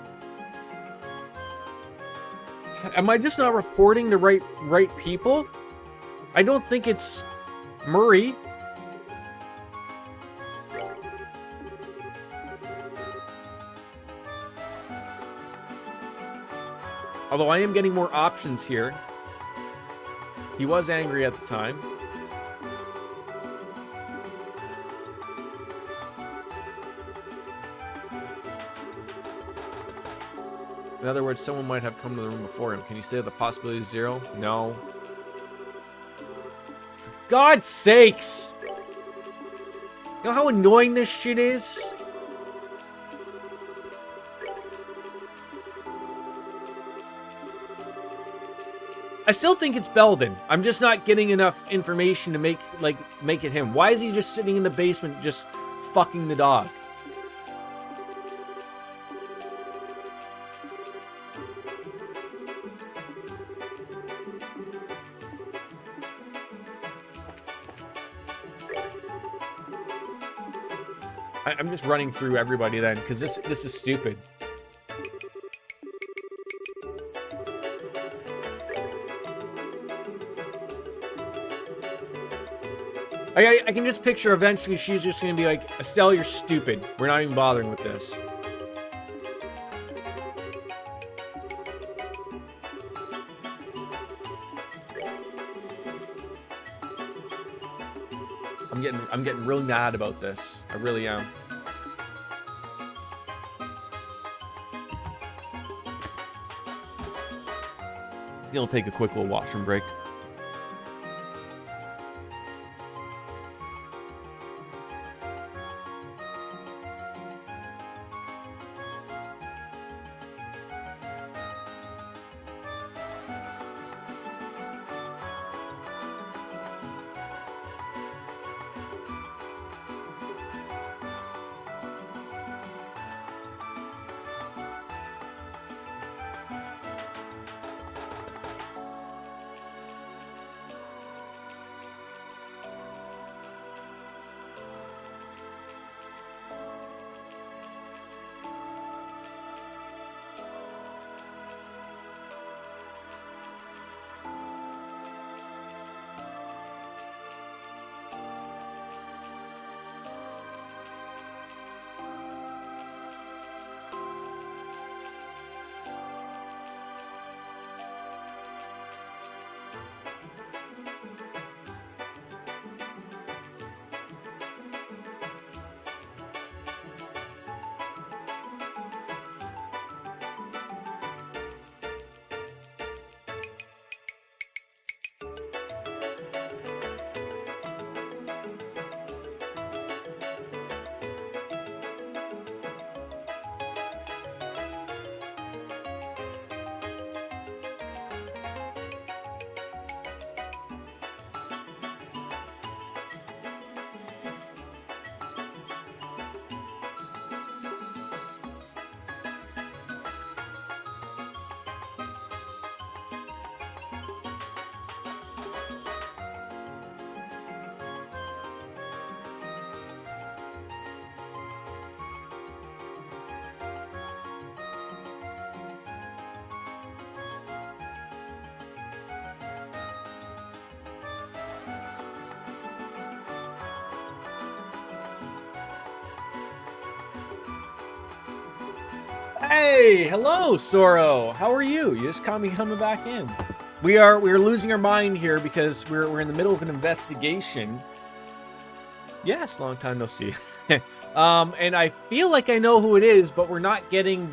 Am I just not reporting the right people? I don't think it's Murray. Although I am getting more options here. He was angry at the time. In other words, someone might have come to the room before him. Can you say the possibility is 0? No. For God's sakes! You know how annoying this shit is? I still think it's Belden. I'm just not getting enough information to make it him. Why is he just sitting in the basement just fucking the dog? I'm just running through everybody then, because this is stupid. I can just picture eventually she's just going to be like, Estelle, you're stupid. We're not even bothering with this. I'm getting really mad about this. I really am. It'll take a quick little washroom break. Hey, hello, Soro. How are you? You just coming back in. We're losing our mind here because we're in the middle of an investigation. Yes, long time no see. And I feel like I know who it is, but we're not getting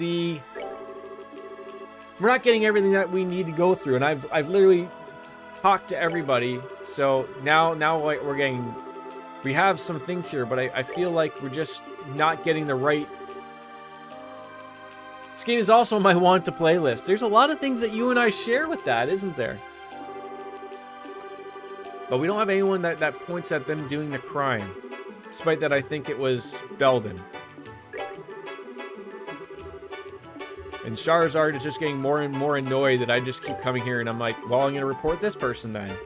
everything that we need to go through. And I've literally talked to everybody. So now like we have some things here, but I feel like we're just not getting the right. This game is also on my want to play list. There's a lot of things that you and I share with that, isn't there? But we don't have anyone that points at them doing the crime. Despite that, I think it was Belden. And Charizard is just getting more and more annoyed that I just keep coming here and I'm like, well, I'm going to report this person then.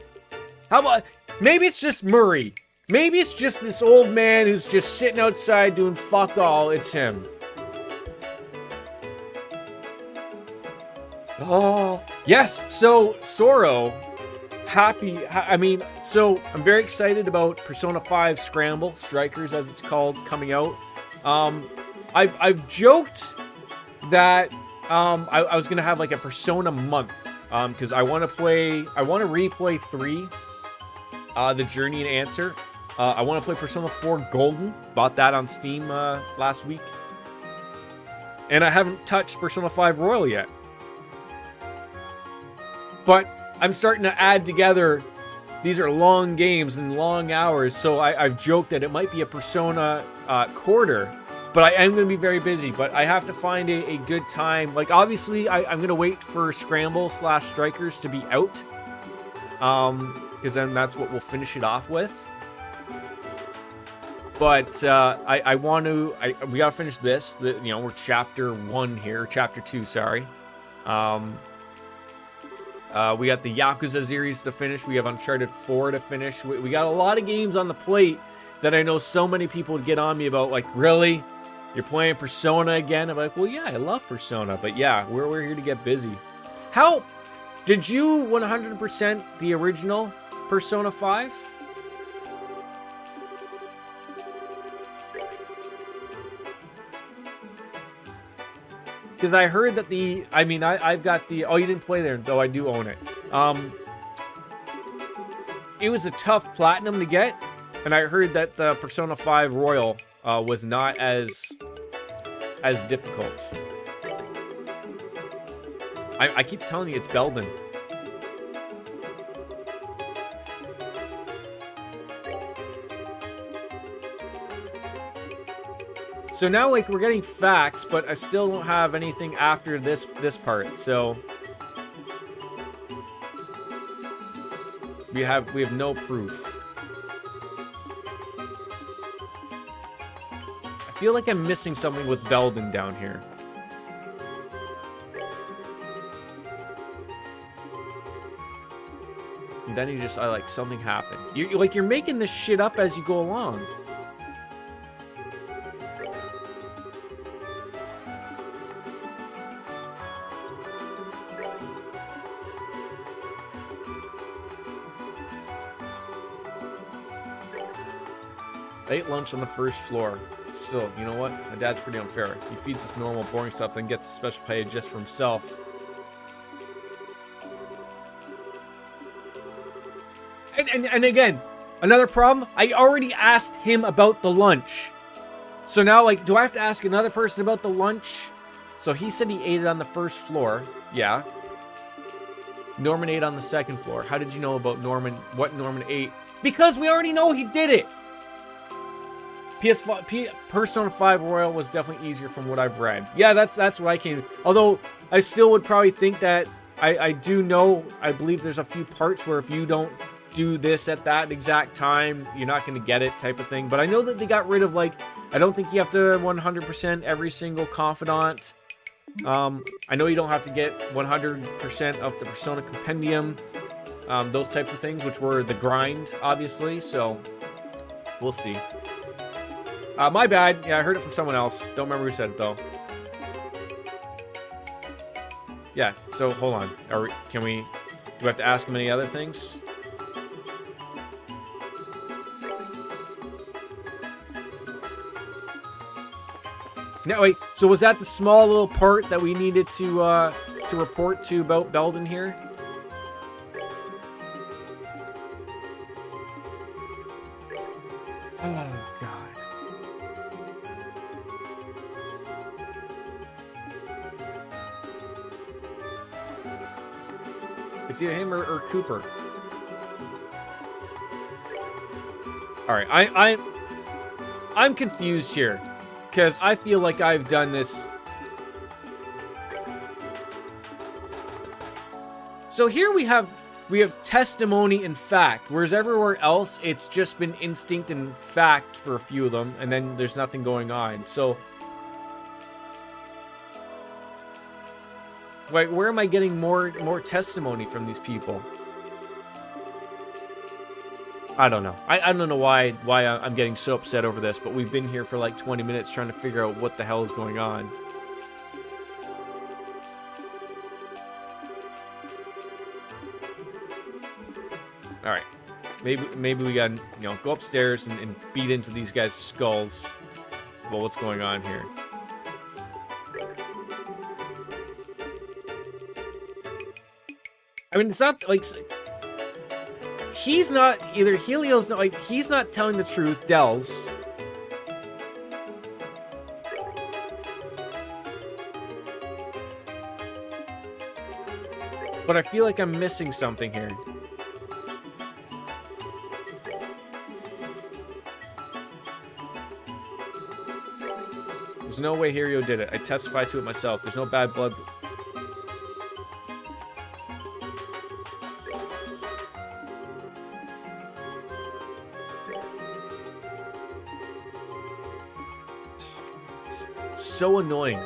How about, maybe it's just Murray. Maybe it's just this old man who's just sitting outside doing fuck all. It's him. Oh, yes. So, Soro, so I'm very excited about Persona 5 Scramble, Strikers as it's called, coming out. I've joked that I was going to have like a Persona month, because I want to replay 3, The Journey and Answer. I want to play Persona 4 Golden, bought that on Steam last week. And I haven't touched Persona 5 Royal yet. But I'm starting to add together, these are long games and long hours, so I've joked that it might be a Persona quarter, but I am going to be very busy, but I have to find a good time. Like, obviously, I'm going to wait for Scramble/Strikers to be out, because then that's what we'll finish it off with. But we got to finish this. We're chapter 1 here, chapter 2, sorry. We got the Yakuza series to finish. We have Uncharted 4 to finish. We got a lot of games on the plate that I know so many people would get on me about, like, really? You're playing Persona again? I'm like, well, yeah, I love Persona, but yeah, we're here to get busy. How did you 100% the original Persona 5? Because I heard that I've got the, oh, you didn't play there, though I do own it. It was a tough platinum to get, and I heard that the Persona 5 Royal was not as difficult. I keep telling you, it's Belden. So now, like, we're getting facts, but I still don't have anything after this part. So we have no proof. I feel like I'm missing something with Belden down here. And then something happened. You're making this shit up as you go along. I ate lunch on the first floor. Still, you know what? My dad's pretty unfair. He feeds us normal, boring stuff, then gets a special pay just for himself. And again, another problem, I already asked him about the lunch. So now, like, do I have to ask another person about the lunch? So he said he ate it on the first floor. Yeah. Norman ate on the second floor. How did you know about what Norman ate? Because we already know he did it. Persona 5 Royal was definitely easier from what I've read. Yeah, that's what I came. Although I still would probably think that I believe there's a few parts where if you don't do this at that exact time, you're not going to get it type of thing. But I know that they got rid of, like, I don't think you have to 100% every single confidant. I know you don't have to get 100% of the Persona Compendium. Those types of things, which were the grind, obviously. So we'll see. My bad. Yeah, I heard it from someone else. Don't remember who said it, though. Yeah, so hold on. Do we have to ask him any other things? No, wait. So was that the small little part that we needed to report to about Belden here? Oh God. It's either him or Cooper. All right, I'm confused here because I feel like I've done this. So here we have testimony and fact, whereas everywhere else it's just been instinct and fact for a few of them, and then there's nothing going on. So, like, where am I getting more testimony from these people? I don't know. I don't know why I'm getting so upset over this, but we've been here for like 20 minutes trying to figure out what the hell is going on. All right, maybe we gotta, you know, go upstairs and beat into these guys' skulls. Well, what's going on here? I mean, it's not like he's not either. Helio's not like he's not telling the truth. Dells. But I feel like I'm missing something here. There's no way Hirio did it. I testify to it myself. There's no bad blood. It's so annoying.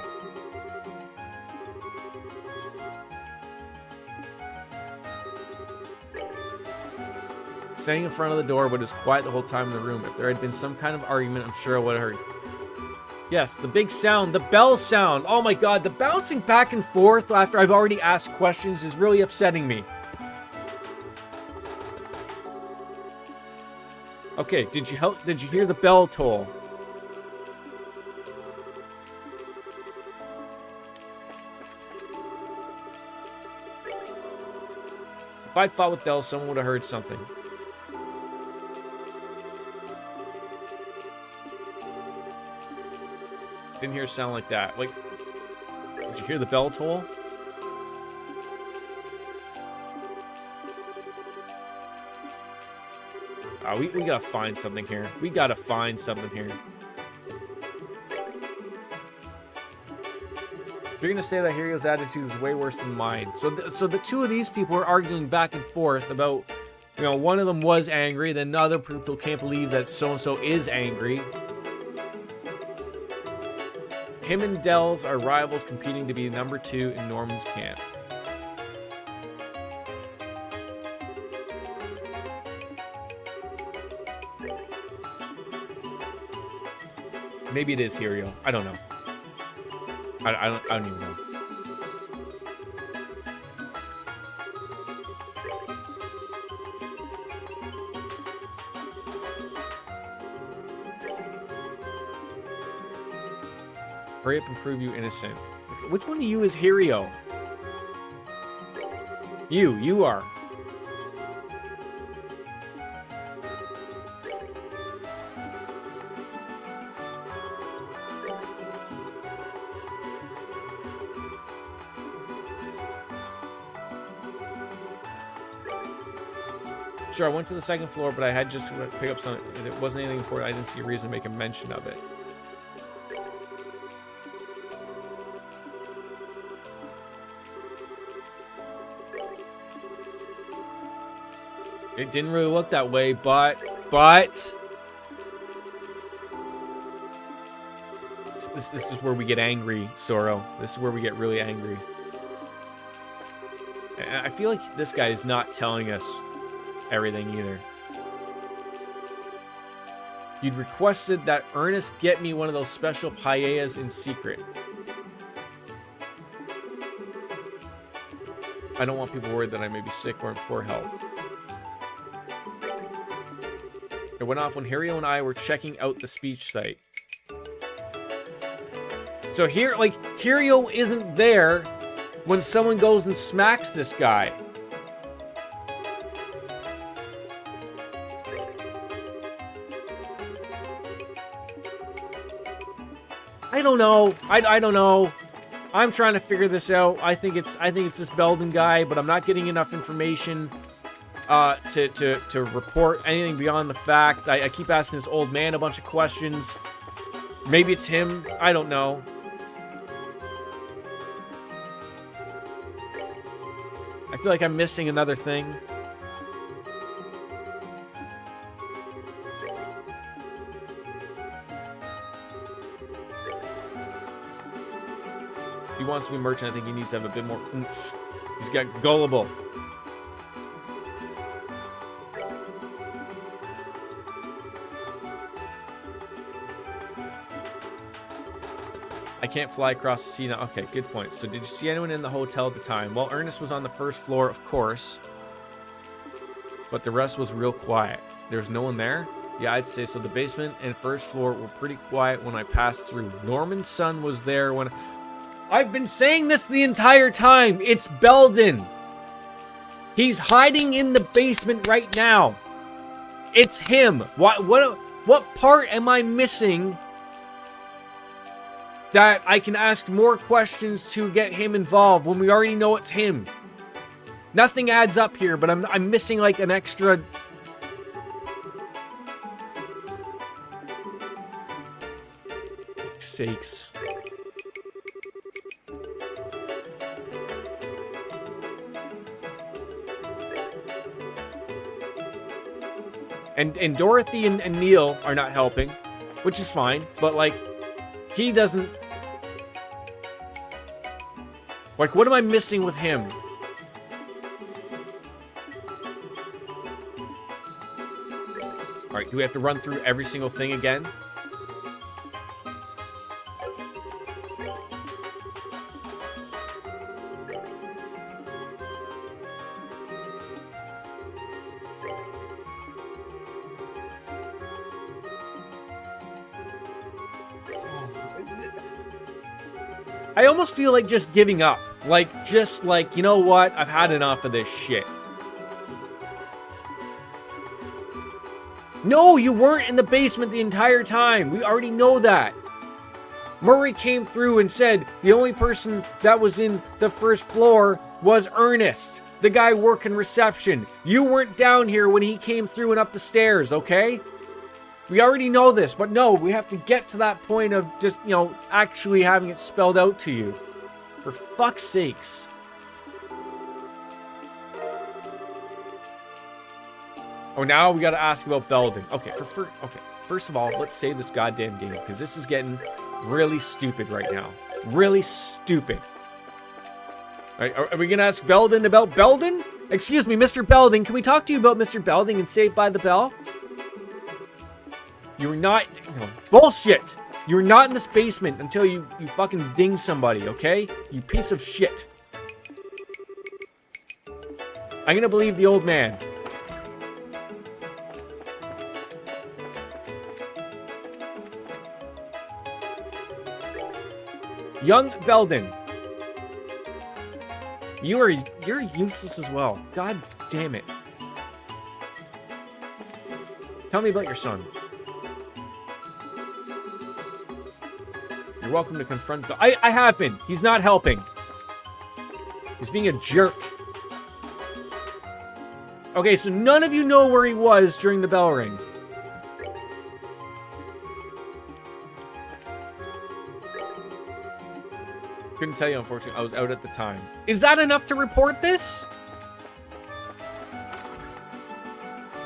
Standing in front of the door, but it was quiet the whole time in the room. If there had been some kind of argument, I'm sure I would have heard. Yes, the big sound, the bell sound. Oh my God, the bouncing back and forth after I've already asked questions is really upsetting me. Okay, did you hear the bell toll? If I'd fought with Dell, someone would have heard something. Didn't hear a sound like that. Like, did you hear the bell toll? We gotta find something here. We gotta find something here. If you're gonna say that Hirio's attitude is way worse than mine, so the two of these people are arguing back and forth about, you know, one of them was angry, then the other people can't believe that so and so is angry. Him and Dells are rivals competing to be number 2 in Norman's camp. Maybe it is Hirio. I don't know. I don't even know. Hurry up and prove you innocent. Which one of you is Hirio? You are. Sure, I went to the second floor, but I had just to pick up something. If it wasn't anything important, I didn't see a reason to make a mention of it. It didn't really look that way, but this is where we get angry, Soro. This is where we get really angry. And I feel like this guy is not telling us everything either. You'd requested that Ernest get me one of those special paellas in secret. I don't want people worried that I may be sick or in poor health. It went off when Hirio and I were checking out the speech site. So here, like, Kiryu isn't there when someone goes and smacks this guy. I don't know. I don't know. I'm trying to figure this out. I think it's this Belden guy, but I'm not getting enough information to report anything beyond the fact. I keep asking this old man a bunch of questions. Maybe it's him. I don't know. I feel like I'm missing another thing. If he wants to be merchant, I think he needs to have a bit more oomph. He's got gullible. I can't fly across the sea now. Okay, good point. So did you see anyone in the hotel at the time? Well, Ernest was on the first floor, of course. But the rest was real quiet. There's no one there? Yeah, I'd say so. The basement and first floor were pretty quiet when I passed through. Norman's son was there when... I've been saying this the entire time. It's Belden. He's hiding in the basement right now. It's him. What part am I missing that I can ask more questions to get him involved when we already know it's him? Nothing adds up here, but I'm missing like an extra... For fuck's sakes. And Dorothy and Neil are not helping, which is fine, but like, he doesn't... Like, what am I missing with him? Alright, do we have to run through every single thing again? I almost feel like just giving up. Like, just like, you know what? I've had enough of this shit. No, you weren't in the basement the entire time. We already know that. Murray came through and said the only person that was in the first floor was Ernest, the guy working reception. You weren't down here when he came through and up the stairs, okay? We already know this, but no, we have to get to that point of just, you know, actually having it spelled out to you. For fuck's sakes. Oh, now we gotta ask about Belden. Okay, first of all, let's save this goddamn game, because this is getting really stupid right now. Really stupid. Alright, are we gonna ask Belden about Belden? Excuse me, Mr. Belden, can we talk to you about Mr. Belden and Saved by the Bell? You're not... No, bullshit! You're not in this basement until you fucking ding somebody, okay? You piece of shit. I'm gonna believe the old man. Young Belden. You're useless as well. God damn it. Tell me about your son. You're welcome to confront the... I have been. He's not helping. He's being a jerk. Okay, so none of you know where he was during the bell ring. Couldn't tell you, unfortunately. I was out at the time. Is that enough to report this?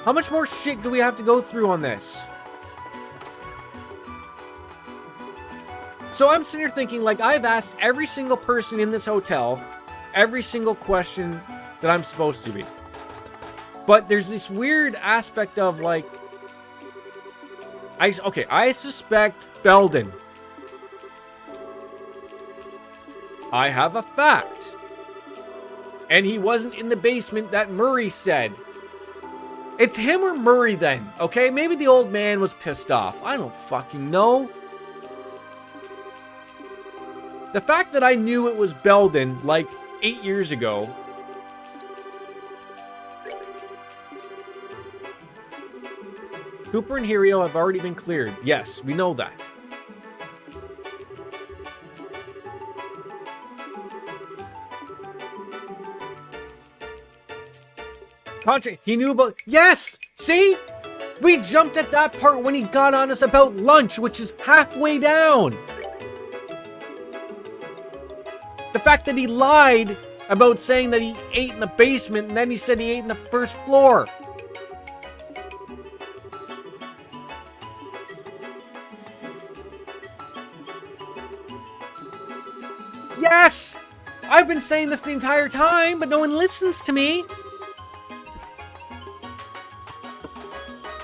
How much more shit do we have to go through on this? So I'm sitting here thinking, like, I've asked every single person in this hotel every single question that I'm supposed to be. But there's this weird aspect of, like... I suspect Belden. I have a fact. And he wasn't in the basement that Murray said. It's him or Murray then, okay? Maybe the old man was pissed off. I don't fucking know. The fact that I knew it was Belden like 8 years ago. Cooper and Hirio have already been cleared. Yes, we know that. Contra, he knew about... Yes! See? We jumped at that part when he got on us about lunch, which is halfway down. The fact that he lied about saying that he ate in the basement and then he said he ate in the first floor. Yes! I've been saying this the entire time, but no one listens to me.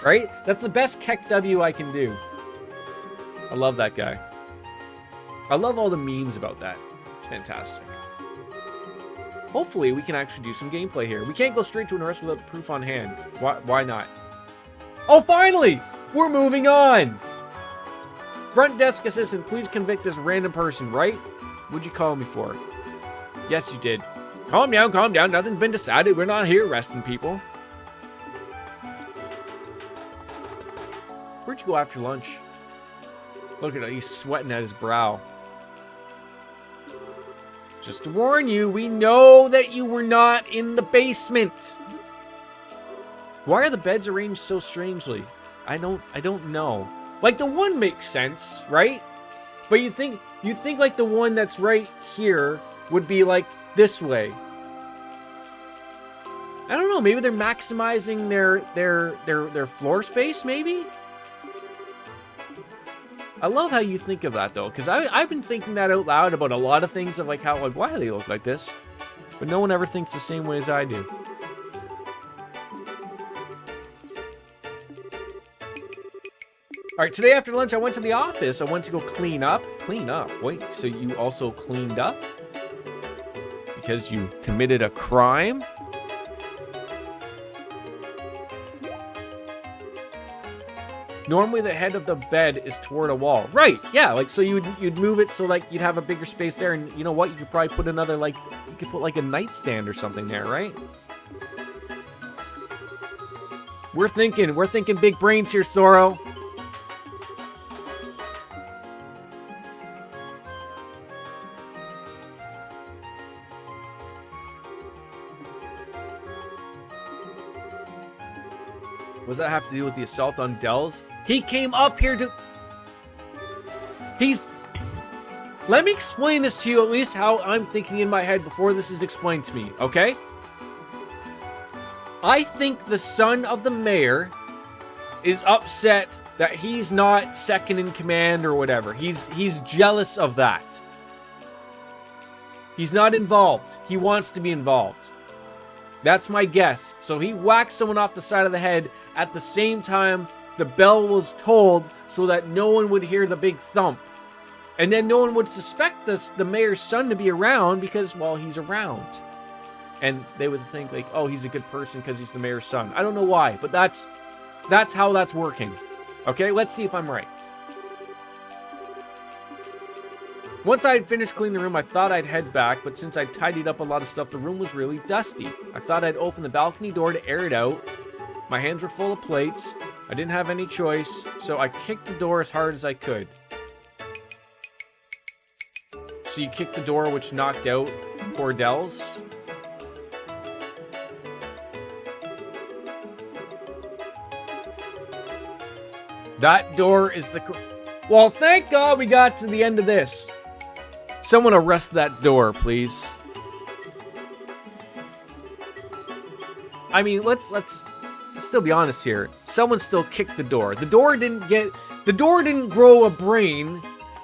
Right? That's the best Keck W I can do. I love that guy. I love all the memes about that. It's fantastic. Hopefully, we can actually do some gameplay here. We can't go straight to an arrest without the proof on hand. Why not? Oh, finally! We're moving on! Front desk assistant, please convict this random person, right? What'd you call me for? Yes, you did. Calm down, calm down. Nothing's been decided. We're not here arresting people. Where'd you go after lunch? Look at him. He's sweating at his brow. Just to warn you, we know that you were not in the basement. Why are the beds arranged so strangely? I don't know. Like, the one makes sense, right? But you think like the one that's right here would be like this way. I don't know, maybe they're maximizing their floor space, maybe? I love how you think of that, though, because I've been thinking that out loud about a lot of things of, like, how, like, why do they look like this? But no one ever thinks the same way as I do. Alright, today after lunch, I went to the office. I went to go clean up. Clean up? Wait, so you also cleaned up? Because you committed a crime? Normally the head of the bed is toward a wall. Right, yeah, like, so you'd move it so, like, you'd have a bigger space there, and you know what? You could probably put another, like, you could put, like, a nightstand or something there, right? We're thinking big brains here, Soro. What does that have to do with the assault on Dells? He came up here to... Let me explain this to you, at least how I'm thinking in my head before this is explained to me, okay? I think the son of the mayor is upset that he's not second in command or whatever. He's jealous of that. He's not involved. He wants to be involved. That's my guess. So he whacked someone off the side of the head at the same time the bell was tolled so that no one would hear the big thump. And then no one would suspect the mayor's son to be around because, well, he's around. And they would think, like, oh, he's a good person because he's the mayor's son. I don't know why, but that's how that's working. Okay, let's see if I'm right. Once I had finished cleaning the room, I thought I'd head back, but since I'd tidied up a lot of stuff, the room was really dusty. I thought I'd open the balcony door to air it out. My hands were full of plates. I didn't have any choice, so I kicked the door as hard as I could. So you kicked the door, which knocked out poor Dells. That door is the... Well, thank God we got to the end of this. Someone arrest that door, please. I mean, let's still be honest here. Someone still kicked the door. The door didn't grow a brain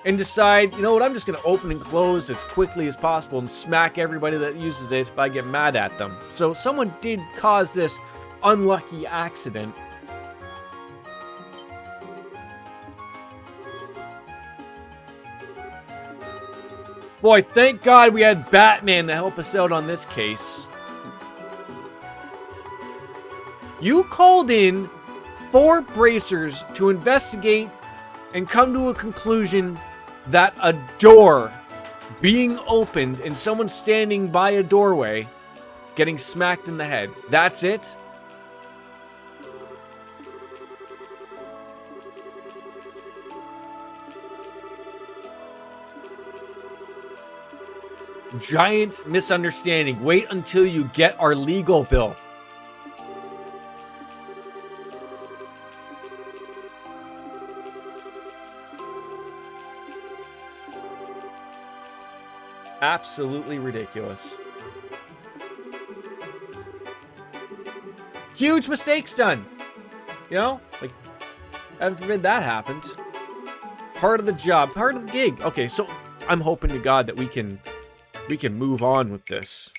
and decide, you know what, I'm just going to open and close as quickly as possible and smack everybody that uses it if I get mad at them. So someone did cause this unlucky accident. Boy, thank God we had Batman to help us out on this case. You called in 4 bracers to investigate and come to a conclusion that a door being opened and someone standing by a doorway getting smacked in the head. That's it? Giant misunderstanding. Wait until you get our legal bill. Absolutely ridiculous. Huge mistakes done. You know? Like, heaven forbid that happens. Part of the job, part of the gig. Okay, so I'm hoping to God that we can move on with this.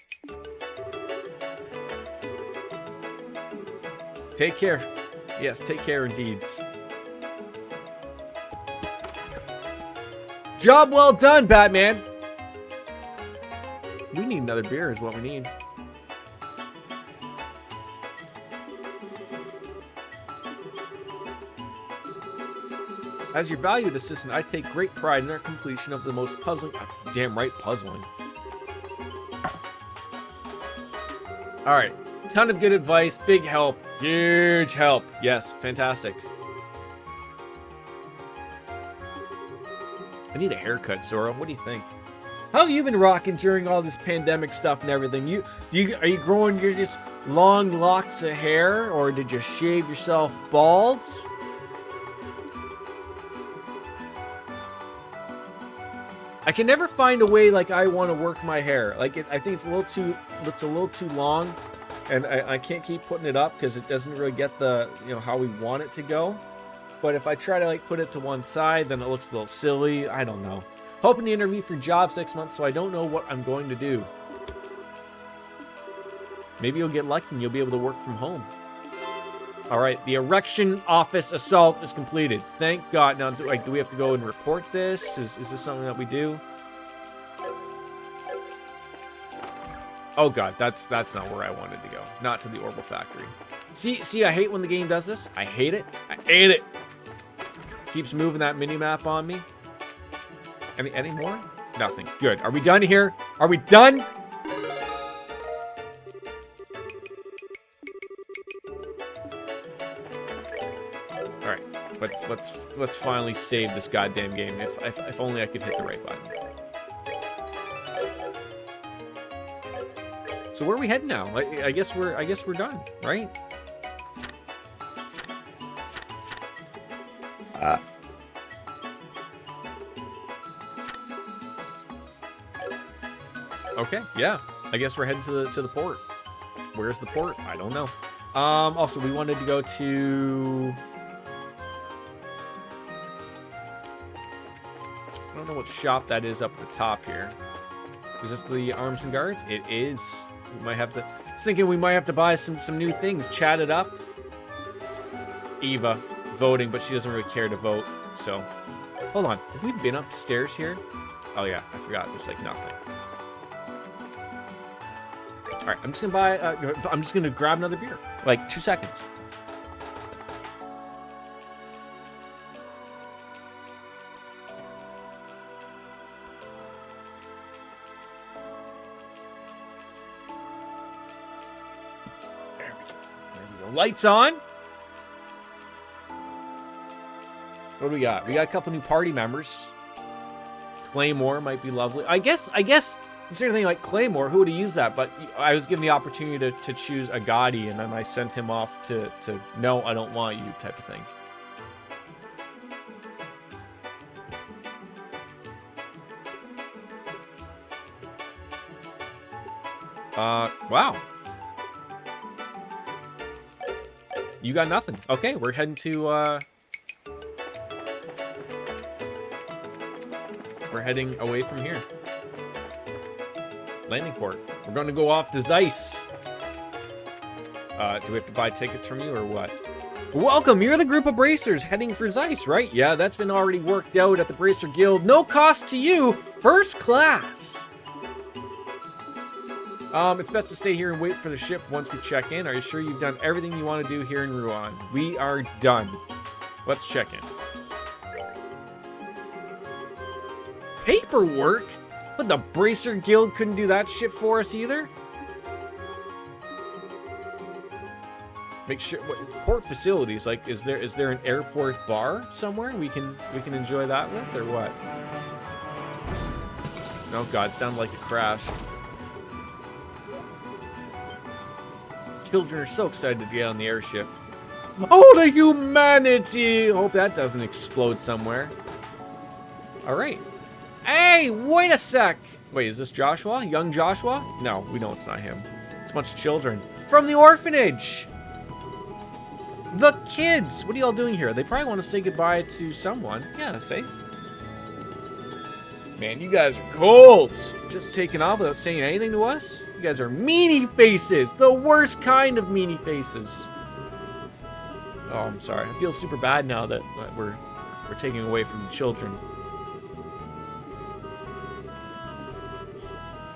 Take care. Yes, take care indeed. Job well done, Batman. We need another beer is what we need. As your valued assistant, I take great pride in our completion of the most puzzling... Damn right, puzzling. Alright. Ton of good advice. Big help. Huge help. Yes, fantastic. I need a haircut, Zora. What do you think? How have you been rocking during all this pandemic stuff and everything? Are you growing your just long locks of hair, or did you shave yourself bald? I can never find a way like I want to work my hair. Like I think it's a little too long, and I can't keep putting it up because it doesn't really get the how we want it to go. But if I try to like put it to one side, then it looks a little silly. I don't know. Hoping to interview for jobs next month, so I don't know what I'm going to do. Maybe you'll get lucky and you'll be able to work from home. All right, the erection office assault is completed. Thank God. Now, do we have to go and report this? Is this something that we do? Oh God, that's not where I wanted to go. Not to the Orbital Factory. See, I hate when the game does this. I hate it. I hate it. Keeps moving that mini-map on me. Any more? Nothing. Good. Are we done here? Are we done? All right. Let's finally save this goddamn game. If only I could hit the right button. So where are we heading now? I guess we're done, right? Okay, yeah. I guess we're heading to the port. Where's the port? I don't know. Also, we wanted to go to... I don't know what shop that is up at the top here. Is this the Arms and Guards? It is. We might have to... I was thinking we might have to buy some new things. Chat it up. Eva voting, but she doesn't really care to vote. So, hold on. Have we been upstairs here? Oh yeah, I forgot. There's like nothing. All right, I'm just gonna buy. I'm just gonna grab another beer. Like 2 seconds. There we go. Lights on. What do we got? We got a couple new party members. Claymore might be lovely. I guess. Considering anything like Claymore, who would have used that? But I was given the opportunity to choose a Gotti, and then I sent him off to no, I don't want you type of thing. Wow. You got nothing. Okay, we're heading to, we're heading away from here. Landing port. We're going to go off to Zeiss. Do we have to buy tickets from you or what? Welcome, you're the group of bracers heading for Zeiss, right? Yeah, that's been already worked out at the Bracer Guild. No cost to you, first class. It's best to stay here and wait for the ship once we check in. Are you sure you've done everything you want to do here in Rouen? We are done. Let's check in. Paperwork? But the Bracer Guild couldn't do that shit for us either? Make sure port facilities, like is there an airport bar somewhere we can enjoy that with, or what? Oh god, sounded like a crash. Children are so excited to get on the airship. Oh, the humanity! Hope that doesn't explode somewhere. Alright. Hey, wait a sec! Wait, is this Joshua? Young Joshua? No, we know it's not him. It's a bunch of children. From the orphanage! The kids! What are y'all doing here? They probably want to say goodbye to someone. Yeah, say. Man, you guys are cold! Just taking off without saying anything to us? You guys are meanie faces! The worst kind of meanie faces! Oh, I'm sorry. I feel super bad now that we're taking away from the children.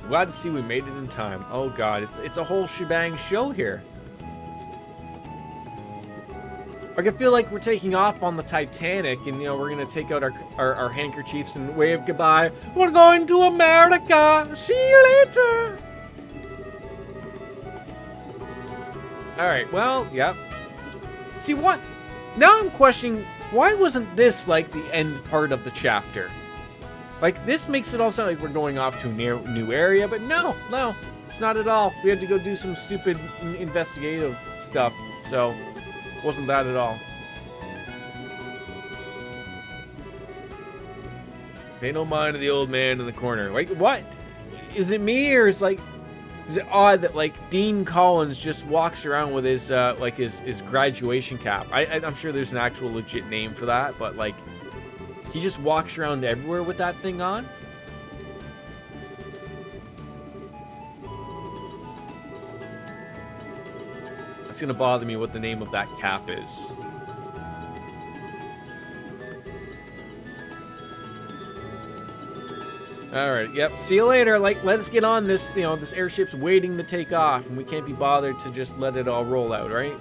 Glad to see we made it in time. Oh god, it's a whole shebang show here. I can feel like we're taking off on the Titanic, and you know we're gonna take out our handkerchiefs and wave goodbye. We're going to America. See you later. All right. Well, yeah. See what? Now I'm questioning why wasn't this like the end part of the chapter? Like this makes it all sound like we're going off to a new area, but no, it's not at all. We had to go do some stupid investigative stuff, so. Wasn't that at all. Pay no mind to the old man in the corner. Like, what? Is it me, or is it odd that, like, Dean Collins just walks around with his, like, his graduation cap? I'm sure there's an actual legit name for that, but, like, he just walks around everywhere with that thing on? It's gonna bother me what the name of that cap is. Alright, yep, see you later. Like, let us get on this, you know, this airship's waiting to take off, and we can't be bothered to just let it all roll out, right?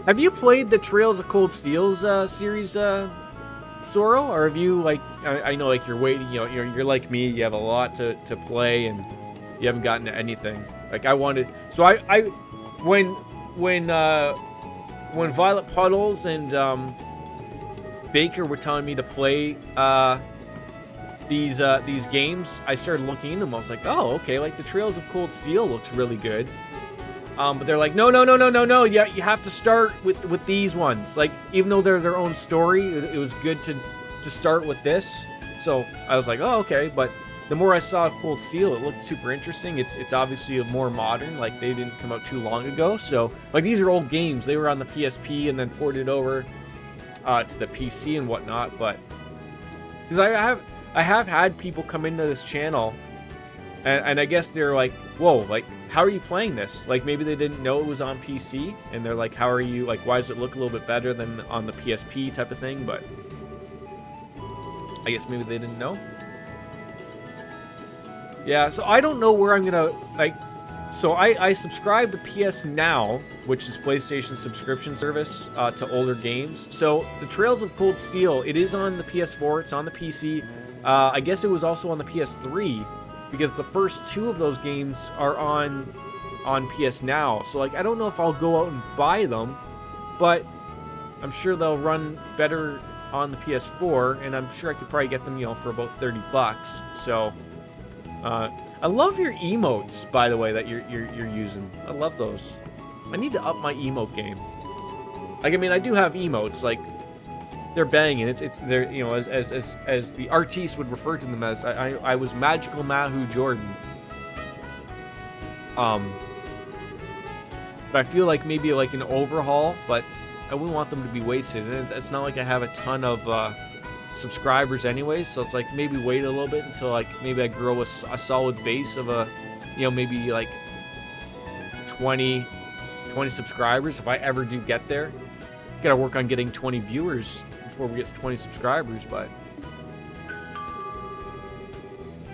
Have you played the Trails of Cold Steel's series, Sorrel, or have you, like, I know, like, you're waiting, you know, you're like me, you have a lot to play, and you haven't gotten to anything. Like, I wanted, so when Violet Puddles and Baker were telling me to play these games, I started looking into them. I was like, oh, okay, like the Trails of Cold Steel looks really good. But they're like, no, yeah, you have to start with these ones. Like, even though they're their own story, it was good to start with this. So I was like, oh, okay. But the more I saw of Cold Steel, it looked super interesting. It's obviously more modern. Like, they didn't come out too long ago. So, like, these are old games. They were on the PSP and then ported over to the PC and whatnot. But because I have had people come into this channel, and I guess they're like, whoa, like, how are you playing this? Like, maybe they didn't know it was on PC, and they're like, how are you, like, why does it look a little bit better than on the PSP type of thing? But I guess maybe they didn't know. Yeah, so I don't know where I'm gonna, like, so I subscribe to PS Now, which is PlayStation subscription service to older games. So the Trails of Cold Steel, it is on the PS4, it's on the PC. I guess it was also on the PS3, because the first two of those games are on PS Now. So, like, I don't know if I'll go out and buy them, but I'm sure they'll run better on the PS4, and I'm sure I could probably get them, you know, for about $30. So, I love your emotes, by the way, that you're using. I love those. I need to up my emote game. Like, I mean, I do have emotes, like, they're banging. They're, you know, as the artiste would refer to them as, I was Magical Mahu Jordan. But I feel like maybe like an overhaul, but I wouldn't want them to be wasted. And it's not like I have a ton of subscribers anyways, so it's like maybe wait a little bit until, like, maybe I grow a solid base of you know, maybe like 20 subscribers if I ever do get there. Gotta work on getting 20 viewers before we get to 20 subscribers, but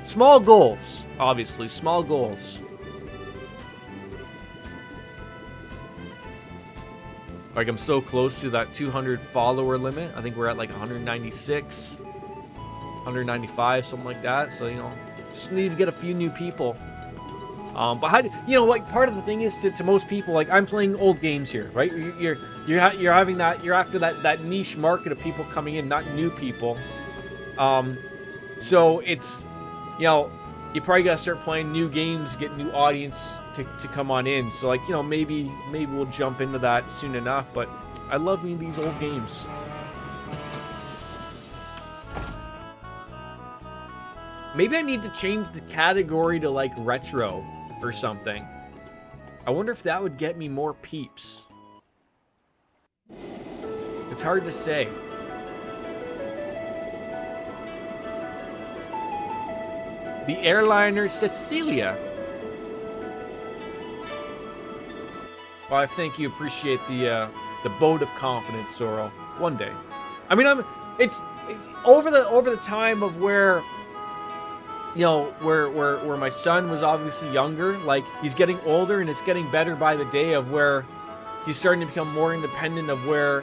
small goals, obviously, small goals. Like, I'm so close to that 200 follower limit. I think we're at like 196, 195, something like that. So, you know, just need to get a few new people. But how do, you know, like, part of the thing is to most people, like, I'm playing old games here, right? You're having that, you're after that niche market of people coming in, not new people. So it's, you know, you probably gotta start playing new games, get new audience to come on in. So, like, you know, maybe we'll jump into that soon enough. But I love me these old games. Maybe I need to change the category to like retro or something. I wonder if that would get me more peeps. It's hard to say. The airliner Cecilia. Well, I think you appreciate the vote of confidence, Sorrow. One day. I mean, it's over the time of where, you know, where my son was obviously younger. Like, he's getting older, and it's getting better by the day. Of where he's starting to become more independent. Of where,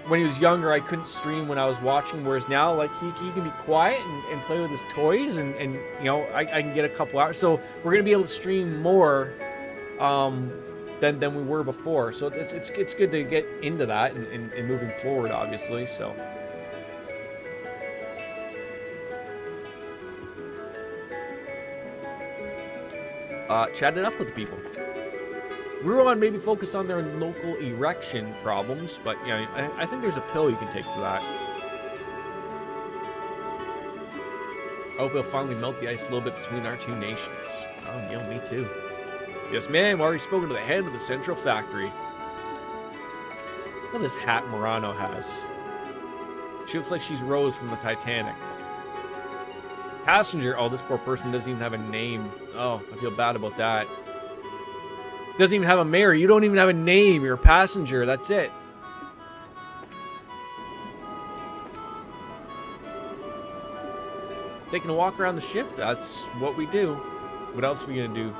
when he was younger, I couldn't stream when I was watching. Whereas now, like, he can be quiet and play with his toys, and you know, I can get a couple hours. So we're gonna be able to stream more than we were before. So it's good to get into that and moving forward, obviously. So. Chat it up with the people. Ruan maybe focus on their local erection problems, but yeah, I think there's a pill you can take for that. I hope it'll finally melt the ice a little bit between our two nations. Oh, yeah, me too. Yes, ma'am. I've already spoken to the head of the central factory. Look at this hat Murano has. She looks like she's Rose from the Titanic. Passenger. Oh, this poor person doesn't even have a name. Oh, I feel bad about that. Doesn't even have a mayor. You don't even have a name. You're a passenger. That's it. Taking a walk around the ship. That's what we do. What else are we gonna do?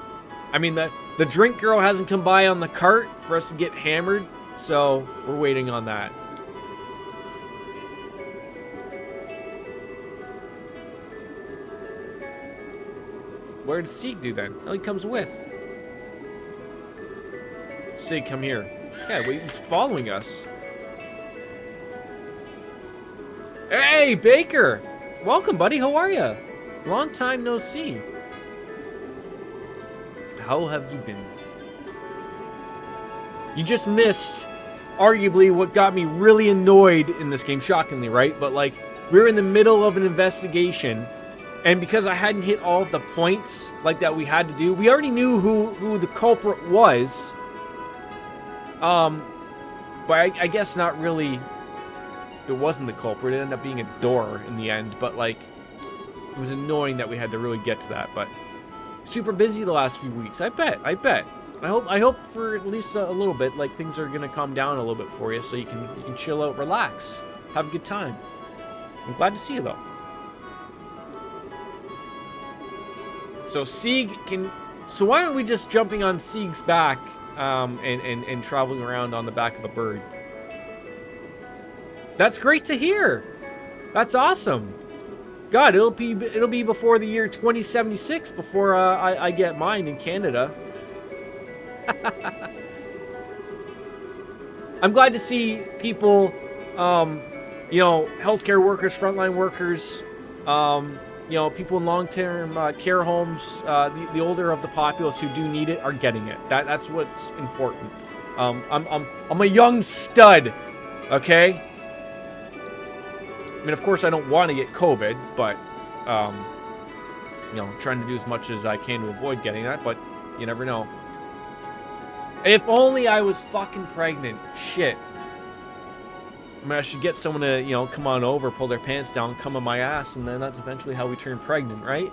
I mean, the drink girl hasn't come by on the cart for us to get hammered, so we're waiting on that. What did Sieg do then? Oh, he comes with. Sieg, come here. Yeah, wait, he's following us. Hey, Baker! Welcome, buddy. How are you? Long time no see. How have you been? You just missed, arguably, what got me really annoyed in this game, shockingly, right? But, like, we were in the middle of an investigation, and because I hadn't hit all of the points, like, that we had to do, we already knew who the culprit was. But I guess not really, it wasn't the culprit. It ended up being a door in the end, but, like, it was annoying that we had to really get to that, but super busy the last few weeks. I bet. I hope for at least a little bit, like, things are gonna calm down a little bit for you, so you can chill out, relax, have a good time. I'm glad to see you though. So Sieg can. So why aren't we just jumping on Sieg's back, and traveling around on the back of a bird? That's great to hear. That's awesome. God, it'll be before the year 2076 before I get mine in Canada. I'm glad to see people, you know, healthcare workers, frontline workers, you know, people in long-term care homes, the older of the populace who do need it are getting it. That's what's important. I'm a young stud, okay? I mean, of course, I don't want to get COVID, but, you know, trying to do as much as I can to avoid getting that, but you never know. If only I was fucking pregnant. Shit. I mean, I should get someone to, you know, come on over, pull their pants down, come on my ass, and then that's eventually how we turn pregnant, right?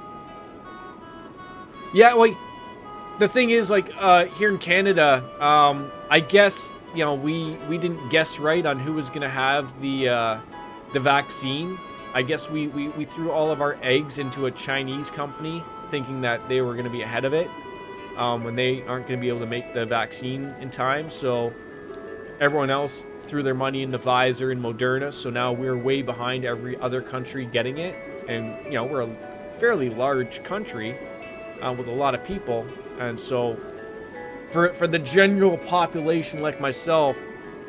Yeah, like, the thing is, like, here in Canada, I guess, you know, we didn't guess right on who was going to have the vaccine. I guess we threw all of our eggs into a Chinese company, thinking that they were going to be ahead of it, when they aren't going to be able to make the vaccine in time. So everyone else threw their money into Pfizer and Moderna, so now we're way behind every other country getting it. And, you know, we're a fairly large country with a lot of people. And so for the general population like myself,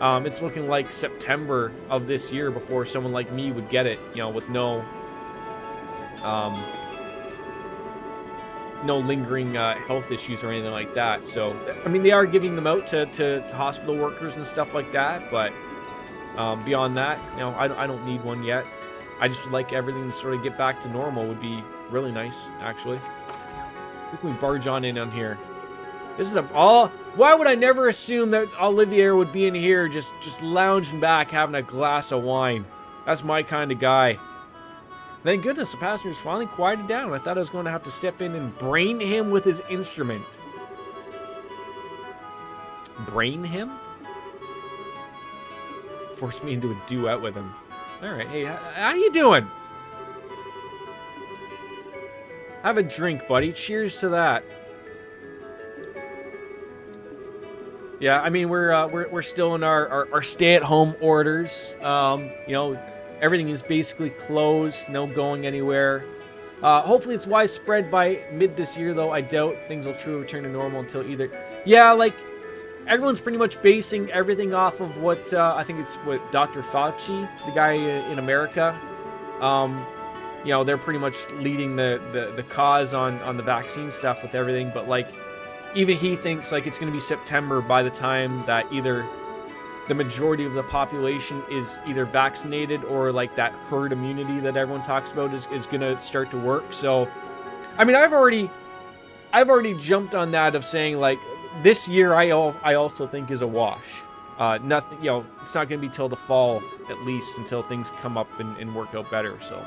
it's looking like September of this year before someone like me would get it, you know, with no lingering health issues or anything like that. So, I mean, they are giving them out to hospital workers and stuff like that, but beyond that, you know, I don't need one yet. I just would like everything to sort of get back to normal. Would be really nice, actually. Look, we barge on in here. This is why would I never assume that Olivier would be in here just lounging back having a glass of wine? That's my kind of guy. Thank goodness the passengers finally quieted down. I thought I was going to have to step in and brain him with his instrument. Brain him? Force me into a duet with him. Alright, hey, how you doing? Have a drink, buddy. Cheers to that. Yeah, I mean, we're still in our stay-at-home orders. You know, everything is basically closed, no going anywhere. Hopefully it's widespread by mid this year, though. I doubt things will truly return to normal until either... Yeah, like, everyone's pretty much basing everything off of what, I think it's what Dr. Fauci, the guy in America. You know, they're pretty much leading the cause on the vaccine stuff with everything, but, like, even he thinks, like, it's going to be September by the time that either the majority of the population is either vaccinated or, like, that herd immunity that everyone talks about is going to start to work. So, I mean, I've already jumped on that of saying, like, this year I also think is a wash. Nothing, you know, it's not going to be till the fall, at least, until things come up and work out better. So,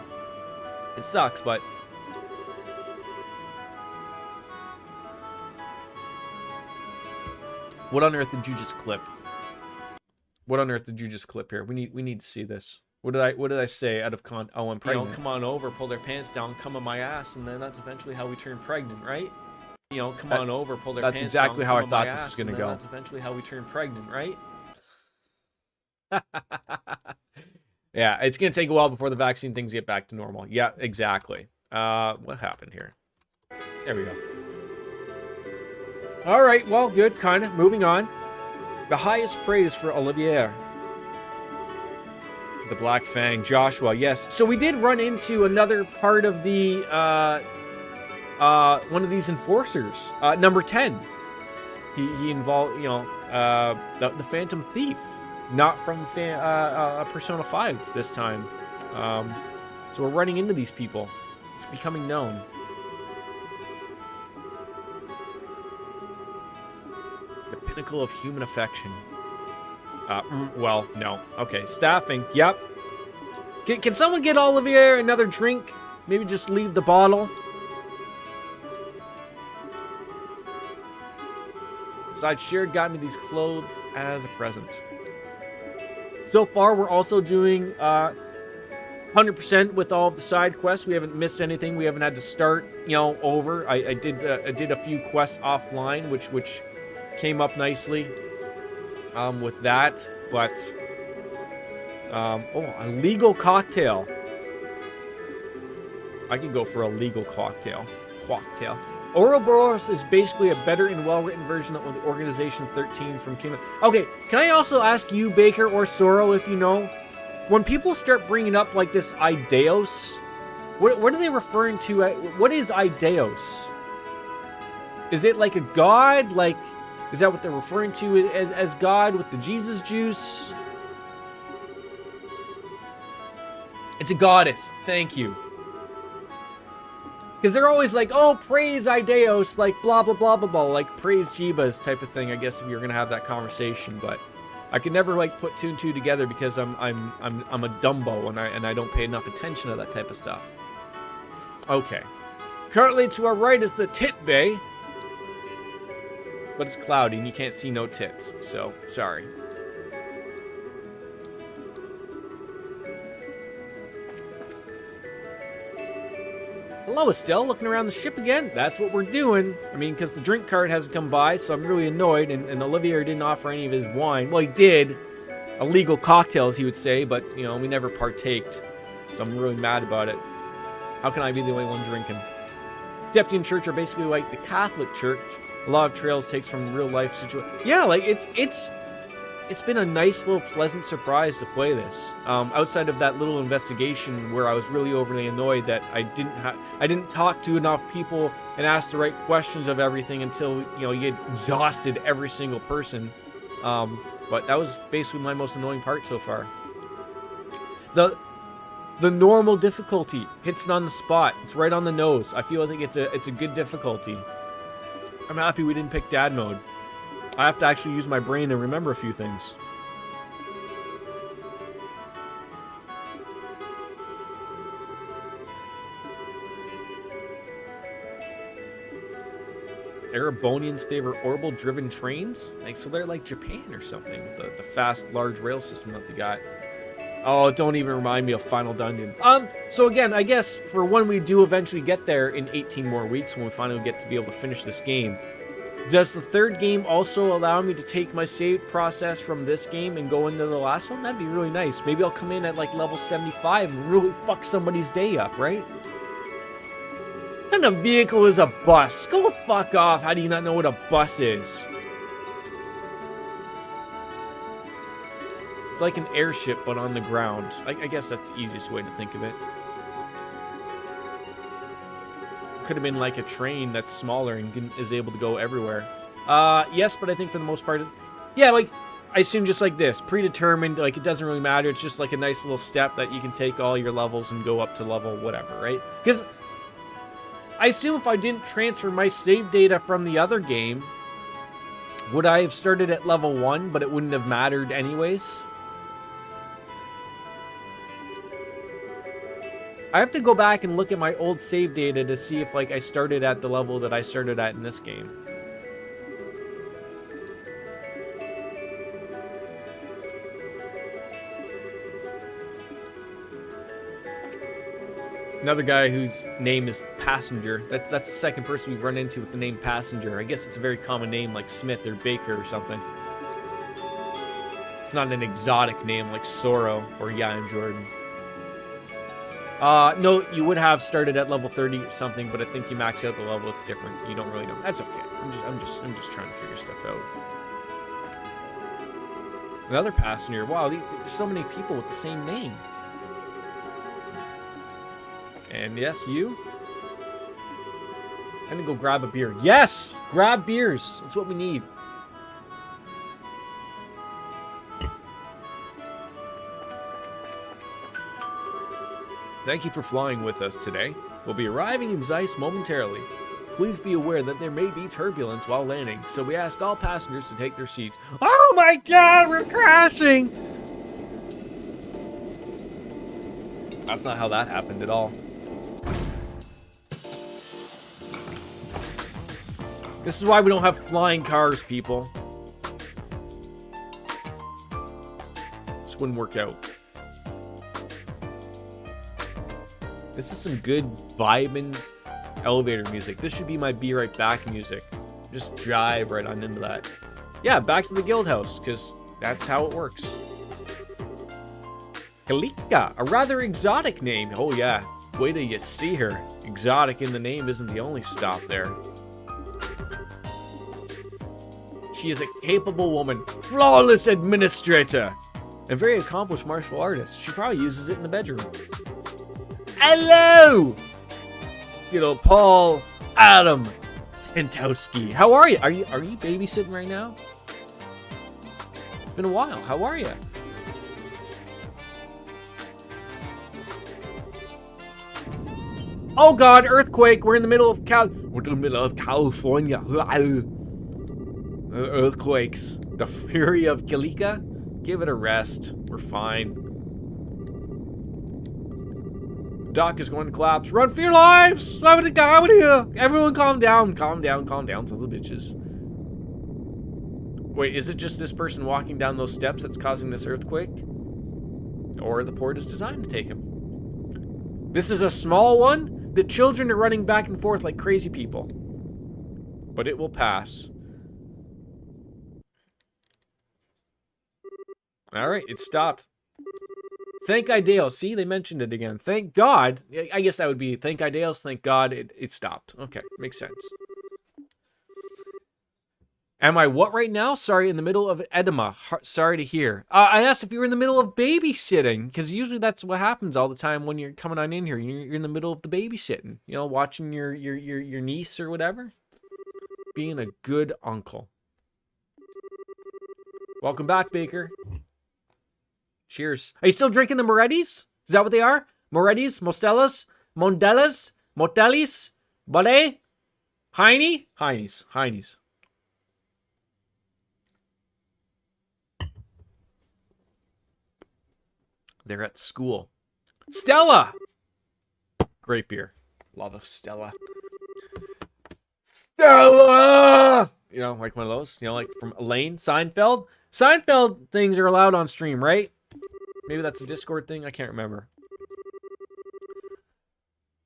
it sucks, but... What on earth did you just clip? What on earth did you just clip here? We need to see this. What did I say out of oh, I'm pregnant. You know, come on over, pull their pants down, come on my ass, and then that's eventually how we turn pregnant, right? You know, come on over, pull their pants down. That's exactly how I thought this was gonna go. That's eventually how we turn pregnant, right? Yeah, it's gonna take a while before the vaccine things get back to normal. Yeah, exactly. What happened here? There we go. All right, well, good, kind of. Moving on. The highest praise for Olivier. The Black Fang. Joshua, yes. So we did run into another part of the, one of these enforcers. Number 10. He involved, you know, the Phantom Thief. Not from Persona 5 this time. So we're running into these people. It's becoming known. Pinnacle of human affection. Well, no. Okay, staffing. Yep. Can someone get Olivier another drink? Maybe just leave the bottle. Besides, Shared got me these clothes as a present. So far, we're also doing 100% with all of the side quests. We haven't missed anything. We haven't had to start, you know, over. I did a few quests offline, which came up nicely with that, but oh, a legal cocktail. I could go for a legal cocktail. Ouroboros is basically a better and well-written version of the Organization 13 from Kingdom. Okay, can I also ask you, Baker or Soro, if you know, when people start bringing up like this Idaeus, what are they referring to? What is Idaeus? Is it like a god? Like, is that what they're referring to as God with the Jesus juice? It's a goddess. Thank you. Because they're always like, oh, praise Idaeus, like blah, blah, blah, blah, blah, like praise Jeebus type of thing, I guess, if you're going to have that conversation. But I can never, like, put two and two together because I'm a Dumbo and I don't pay enough attention to that type of stuff. Okay. Currently to our right is the Tit Bay. But it's cloudy and you can't see no tits, so sorry. Hello, Estelle. Looking around the ship again? That's what we're doing. I mean, because the drink cart hasn't come by, so I'm really annoyed. And Olivier didn't offer any of his wine. Well, he did. Illegal cocktails, he would say, but, you know, we never partaked. So I'm really mad about it. How can I be the only one drinking? Septian Church are basically like the Catholic Church. A lot of trails takes from real life situations. Yeah, like it's been a nice little pleasant surprise to play this. Outside of that little investigation where I was really overly annoyed that I didn't talk to enough people and ask the right questions of everything until, you know, you had exhausted every single person. But that was basically my most annoying part so far. The normal difficulty hits it on the spot. It's right on the nose. I feel like it's a good difficulty. I'm happy we didn't pick dad mode. I have to actually use my brain and remember a few things. Erebonians favor orbital-driven trains? Like, so they're like Japan or something. The fast, large rail system that they got. Oh, don't even remind me of Final Dungeon. So again, I guess for when we do eventually get there in 18 more weeks, when we finally get to be able to finish this game, does the third game also allow me to take my save process from this game and go into the last one? That'd be really nice. Maybe I'll come in at like level 75 and really fuck somebody's day up, right? And a vehicle is a bus. Go fuck off. How do you not know what a bus is? It's like an airship, but on the ground. I guess that's the easiest way to think of it. Could have been like a train that's smaller and is able to go everywhere. Yes, but I think for the most part, yeah, like, I assume just like this. Predetermined, like, it doesn't really matter. It's just like a nice little step that you can take all your levels and go up to level whatever, right? Because I assume if I didn't transfer my save data from the other game, would I have started at level 1, but it wouldn't have mattered anyways? I have to go back and look at my old save data to see if, like, I started at the level that I started at in this game. Another guy whose name is Passenger. That's the second person we've run into with the name Passenger. I guess it's a very common name like Smith or Baker or something. It's not an exotic name like Soro or I'm Jordan. No, you would have started at level 30 or something, but I think you max out the level. It's different. You don't really know. That's okay. I'm just trying to figure stuff out. Another Passenger. Wow, there's so many people with the same name. And yes, you. I'm gonna go grab a beer. Yes! Grab beers. That's what we need. Thank you for flying with us today. We'll be arriving in Zeiss momentarily. Please be aware that there may be turbulence while landing, so we ask all passengers to take their seats. Oh my god, we're crashing! That's not how that happened at all. This is why we don't have flying cars, people. This wouldn't work out. This is some good vibing elevator music. This should be my be right back music. Just drive right on into that. Yeah, back to the guild house, because that's how it works. Kalika, a rather exotic name. Oh yeah, wait till you see her. Exotic in the name isn't the only stop there. She is a capable woman, flawless administrator, and very accomplished martial artist. She probably uses it in the bedroom. Hello! You know, Paul Adam Tentowski. How are you? Are you babysitting right now? It's been a while. How are you? Oh god, earthquake. We're in the middle of California. Earthquakes. The fury of Kalika? Give it a rest. We're fine. Dock is going to collapse. Run for your lives! Somebody come here! Everyone calm down. Calm down, sons of bitches. Wait, is it just this person walking down those steps that's causing this earthquake? Or the port is designed to take him? This is a small one? the children are running back and forth like crazy people. But it will pass. All right, it stopped. Thank Ideos. See, they mentioned it again. Thank God. I guess that would be thank Ideos. Thank God it stopped. Okay, makes sense. Am I what right now? Sorry, in the middle of edema. Sorry to hear. I asked if you were in the middle of babysitting, because usually that's what happens all the time when you're coming on in here. You're in the middle of the babysitting. You know, watching your niece or whatever. Being a good uncle. Welcome back, Baker. Cheers. Are you still drinking the Moretti's? Is that what they are? Moretti's? Mostellas? Mondellas? Motellis? Ballet? Heine? Heine's. They're at school. Stella! Great beer. Love a Stella. Stella! You know, like one of those. You know, like from Elaine, Seinfeld. Seinfeld things are allowed on stream, right? Maybe that's a Discord thing. I can't remember.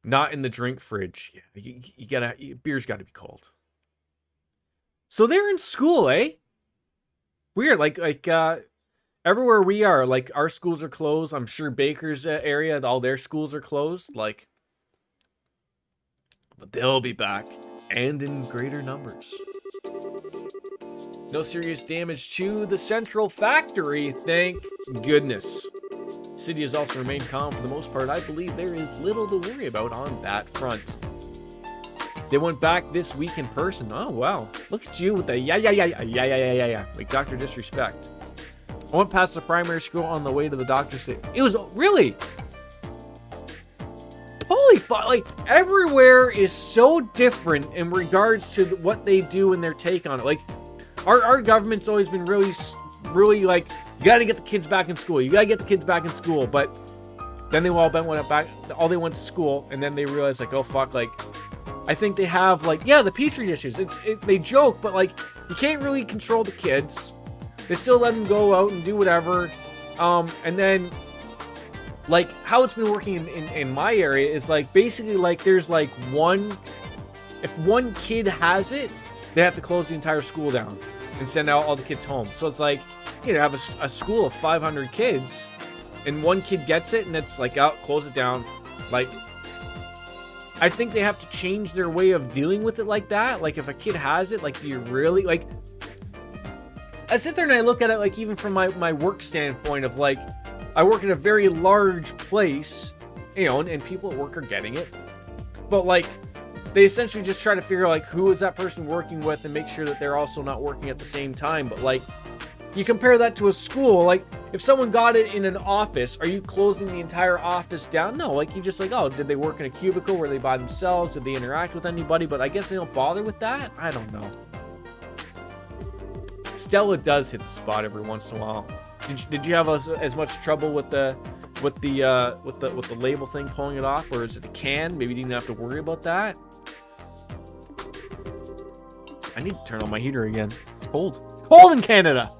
Not in the drink fridge. Yeah, you gotta. Beer's got to be cold. So they're in school, eh? Weird. Like everywhere we are, like our schools are closed. I'm sure Baker's area, all their schools are closed. Like, but they'll be back and in greater numbers. No serious damage to the central factory, thank goodness. City has also remained calm for the most part. I believe there is little to worry about on that front. They went back this week in person. Oh, wow. Look at you with the yeah. Like Dr. Disrespect. I went past the primary school on the way to the doctor's. It was really... Holy fuck, like, everywhere is so different in regards to what they do and their take on it. Like, our government's always been really like, you gotta get the kids back in school. You gotta get the kids back in school. But then they went back, they went to school, and then they realized, like, oh fuck, like, I think they have, like, yeah, the Petri dishes. They joke, but, like, you can't really control the kids. They still let them go out and do whatever. And then, like, how it's been working in my area is, like, basically, like, there's, like, if one kid has it, they have to close the entire school down and send out all the kids home. So it's like, you know, have a school of 500 kids, and one kid gets it, and it's like, oh, close it down. Like, I think they have to change their way of dealing with it like that. Like, if a kid has it, like, do you really, like... I sit there and I look at it, like, even from my work standpoint of, like, I work in a very large place, you know, and people at work are getting it. But, like, they essentially just try to figure out, like, who is that person working with and make sure that they're also not working at the same time. But, like, you compare that to a school, like, if someone got it in an office, are you closing the entire office down? No, like, you just, like, oh, did they work in a cubicle? Were they by themselves? Did they interact with anybody? But I guess they don't bother with that? I don't know. Stella does hit the spot every once in a while. Did you have as much trouble with the label thing pulling it off, or is it a can? Maybe you didn't have to worry about that. I need to turn on my heater again. It's cold. It's cold in Canada.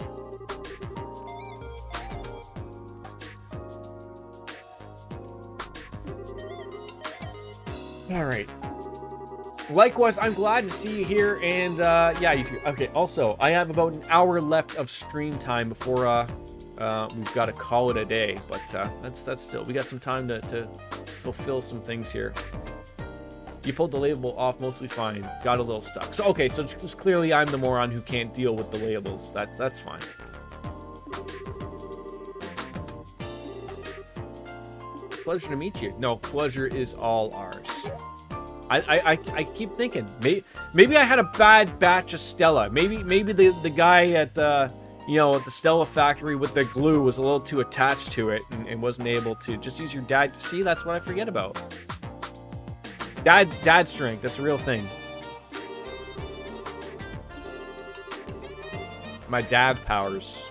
All right. Likewise, I'm glad to see you here, and yeah, you too. Okay, also, I have about an hour left of stream time before we've got to call it a day, but that's still, we got some time to fulfill some things here. You pulled the label off mostly fine. Got a little stuck. So, okay, so just clearly I'm the moron who can't deal with the labels. That's fine. Pleasure to meet you. No, pleasure is all ours. I keep thinking maybe I had a bad batch of Stella. Maybe the guy at the at the Stella factory with the glue was a little too attached to it and wasn't able to just use your dad. See, that's what I forget about. Dad strength. That's a real thing. My dad powers.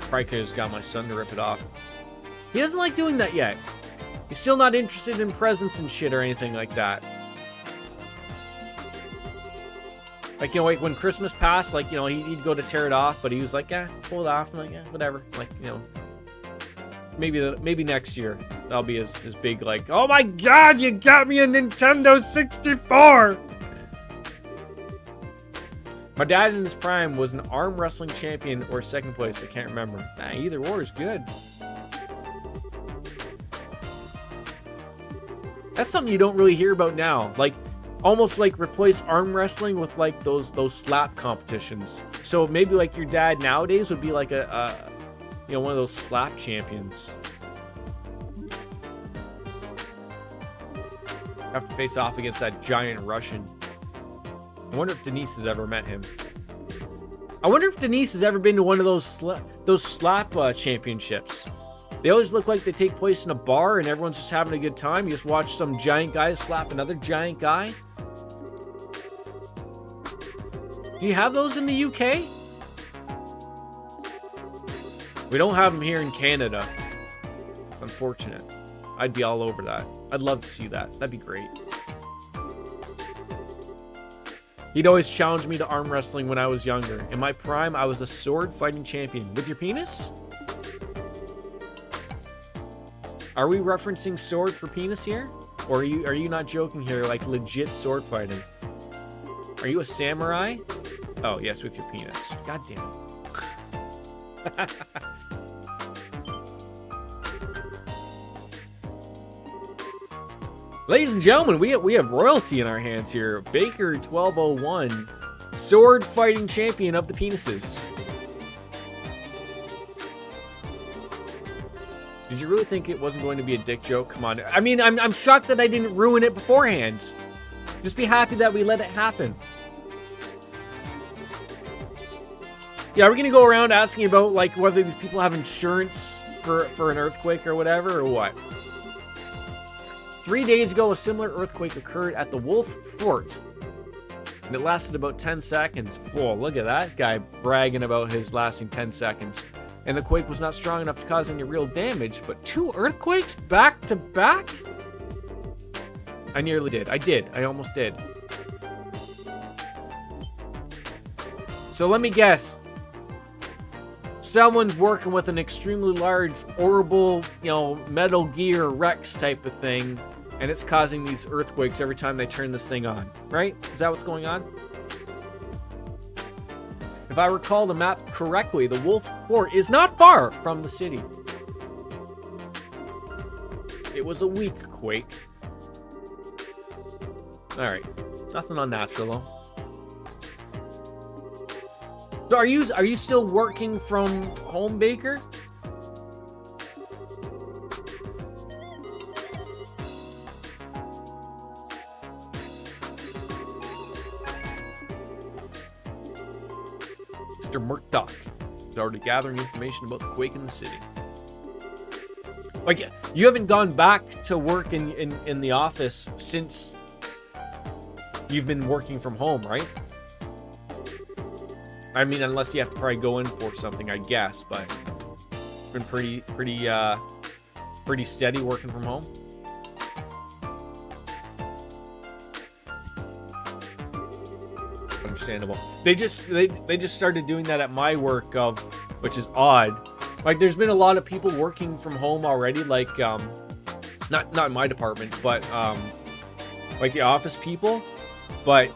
Probably could have got my son to rip it off. He doesn't like doing that yet. He's still not interested in presents and shit or anything like that. Like, you know, like when Christmas passed, like, you know, he'd go to tear it off, but he was like, yeah, pull it off. I'm like, yeah, whatever. Like, you know, maybe next year. That'll be his big, like, oh my god, you got me a Nintendo 64! My dad in his prime was an arm wrestling champion or second place. I can't remember. Nah, either or is good. That's something you don't really hear about now. Like, almost like replace arm wrestling with like those slap competitions. So maybe like your dad nowadays would be like a you know, one of those slap champions. Have to face off against that giant Russian. I wonder if Denise has ever met him. I wonder if Denise has ever been to one of those slap championships. They always look like they take place in a bar and everyone's just having a good time. You just watch some giant guy slap another giant guy. Do you have those in the UK? We don't have them here in Canada. Unfortunate. I'd be all over that. I'd love to see that. That'd be great. He'd always challenge me to arm wrestling when I was younger. In my prime, I was a sword fighting champion. With your penis? Are we referencing sword for penis here? Or are you not joking here, like legit sword fighting? Are you a samurai? Oh, yes, with your penis. God damn it. Ladies and gentlemen, we have royalty in our hands here. Baker 1201, sword fighting champion of the penises. Did you really think it wasn't going to be a dick joke? Come on. I mean, I'm shocked that I didn't ruin it beforehand. Just be happy that we let it happen. Yeah, are we gonna go around asking about like whether these people have insurance for an earthquake or whatever, or what? 3 days ago, a similar earthquake occurred at the Wolf Fort, and it lasted about 10 seconds. Whoa, look at that guy bragging about his lasting 10 seconds. And the quake was not strong enough to cause any real damage, but 2 earthquakes back to back? I nearly did. I almost did. So let me guess. Someone's working with an extremely large, orbital, you know, Metal Gear Rex type of thing, and it's causing these earthquakes every time they turn this thing on, right? Is that what's going on? If I recall the map correctly, the Wolf Fort is not far from the city. It was a weak quake. Alright, nothing unnatural though. So are you still working from home, Baker? Mr. Murdoch is already gathering information about the quake in the city. Like, you haven't gone back to work in the office since you've been working from home, right? I mean, unless you have to probably go in for something, I guess, but it's been pretty steady working from home. Understandable. They just started doing that at my work, which is odd. Like, there's been a lot of people working from home already, like not in my department, but like the office people, but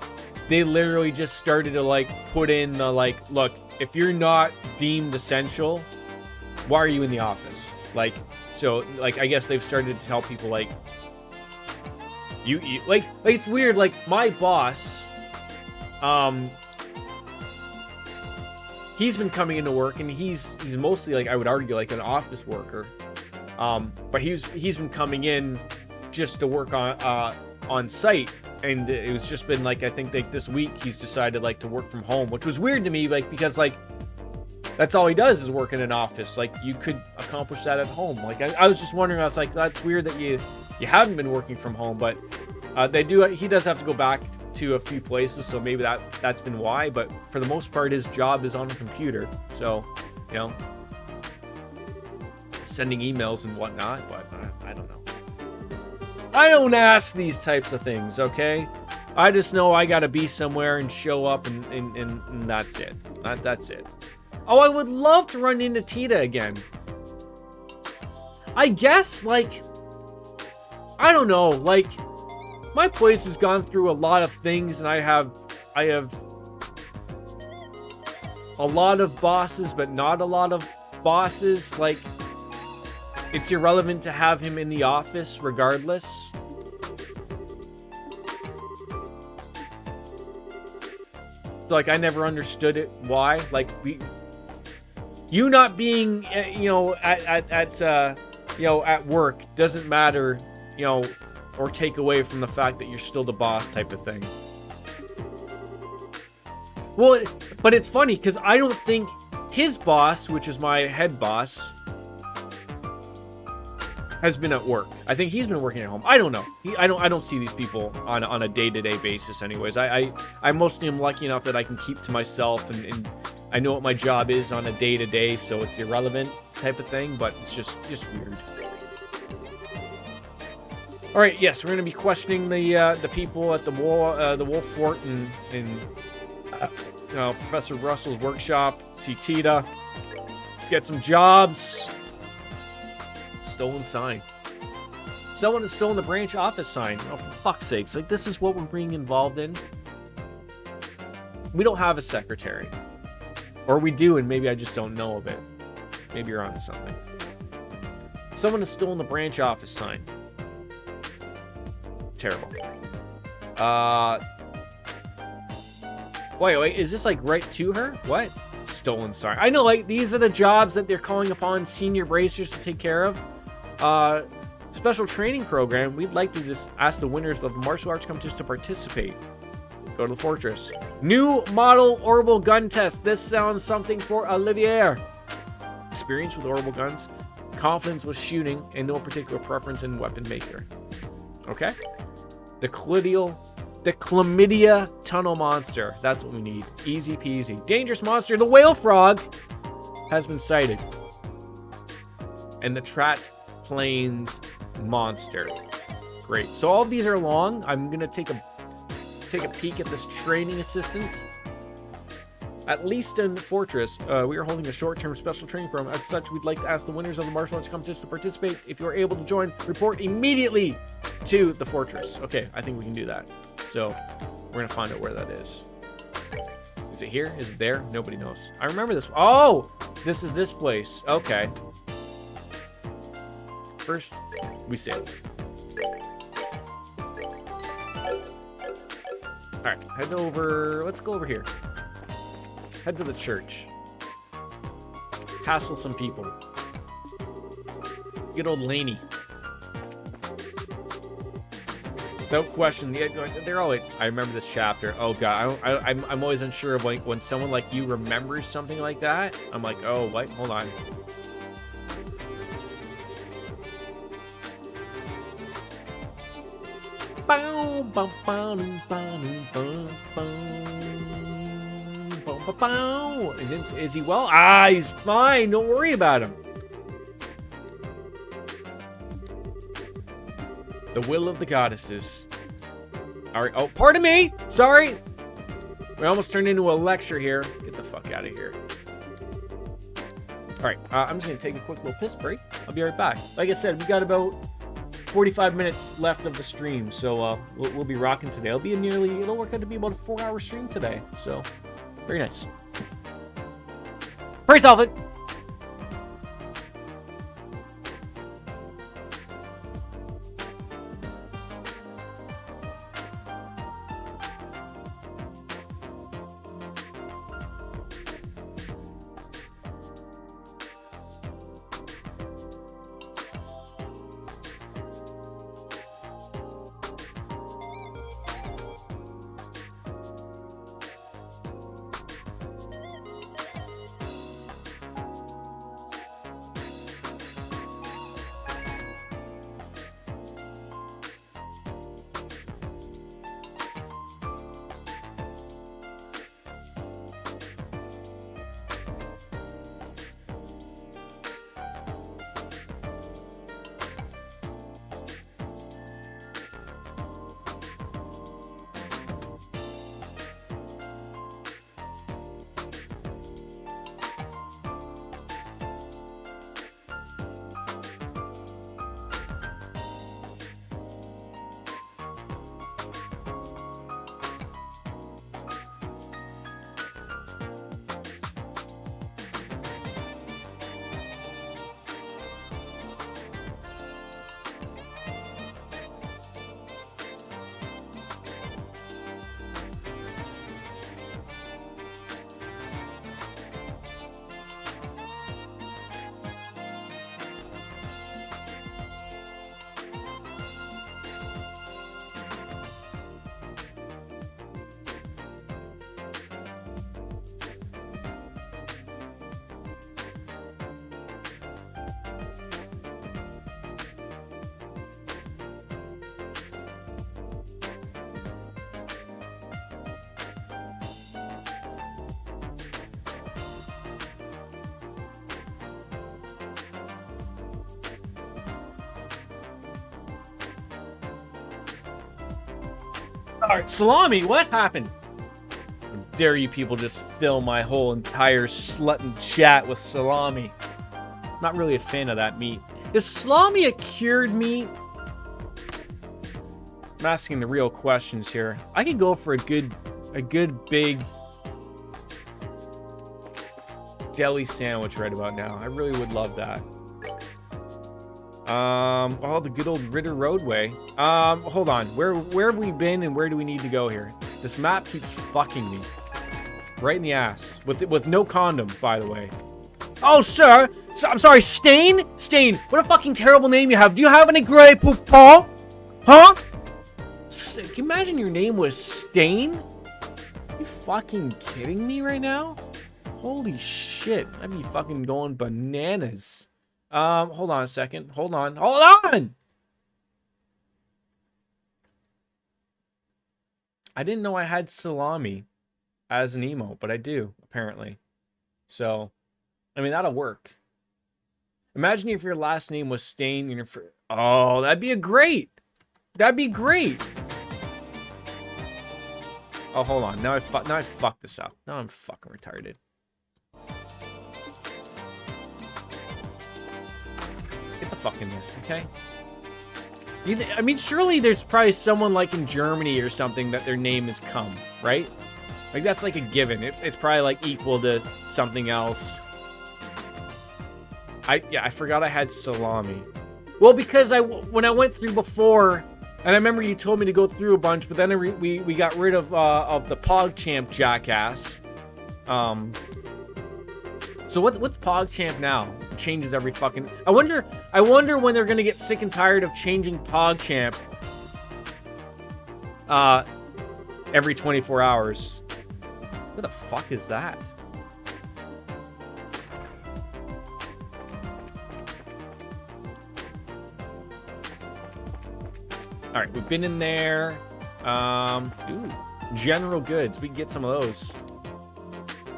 they literally just started to like put in the like, look, if you're not deemed essential, why are you in the office? Like, so like I guess they've started to tell people like you like it's weird. Like my boss, he's been coming into work and he's mostly like, I would argue, like an office worker, but he's been coming in just to work on site. And it was just been like, I think like this week he's decided like to work from home, which was weird to me, like, because like that's all he does is work in an office. Like you could accomplish that at home. Like I was just wondering, I was like, that's weird that you haven't been working from home, but he does have to go back to a few places, so maybe that's been why, but for the most part his job is on a computer, so you know, sending emails and whatnot, but I don't know. I don't ask these types of things, okay? I just know I gotta be somewhere and show up, and that's it. That's it. Oh, I would love to run into Tita again. I guess, like, I don't know, like, my place has gone through a lot of things, and I have a lot of bosses, but not a lot of bosses. Like, it's irrelevant to have him in the office regardless. So, like, I never understood it. Why? Like, you not being, you know, at work doesn't matter, you know, or take away from the fact that you're still the boss type of thing. Well, but it's funny because I don't think his boss, which is my head boss, has been at work. I think he's been working at home. I don't know. I don't see these people on a day-to-day basis anyways. I mostly am lucky enough that I can keep to myself, and I know what my job is on a day-to-day, so it's irrelevant type of thing, but it's just weird. All right, yes, we're going to be questioning the people at the Wolf Fort in Professor Russell's workshop. See Tita. Get some jobs. Stolen sign. Someone has stolen the branch office sign. Oh, for fuck's sakes. Like, this is what we're being involved in. We don't have a secretary. Or we do, and maybe I just don't know of it. Maybe you're onto something. Someone has stolen the branch office sign. Terrible. Wait, is this like right to her? What? Stolen sign. I know, like, these are the jobs that they're calling upon senior bracers to take care of. Special training program. We'd like to just ask the winners of the martial arts competition to participate. Go to the fortress. New model orbital gun test. This sounds something for Olivier. Experience with orbital guns, confidence with shooting, and no particular preference in weapon maker. Okay. The chlamydia tunnel monster. That's what we need. Easy peasy. Dangerous monster. The whale frog has been sighted. And the Trat Plains monster. Great. So all of these are long. I'm gonna take a peek at this training assistant. At least in Fortress, we are holding a short-term special training program. As such, we'd like to ask the winners of the martial arts competition to participate. If you are able to join, report immediately to the Fortress. Okay, I think we can do that. So we're gonna find out where that is. Is it here? Is it there? Nobody knows. I remember this. Oh, this is this place. Okay. First, we save. All right, head over. Let's go over here. Head to the church. Hassle some people. Good old Laney. Without question, they're all like, I remember this chapter. Oh god, I'm always unsure of, like, when someone like you remembers something like that. I'm like, oh, what? Hold on. And then, is he well? Ah, he's fine. Don't worry about him. The will of the goddesses. All right. Oh, pardon me. Sorry. We almost turned into a lecture here. Get the fuck out of here. All right. I'm just going to take a quick little piss break. I'll be right back. Like I said, we got about 45 minutes left of the stream, so we'll be rocking today. It'll work out to be about a 4-hour stream today. So, very nice. Praise Alfred. Alright, salami, what happened? How dare you people just fill my whole entire slutting chat with salami? Not really a fan of that meat. Is salami a cured meat? I'm asking the real questions here. I could go for a good big deli sandwich right about now. I really would love that. Oh, the good old Ritter Roadway. Hold on. Where have we been and where do we need to go here? This map keeps fucking me. Right in the ass. With no condom, by the way. Oh, sir! I'm sorry, Stain? Stain, what a fucking terrible name you have. Do you have any Grey Poupon? Huh? Can you imagine your name was Stain? Are you fucking kidding me right now? Holy shit. I'd be fucking going bananas. Hold on a second. Hold on. I didn't know I had salami as an emote, but I do, apparently. So, I mean, that'll work. Imagine if your last name was Stain and your oh, that'd be great. That'd be great. Oh, hold on. Now I fucked this up. Now I'm fucking retarded. Get the fuck in there, okay? I mean, surely there's probably someone like in Germany or something that their name is Cum, right? Like, that's like a given. It's probably like equal to something else. I forgot I had salami. Well, because when I went through before, and I remember you told me to go through a bunch, but then we got rid of the PogChamp jackass. So what's PogChamp now? Changes every fucking. I wonder when they're gonna get sick and tired of changing PogChamp. Every 24 hours. What the fuck is that? All right, we've been in there. Ooh, general goods. We can get some of those.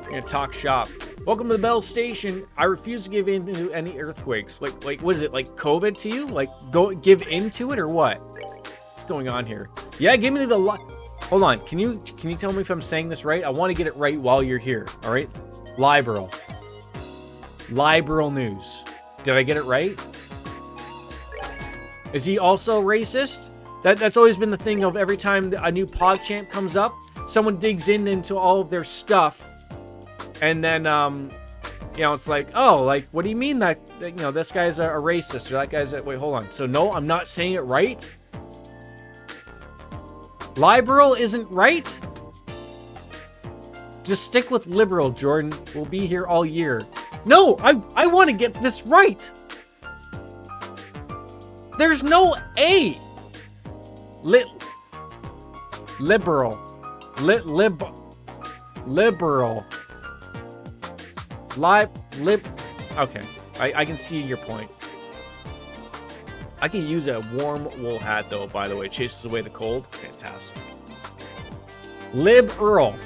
We're gonna talk shop. Welcome to the Bell Station. I refuse to give in to any earthquakes. Like, what is it? Like COVID to you? Like, give into it or what? What's going on here? Yeah, give me the. Hold on. Can you tell me if I'm saying this right? I want to get it right while you're here. All right. Liberal news. Did I get it right? Is he also racist? That's always been the thing of every time a new PogChamp comes up, someone digs into all of their stuff, and then you know, it's like, oh, like, what do you mean that you know, this guy's a racist or that guy's a, wait, hold on. So no, I'm not saying it right. Liberal isn't right. Just stick with liberal, Jordan. We'll be here all year. No, I want to get this right. There's no A. Liberal. Okay, I can see your point. I can use a warm wool hat though, by the way. It chases away the cold. Fantastic. Liberal.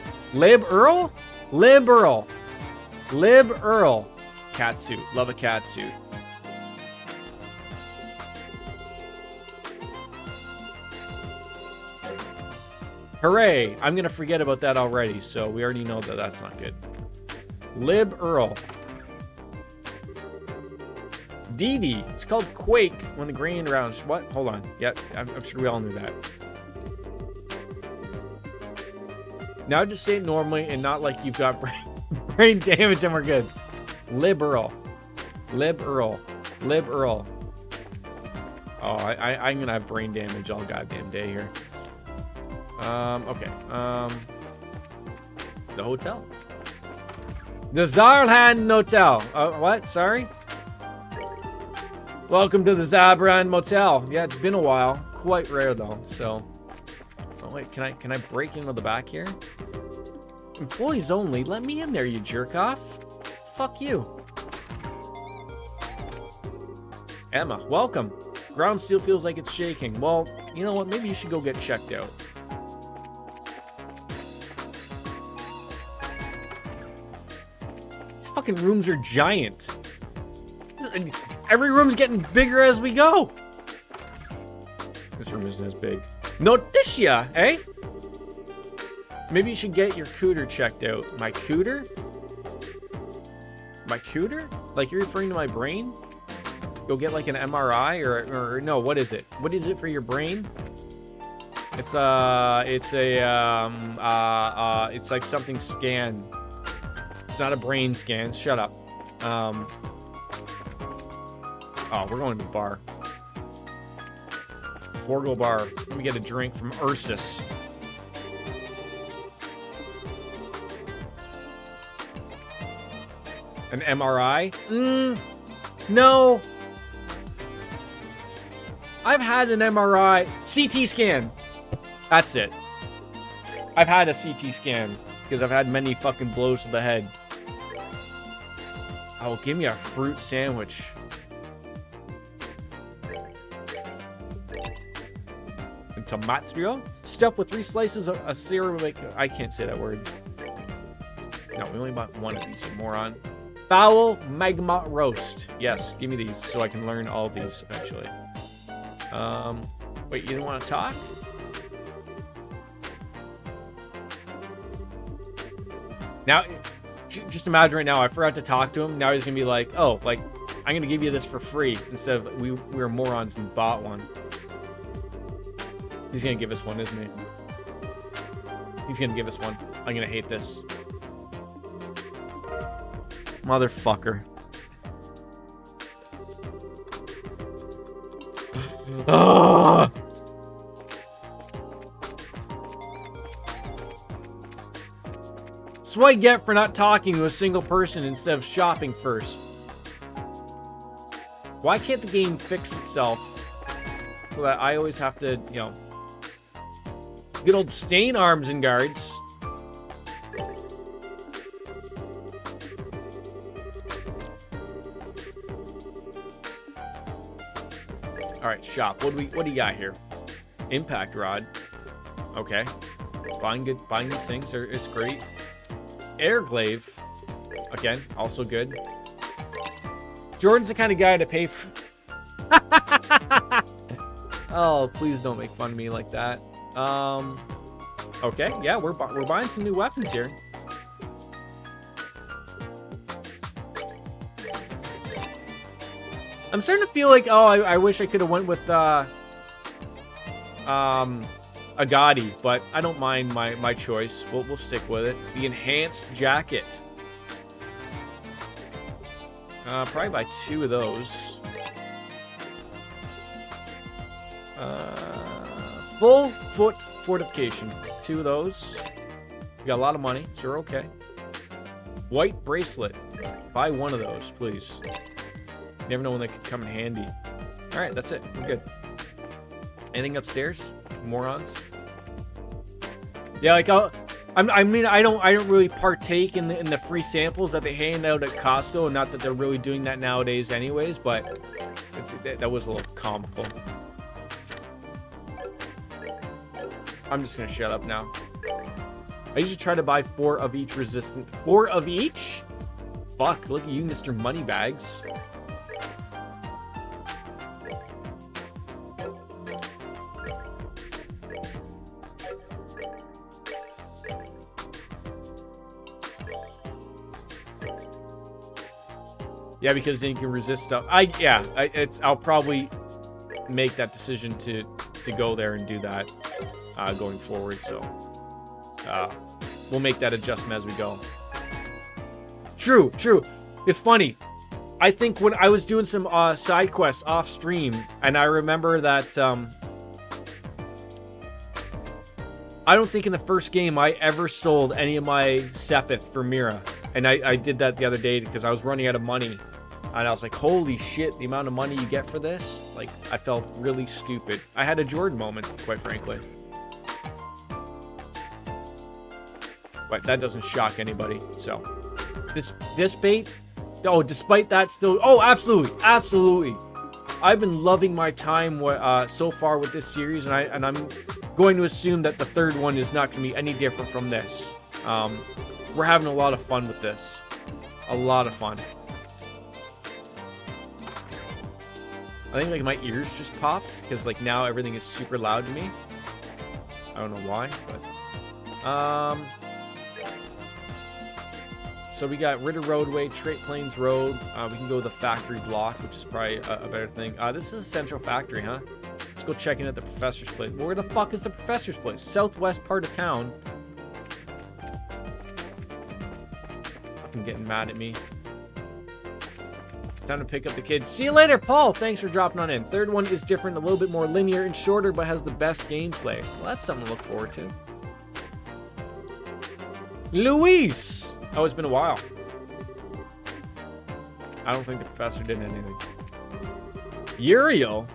Cat suit. Love a cat suit. Hooray! I'm gonna forget about that already, so we already know that that's not good. Lib-Earl. DD. It's called Quake when the grain rounds. What? Hold on. Yep, I'm sure we all knew that. Now just say it normally and not like you've got brain damage and we're good. Lib-Earl. Oh, I'm gonna have brain damage all goddamn day here. Okay. The hotel. The Zarhan Hotel. What? Sorry? Welcome to the Zabran Motel. Yeah, it's been a while. Quite rare though, so. Oh wait, can I break into the back here? Employees only. Let me in there, you jerk off. Fuck you. Emma, welcome. Ground still feels like it's shaking. Well, you know what? Maybe you should go get checked out. These fucking rooms are giant. Every room's getting bigger as we go. This room isn't as big. Noticia, eh? Maybe you should get your cooter checked out. My cooter? My cooter? Like you're referring to my brain? Go get like an MRI or no, what is it? What is it for your brain? It's like something scan. It's not a brain scan. Shut up. Oh, we're going to the bar. Forgo Bar. Let me get a drink from Ursus. An MRI? No. I've had an MRI. CT scan. That's it. I've had a CT scan because I've had many fucking blows to the head. Oh, give me a fruit sandwich. And tomato stuffed with 3 slices of a ceramic. I can't say that word. No, we only bought one of these, you moron. Foul magma roast. Yes, give me these so I can learn all of these eventually. Wait, you didn't want to talk? Now, just imagine right now, I forgot to talk to him. Now he's going to be like, oh, like, I'm going to give you this for free instead of we were morons and bought one. He's going to give us one, isn't he? He's going to give us one. I'm going to hate this. Motherfucker. Ah! That's what I get for not talking to a single person instead of shopping first. Why can't the game fix itself so that I always have to, you know, good old stain arms and guards. All right, shop. What do you got here? Impact rod. Okay. Buying these things it's great. Airglaive. Again, also good. Jordan's the kind of guy to pay for. Oh, please don't make fun of me like that. Okay, yeah, we're buying some new weapons here. I'm starting to feel like, oh, I wish I could have went with a Gotti, but I don't mind my choice. We'll stick with it. The enhanced jacket. Probably buy 2 of those. Full foot fortification. 2 of those. We got a lot of money, so we're okay. White bracelet. Buy 1 of those, please. Never know when they could come in handy. All right, that's it. We're good. Anything upstairs, morons? Yeah, like I mean, I don't really partake in the free samples that they hand out at Costco. Not that they're really doing that nowadays, anyways. But that was a little comical. I'm just gonna shut up now. I usually try to buy 4 of each resistant. 4 of each? Fuck! Look at you, Mr. Moneybags. Yeah, because then you can resist stuff. I'll probably make that decision to go there and do that going forward. So we'll make that adjustment as we go. True. It's funny. I think when I was doing some side quests off stream, and I remember that I don't think in the first game I ever sold any of my Sepith for Mira. And I did that the other day because I was running out of money. And I was like, holy shit, the amount of money you get for this? Like, I felt really stupid. I had a Jordan moment, quite frankly. But that doesn't shock anybody, so. This bait, oh, despite that still, oh, absolutely. I've been loving my time so far with this series, and I'm going to assume that the third one is not going to be any different from this. We're having a lot of fun with this. A lot of fun. I think like my ears just popped because like now everything is super loud to me. I don't know why, but So we got Ritter Roadway, Trait Plains Road. We can go to the factory block, which is probably a better thing. This is a central factory, huh? Let's go check in at the professor's place. Where the fuck is the professor's place? Southwest part of town. Fucking getting mad at me. Time to pick up the kids. See you later, Paul. Thanks for dropping on in. Third one is different, a little bit more linear and shorter, but has the best gameplay. Well, that's something to look forward to. Luis! Oh, it's been a while. I don't think the professor did anything. Uriel?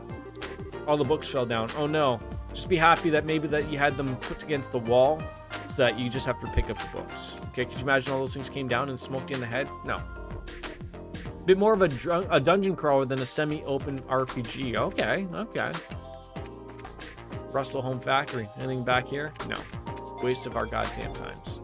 All the books fell down. Oh no. Just be happy that maybe that you had them put against the wall so that you just have to pick up the books. Okay, could you imagine all those things came down and smoked you in the head? No. Bit more of a dungeon crawler than a semi-open RPG. Okay, okay. Russell Home Factory. Anything back here? No. Waste of our goddamn times.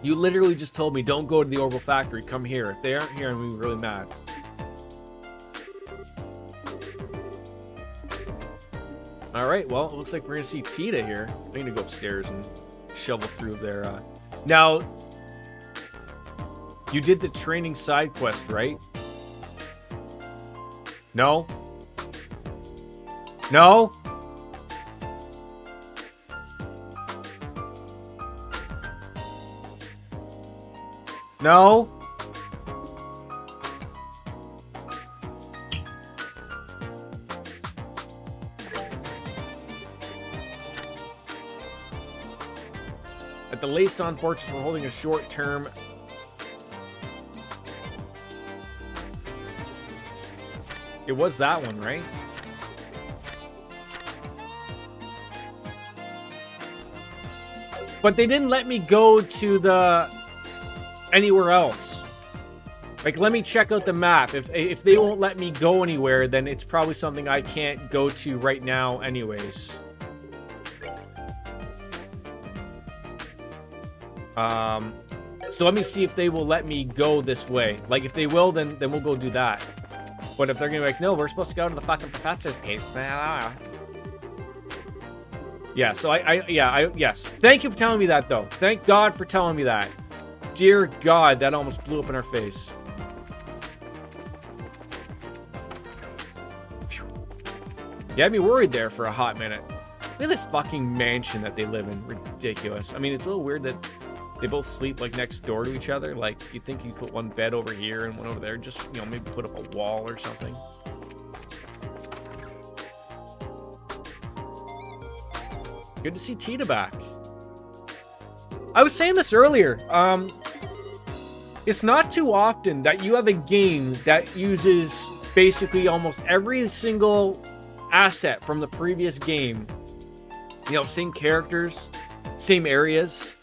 You literally just told me, don't go to the Orbital Factory, come here. If they aren't here, I'm going to be really mad. Alright, well, it looks like we're going to see Tita here. I need to go upstairs and shovel through their... Now, you did the training side quest, right? No? No? No? At the Layson Fortress, we're holding a short-term... It was that one, right? But they didn't let me go to the... anywhere else. Like, let me check out the map. If they won't let me go anywhere, then it's probably something I can't go to right now anyways. So let me see if they will let me go this way. Like, if they will, then we'll go do that. But if they're gonna be like, no, we're supposed to go to the fucking professor's place. Yeah, so yes. Thank you for telling me that, though. Thank God for telling me that. Dear God, that almost blew up in our face. Phew. You had me worried there for a hot minute. Look at this fucking mansion that they live in. Ridiculous. I mean, it's a little weird that they both sleep, like, next door to each other. Like, you'd think you'd put one bed over here and one over there. Just, you know, maybe put up a wall or something. Good to see Tita back. I was saying this earlier. It's not too often that you have a game that uses basically almost every single asset from the previous game. You know, same characters, same areas.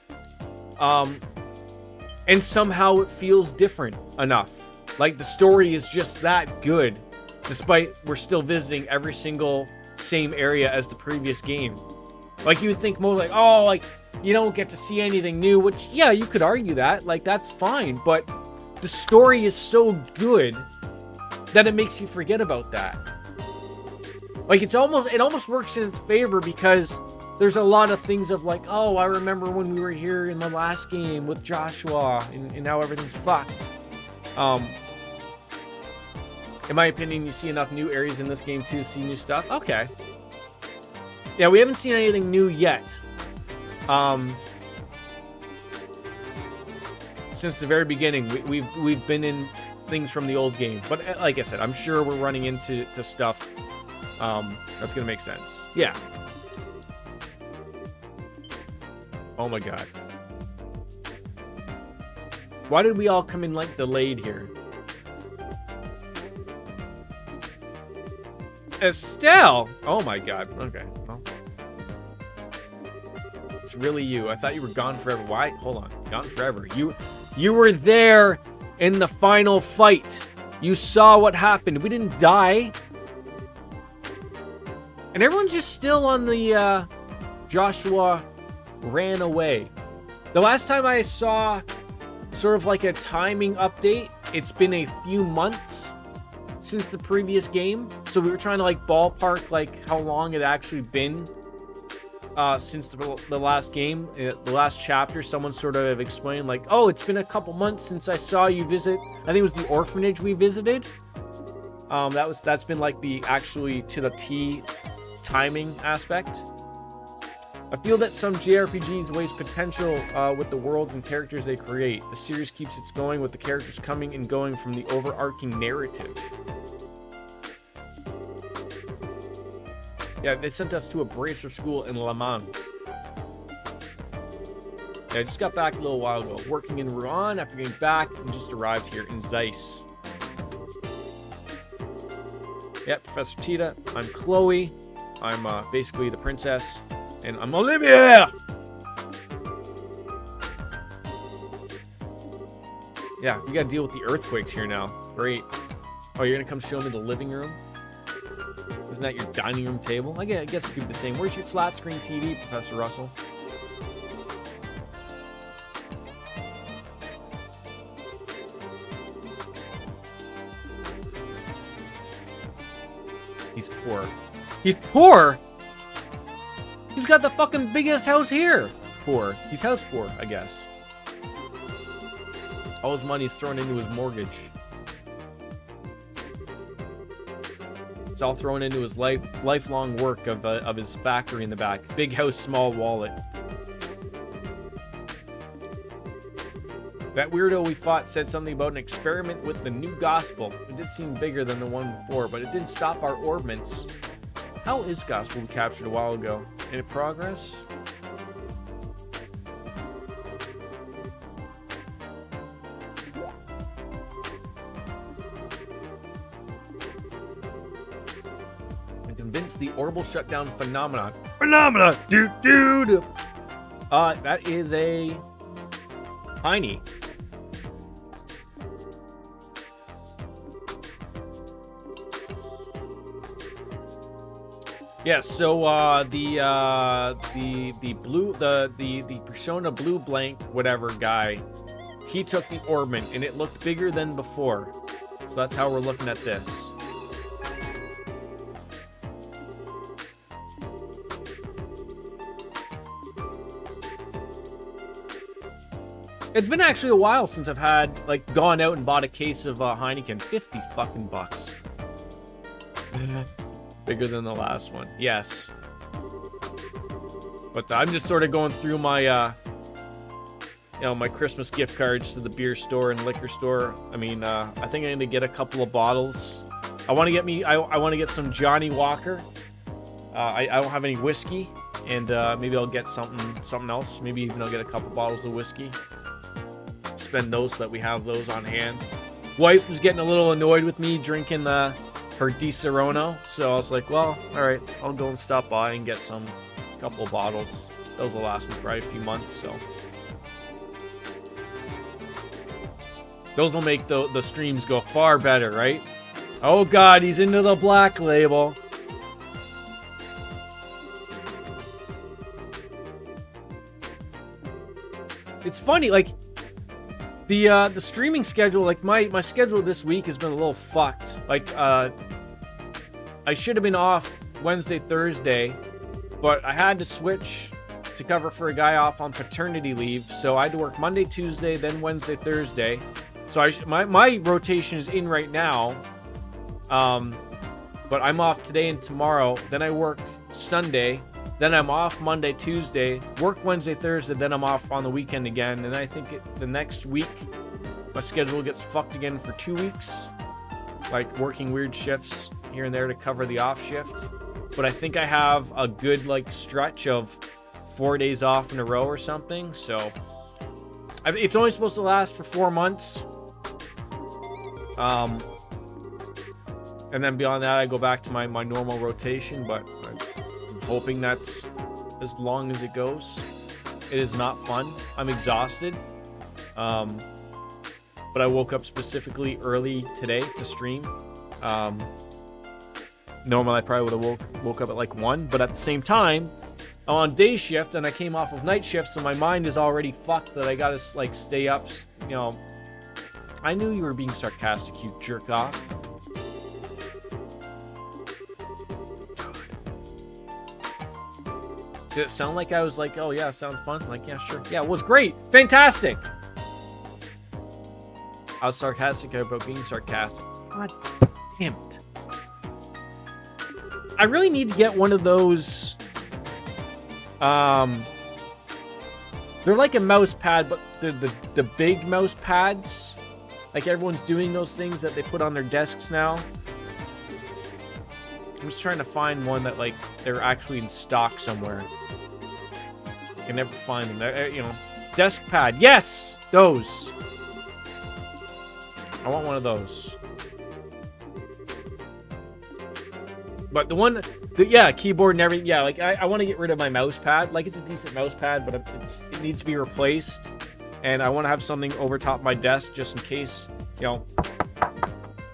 And somehow it feels different enough. Like, the story is just that good, despite we're still visiting every single same area as the previous game. Like, you would think more like, oh, like, you don't get to see anything new, which, yeah, you could argue that. Like, that's fine, but the story is so good that it makes you forget about that. Like, it almost works in its favor because there's a lot of things of like, oh, I remember when we were here in the last game with Joshua, and now everything's fucked. In my opinion, you see enough new areas in this game to see new stuff. Okay. Yeah, we haven't seen anything new yet. Since the very beginning, we've been in things from the old game. But like I said, I'm sure we're running into stuff that's gonna make sense. Yeah. Oh my God. Why did we all come in like delayed here? Estelle! Oh my God. Okay. Well, it's really you. I thought you were gone forever. Why? Hold on. Gone forever. You were there in the final fight. You saw what happened. We didn't die. And everyone's just still on the Joshua ran away. The last time I saw sort of like a timing update. It's been a few months since the previous game, so we were trying to like ballpark like how long it actually been since the last game, the last chapter. Someone sort of explained like, oh, it's been a couple months since I saw you visit. I think it was the orphanage we visited. That's been like the actually to the T timing aspect. I feel that some JRPGs waste potential with the worlds and characters they create. The series keeps its going with the characters coming and going from the overarching narrative. Yeah, they sent us to a bracer school in Le Mans. Yeah, I just got back a little while ago, working in Rouen after getting back and just arrived here in Zeiss. Yeah, Professor Tita. I'm Chloe. I'm basically the princess. And I'm Olivia! Yeah, we gotta deal with the earthquakes here now. Great. Oh, you're gonna come show me the living room? Isn't that your dining room table? I guess it could be the same. Where's your flat screen TV, Professor Russell? He's poor. He's poor? He's got the fucking biggest house here. Poor. He's house poor, I guess. All his money's thrown into his mortgage. It's all thrown into his lifelong work of his factory in the back. Big house, small wallet. That weirdo we fought said something about an experiment with the new gospel. It did seem bigger than the one before, but it didn't stop our orbments. How is gospel we captured a while ago? Any progress? The orbital shutdown phenomenon. Dude. That is a Heine. Yeah, so the Persona Blue Blank whatever guy, he took the orbment and it looked bigger than before. So that's how we're looking at this. It's been actually a while since I've had, like, gone out and bought a case of Heineken. 50 fucking bucks. Bigger than the last one. Yes. But I'm just sort of going through my, my Christmas gift cards to the beer store and liquor store. I mean, I think I need to get a couple of bottles. I want to get some Johnny Walker. I don't have any whiskey. And maybe I'll get something else. Maybe even I'll get a couple bottles of whiskey. Spend those so that we have those on hand. Wife was getting a little annoyed with me drinking her Di Serono, so I was like, well, alright, I'll go and stop by and get a couple of bottles. Those will last me probably a few months, so. Those will make the streams go far better, right? Oh god, he's into the black label. It's funny, like, the streaming schedule, like my schedule this week has been a little fucked. Like, I should have been off Wednesday, Thursday, but I had to switch to cover for a guy off on paternity leave, so I had to work Monday, Tuesday, then Wednesday, Thursday. So my rotation is in right now, but I'm off today and tomorrow. Then I work Sunday. Then I'm off Monday, Tuesday, work Wednesday, Thursday, then I'm off on the weekend again. And I think the next week, my schedule gets fucked again for 2 weeks. Like, working weird shifts here and there to cover the off shift. But I think I have a good, like, stretch of 4 days off in a row or something. So, it's only supposed to last for 4 months. And then beyond that, I go back to my normal rotation, but hoping that's as long as it goes. It is not fun. I'm exhausted. But I woke up specifically early today to stream. Normally I probably would have woke up at like 1, but at the same time, I'm on day shift, and I came off of night shift, so my mind is already fucked that I gotta, like, stay up, you know. I knew you were being sarcastic, you jerk off. Did it sound like I was like, oh yeah, sounds fun? I'm like, yeah, sure. Yeah, it was great. Fantastic. I was sarcastic about being sarcastic. God damn it. I really need to get one of those. They're like a mouse pad, but they're the big mouse pads. Like everyone's doing those things that they put on their desks now. I'm just trying to find one that like they're actually in stock somewhere. I can never find them. You know, desk pad. Yes, those. I want one of those. But the one, yeah, keyboard and everything. Yeah, like I want to get rid of my mouse pad. Like it's a decent mouse pad, but it needs to be replaced. And I want to have something over top my desk just in case, you know,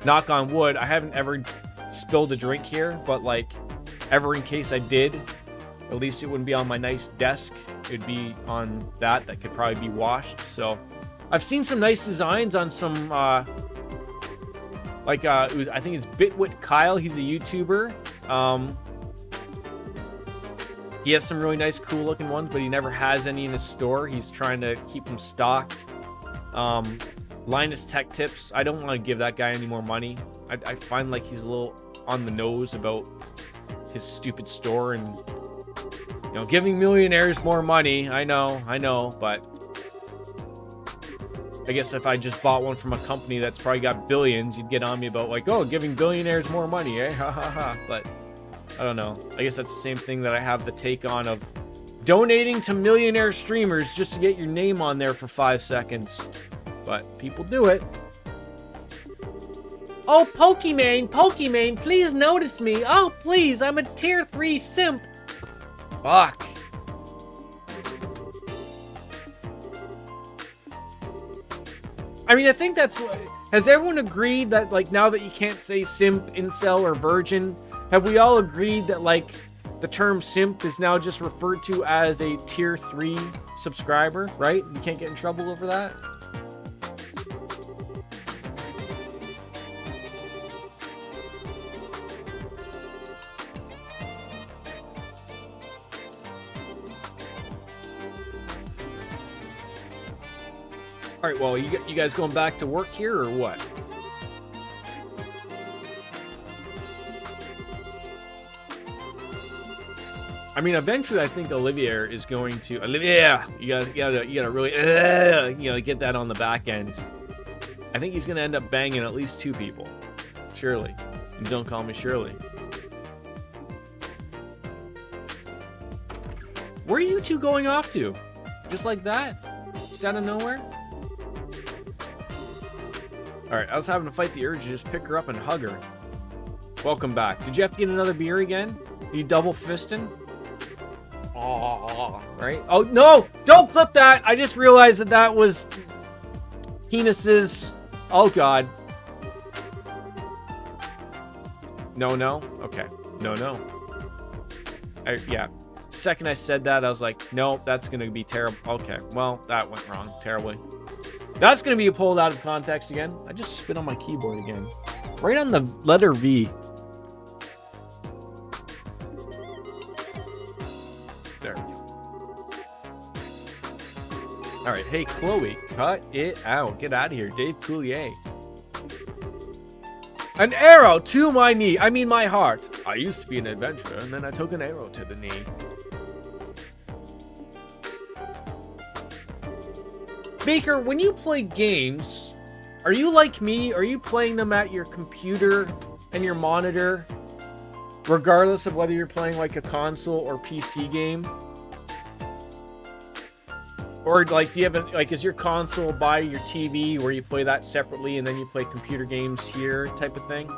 knock on wood. I haven't ever spilled a drink here, but like ever in case I did, at least it wouldn't be on my nice desk. It'd be on that could probably be washed. So I've seen some nice designs on some I think it's Bitwit Kyle. He's a YouTuber. He has some really nice, cool looking ones, but he never has any in his store. He's trying to keep them stocked. Linus Tech Tips. I don't want to give that guy any more money. I find like he's a little on the nose about his stupid store and, you know, giving millionaires more money. I know, but I guess if I just bought one from a company that's probably got billions, you'd get on me about like, oh, giving billionaires more money, eh? Ha ha ha. But I don't know. I guess that's the same thing that I have the take on of donating to millionaire streamers just to get your name on there for 5 seconds. But people do it. Oh, Pokimane, please notice me. Oh, please, I'm a tier 3 simp. Fuck. I mean, I think that's... Has everyone agreed that, like, now that you can't say simp, incel, or virgin, have we all agreed that, like, the term simp is now just referred to as a tier 3 subscriber, right? You can't get in trouble over that? All right, well, you guys going back to work here or what? I mean, eventually, I think Olivier is going to Olivier. You gotta really get that on the back end. I think he's gonna end up banging at least 2 people. Shirley, and don't call me Shirley. Where are you two going off to? Just like that? Just out of nowhere? Alright, I was having to fight the urge to just pick her up and hug her. Welcome back. Did you have to get another beer again? Are you double fisting? Oh, right? Oh, no! Don't clip that! I just realized that was penises. Oh, God. No? Okay. No. Yeah. Second I said that, I was like, no, that's going to be terrible. Okay, well, that went wrong terribly. That's going to be pulled out of context again. I just spit on my keyboard again. Right on the letter V. There we go. Alright, hey, Chloe, cut it out. Get out of here. Dave Coulier. An arrow to my knee. I mean, my heart. I used to be an adventurer, and then I took an arrow to the knee. Baker, when you play games, are you like me? Are you playing them at your computer and your monitor, regardless of whether you're playing like a console or PC game? Or like, do you have is your console by your TV where you play that separately and then you play computer games here type of thing?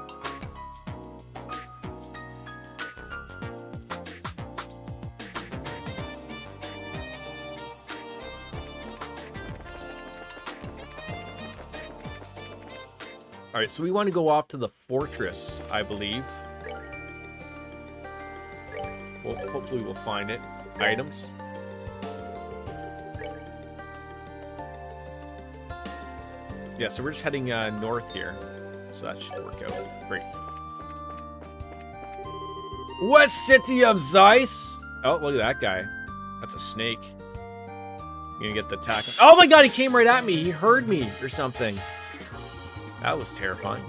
All right, so we want to go off to the fortress, I believe. Well, hopefully we'll find it. items. Yeah, so we're just heading north here. So that should work out. Great. West City of Zeiss. Oh, look at that guy. That's a snake. Gonna get the attack. Oh my god, he came right at me. He heard me or something. That was terrifying.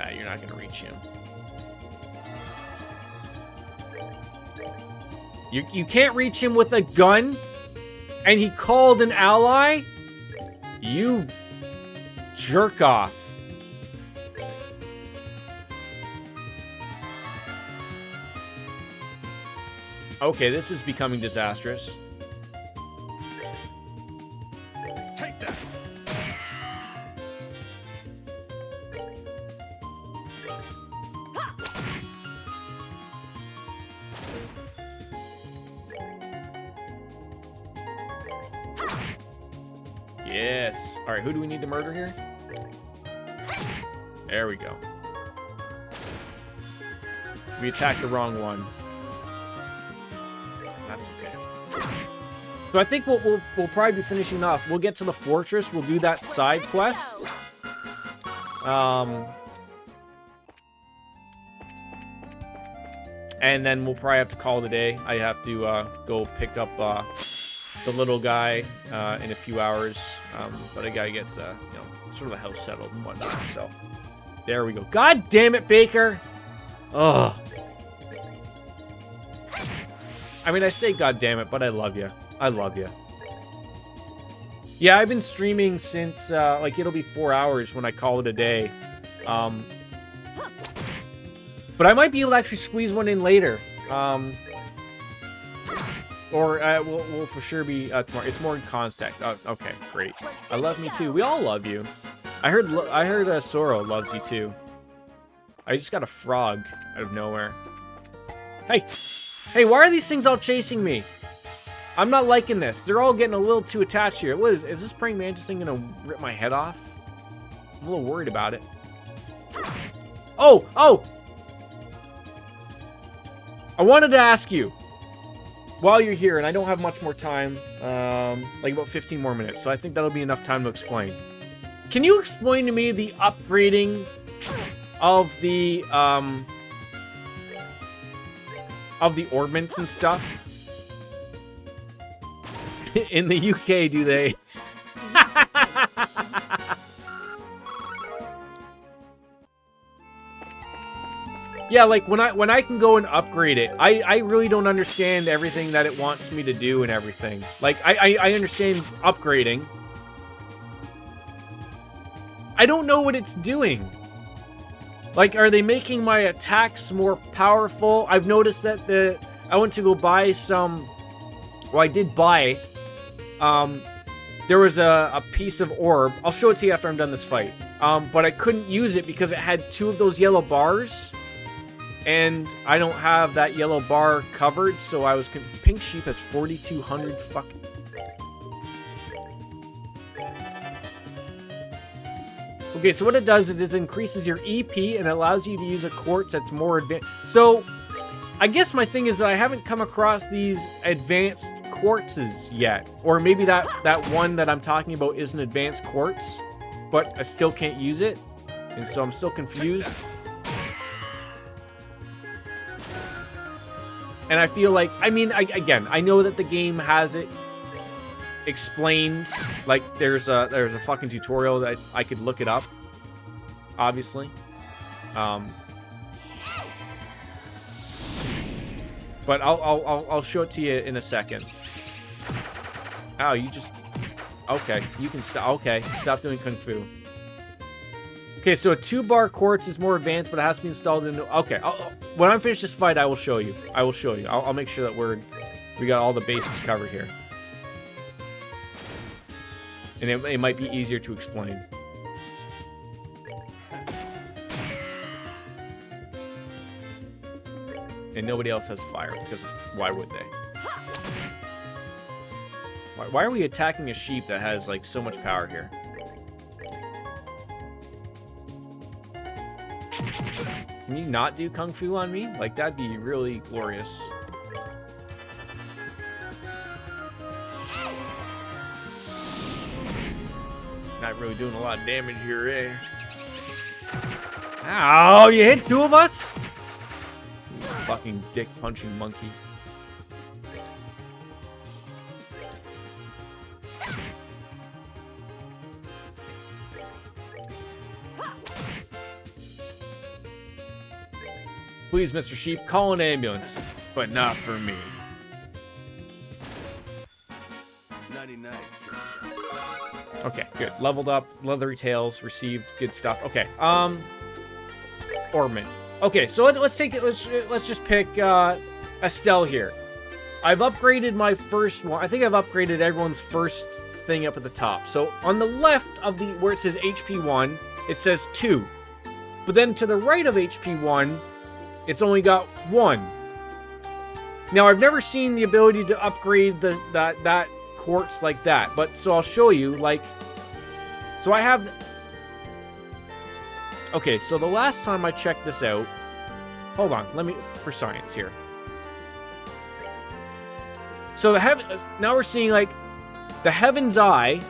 Ah, you're not gonna reach him. You can't reach him with a gun? And he called an ally? You jerk off. Okay, this is becoming disastrous. Take that. Yes. All right, who do we need to murder here? There we go. We attacked the wrong one. That's okay. So I think we'll probably be finishing off. We'll get to the fortress. We'll do that side quest. And then we'll probably have to call it a day. I have to go pick up the little guy in a few hours. But I gotta get you know, sort of the house settled and whatnot. So there we go. God damn it, Baker! Ugh. I mean, I say God damn it, but I love you. I love you. Yeah, I've been streaming since like it'll be 4 hours when I call it a day. But I might be able to actually squeeze one in later. Or we'll for sure be tomorrow. It's more in contact. Oh, okay, great. I love me too. We all love you. I heard Soro loves you too. I just got a frog out of nowhere. Hey, hey, why are these things all chasing me? I'm not liking this. They're all getting a little too attached here. What is this praying mantis thing gonna rip my head off? I'm a little worried about it. Oh, oh! I wanted to ask you, while you're here, and I don't have much more time, like about 15 more minutes, so I think that'll be enough time to explain. Can you explain to me the upgrading of the orbments and stuff? In the UK, do they? Yeah, like when I can go and upgrade it, I really don't understand everything that it wants me to do and everything. Like I understand upgrading. I don't know what it's doing. Like, are they making my attacks more powerful? I've noticed that I went to go buy some. Well, I did buy. There was a piece of orb. I'll show it to you after I'm done this fight. But I couldn't use it because it had 2 of those yellow bars. And I don't have that yellow bar covered, so I was... Pink Sheep has 4,200 fucking... Okay, so what it does is it increases your EP and allows you to use a quartz that's more advanced. So, I guess my thing is that I haven't come across these advanced quartzes yet. Or maybe that one that I'm talking about is an advanced quartz, but I still can't use it. And so I'm still confused. And I feel like, I mean, again, I know that the game has it explained. Like, there's a fucking tutorial that I could look it up, obviously. But I'll show it to you in a second. Oh, you just... Okay, you can stop. Okay, stop doing Kung Fu. Okay, so a 2-bar quartz is more advanced, but it has to be installed in... Okay, when I'm finished this fight, I will show you. I will show you. I'll make sure that we got all the bases covered here. And it might be easier to explain. And nobody else has fire, because why would they? Why are we attacking a sheep that has, like, so much power here? Can you not do Kung Fu on me? Like, that'd be really glorious. Not really doing a lot of damage here, eh? Ow, you hit 2 of us? You fucking dick punching monkey. Please, Mr. Sheep, call an ambulance. But not for me. 99. Okay, good. Leveled up, leathery tails, received, good stuff. Okay, Ormond. Okay, so let's take it. Let's just pick Estelle here. I've upgraded my first one. I think I've upgraded everyone's first thing up at the top. So on the left of the where it says HP 1, it says 2. But then to the right of HP 1, it's only got 1. Now I've never seen the ability to upgrade that quartz like that, but so I'll show you. Like, so I have. Okay, so the last time I checked this out, hold on, let me for science here. So now we're seeing like the Heaven's Eye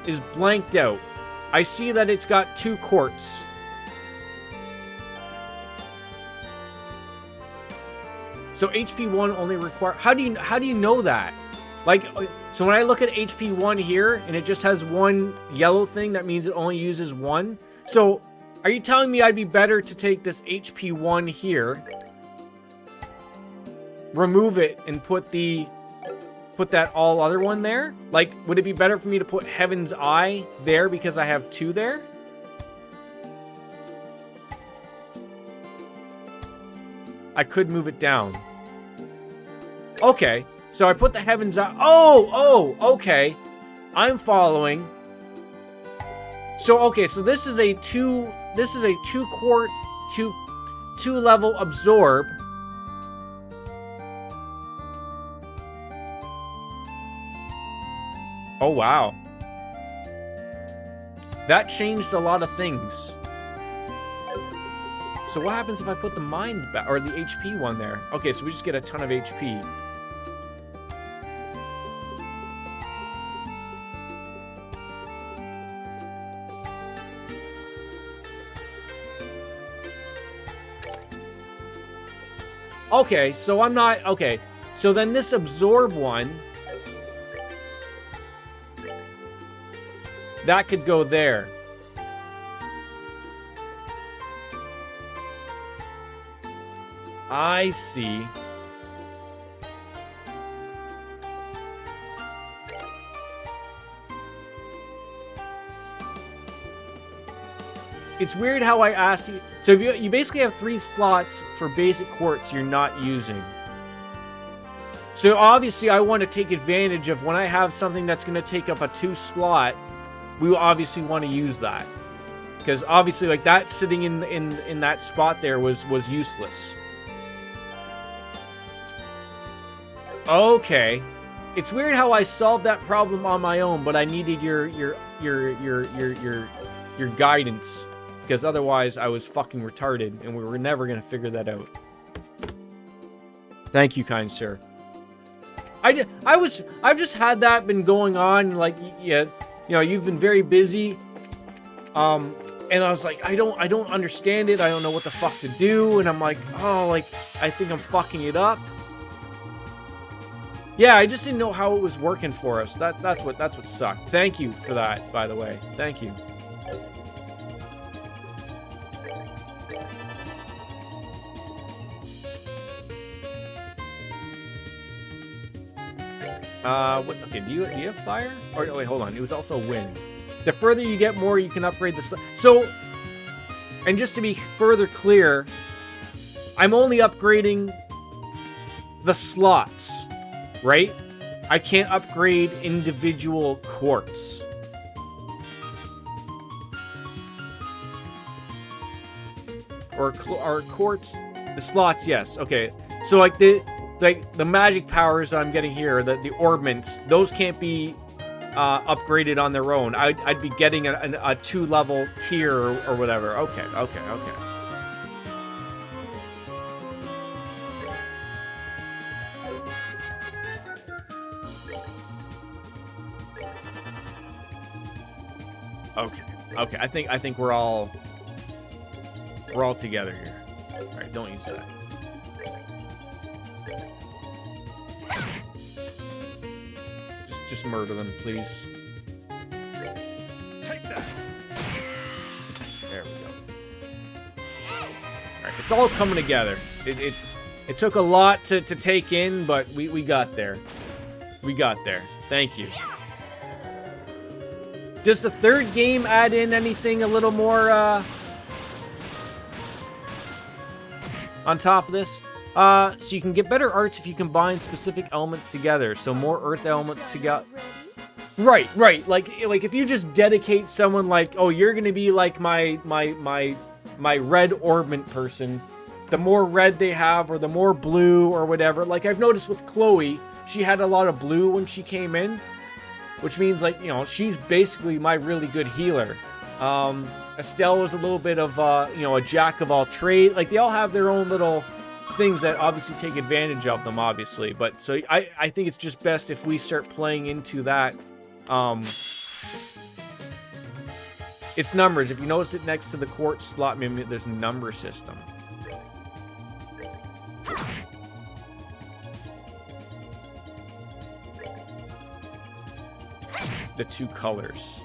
is blanked out. I see that it's got 2 quartz. So HP 1 only require. How do you know that? Like, so when I look at HP 1 here and it just has 1 yellow thing, that means it only uses 1. So are you telling me I'd be better to take this HP 1 here, remove it, and put that all other one there? Like, would it be better for me to put Heaven's Eye there because I have 2 there? I could move it down. Okay, so I put the Heaven's Eye. Oh, okay. I'm following. So okay, so this is a 2 quartz, 2 level absorb. Oh wow. That changed a lot of things. So what happens if I put the mind back, or the HP one there? Okay, so we just get a ton of HP. Okay, so I'm not, okay. So then this absorb one, that could go there. I see. It's weird how I asked you. So you basically have 3 slots for basic quartz you're not using. So obviously I want to take advantage of when I have something that's going to take up a 2 slot. We will obviously want to use that. Because obviously like that sitting in that spot there was useless. Okay. It's weird how I solved that problem on my own, but I needed your guidance. Because otherwise I was fucking retarded and we were never going to figure that out. Thank you, kind sir. I've just had that been going on, like, yeah, you know, you've been very busy. And I was like, I don't understand it. I don't know what the fuck to do. And I'm like, oh, like, I think I'm fucking it up. Yeah, I just didn't know how it was working for us. That's what sucked. Thank you for that, by the way. Thank you. Okay, do you have fire? Or wait, hold on. It was also wind. The further you get, more you can upgrade the so. And just to be further clear, I'm only upgrading the slots, right? I can't upgrade individual quartz. Or quartz, the slots, yes. Okay, so like the magic powers I'm getting here, the orbments, those can't be upgraded on their own. I'd be getting a 2-level tier or whatever. Okay. Okay. Okay. I think we're all together here. All right. Don't use that. Just murder them, please. Take that. There we go. All right. It's all coming together. It took a lot to take in, but we got there. We got there. Thank you. Does the third game add in anything a little more on top of this? So you can get better arts if you combine specific elements together. So more earth elements together. Right. Like if you just dedicate someone like, oh, you're gonna be like my red orbment person. The more red they have, or the more blue, or whatever. Like I've noticed with Chloe, she had a lot of blue when she came in. Which means, like, you know, she's basically my really good healer. Estelle was a little bit of, you know, a jack of all trades. Like, they all have their own little things that obviously take advantage of them, obviously. But, so, I think it's just best if we start playing into that. It's numbers. If you notice it next to the quartz slot, maybe there's a number system. The two colors.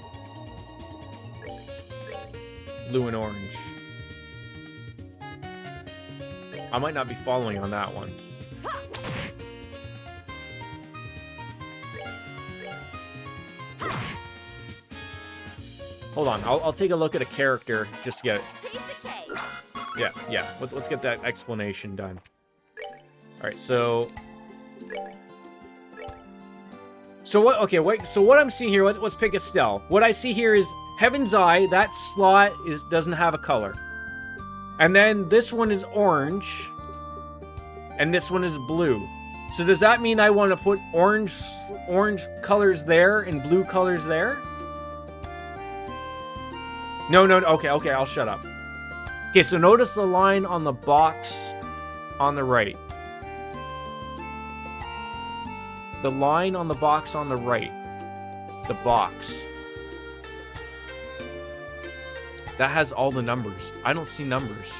Blue and orange. I might not be following on that one. Hold on, I'll take a look at a character just to get it. Yeah. Let's get that explanation done. All right, so what? Okay, wait. So what I'm seeing here, let's pick Estelle. What I see here is Heaven's Eye. That slot doesn't have a color, and then this one is orange, and this one is blue. So does that mean I want to put orange colors there and blue colors there? No. Okay. I'll shut up. Okay. So notice the line on the box on the right. The line on the box on the right. The box. That has all the numbers. I don't see numbers.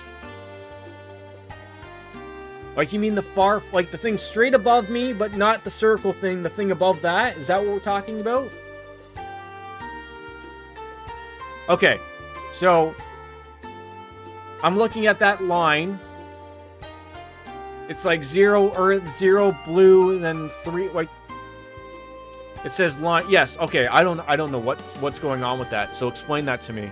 Like, you mean the far... Like, the thing straight above me, but not the circle thing. The thing above that? Is that what we're talking about? Okay. So, I'm looking at that line. It's like 0 earth, 0 blue, and then 3, like... It says line... Yes, okay, I don't know what's going on with that, so explain that to me.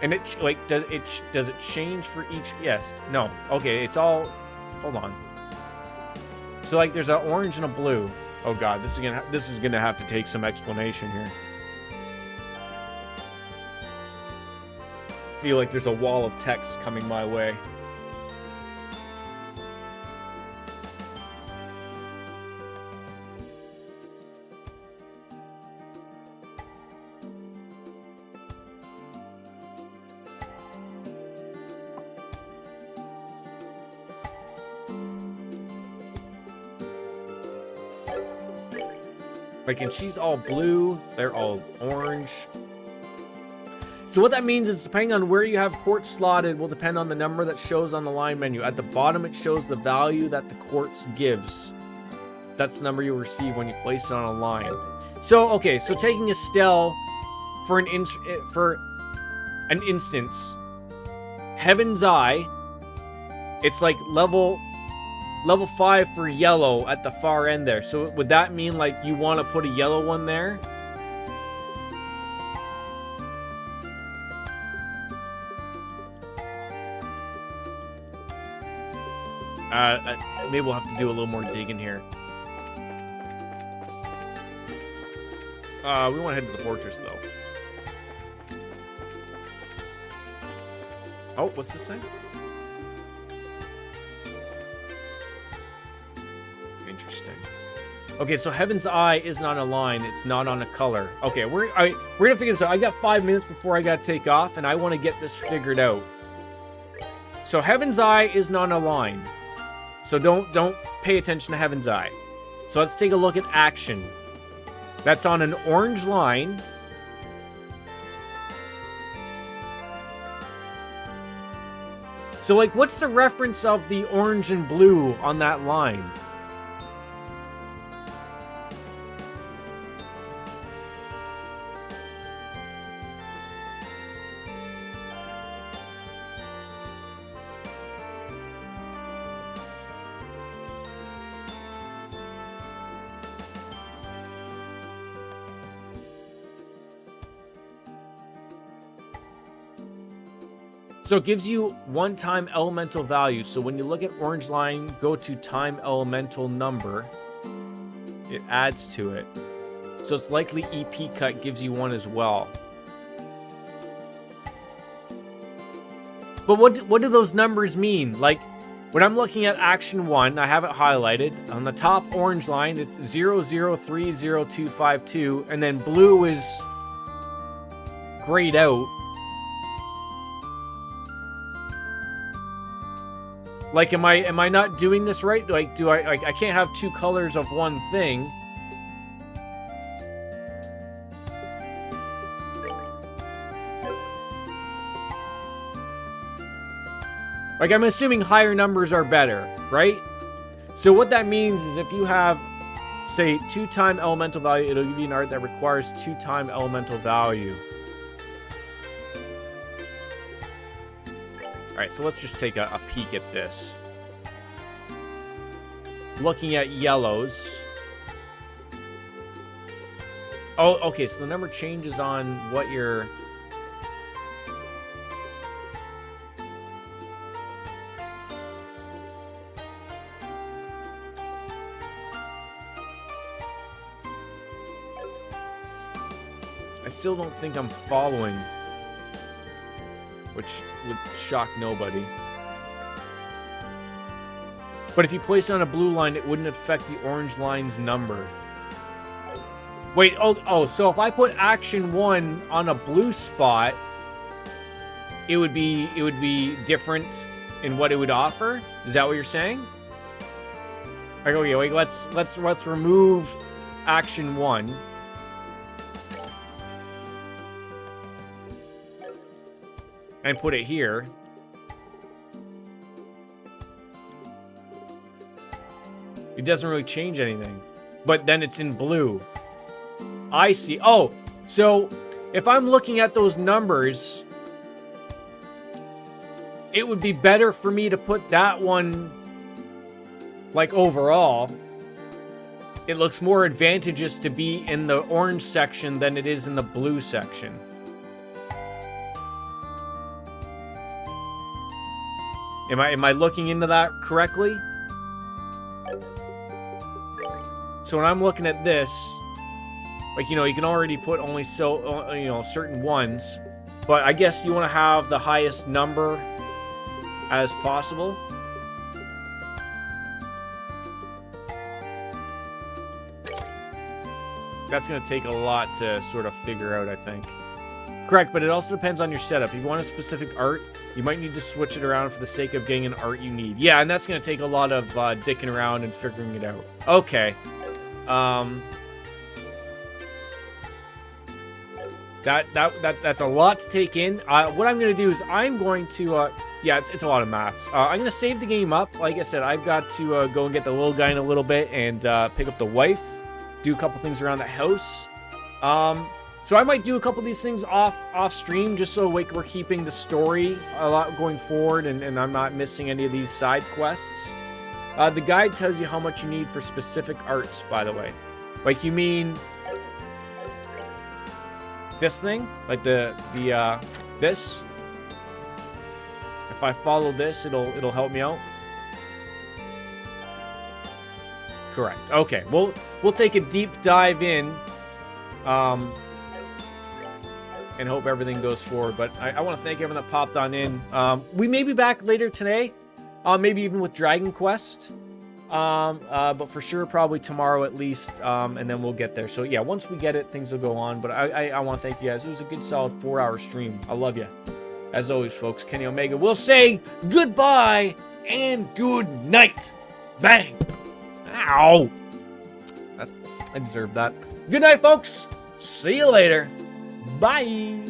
And it, like, does it change for each... Yes. No. Okay, it's all... Hold on. So, like, there's an orange and a blue. Oh, God, this is gonna have to take some explanation here. I feel like there's a wall of text coming my way. Like, and she's all blue, they're all orange. So what that means is, depending on where you have quartz slotted, will depend on the number that shows on the line menu. At the bottom, it shows the value that the quartz gives. That's the number you'll receive when you place it on a line. So, okay, so taking Estelle for an instance, Heaven's Eye, it's like level 5 for yellow at the far end there. So would that mean, like, you want to put a yellow one there? Maybe we'll have to do a little more digging here. We want to head to the fortress, though. Oh, what's this say? Interesting. Okay, so Heaven's Eye isn't on a line. It's not on a color. Okay, we're gonna figure this out. I got 5 minutes before I gotta take off, and I want to get this figured out. So Heaven's Eye isn't on a line. So don't pay attention to Heaven's Eye. So let's take a look at action. That's on an orange line. So, like, what's the reference of the orange and blue on that line? So it gives you one-time elemental value. So when you look at orange line, go to time elemental number. It adds to it. So it's likely EP cut gives you one as well. But what do those numbers mean? Like, when I'm looking at action 1, I have it highlighted. On the top orange line, it's 00300252, and then blue is grayed out. Like, am I not doing this right? Like, I can't have two colors of one thing. Like, I'm assuming higher numbers are better, right? So what that means is if you have, say, 2-time elemental value, it'll give you an art that requires 2-time elemental value. Alright, so let's just take a peek at this. Looking at yellows. Oh, okay, so the number changes on what you're... I still don't think I'm following. Which would shock nobody. But if you place it on a blue line, it wouldn't affect the orange line's number. Wait, oh, so if I put action 1 on a blue spot, it would be different in what it would offer? Is that what you're saying? Okay, wait, let's remove action 1. And put it here. It doesn't really change anything. But then it's in blue. I see. Oh, so if I'm looking at those numbers, it would be better for me to put that one, like, overall. It looks more advantageous to be in the orange section than it is in the blue section. Am I looking into that correctly? So when I'm looking at this, like, you know, you can already put only certain ones, but I guess you want to have the highest number as possible. That's going to take a lot to sort of figure out, I think. Correct, but it also depends on your setup. If you want a specific art, you might need to switch it around for the sake of getting an art you need. Yeah, and that's going to take a lot of dicking around and figuring it out. Okay. That's a lot to take in. What I'm going to do is I'm going to... yeah, it's a lot of maths. I'm going to save the game up. Like I said, I've got to go and get the little guy in a little bit and pick up the wife. Do a couple things around the house. So I might do a couple of these things off stream just so we're keeping the story a lot going forward and I'm not missing any of these side quests. The guide tells you how much you need for specific arts, by the way. Like, you mean this thing? Like this? If I follow this, it'll help me out. Correct. Okay, we'll take a deep dive in. And hope everything goes forward. But I want to thank everyone that popped on in. We may be back later today. Maybe even with Dragon Quest. But for sure, probably tomorrow at least. And then we'll get there. So yeah, once we get it, things will go on. But I want to thank you guys. It was a good, solid 4-hour stream. I love you. As always, folks, Kenny Omega will say goodbye and good night. Bang. Ow. I deserve that. Good night, folks. See you later. Bye.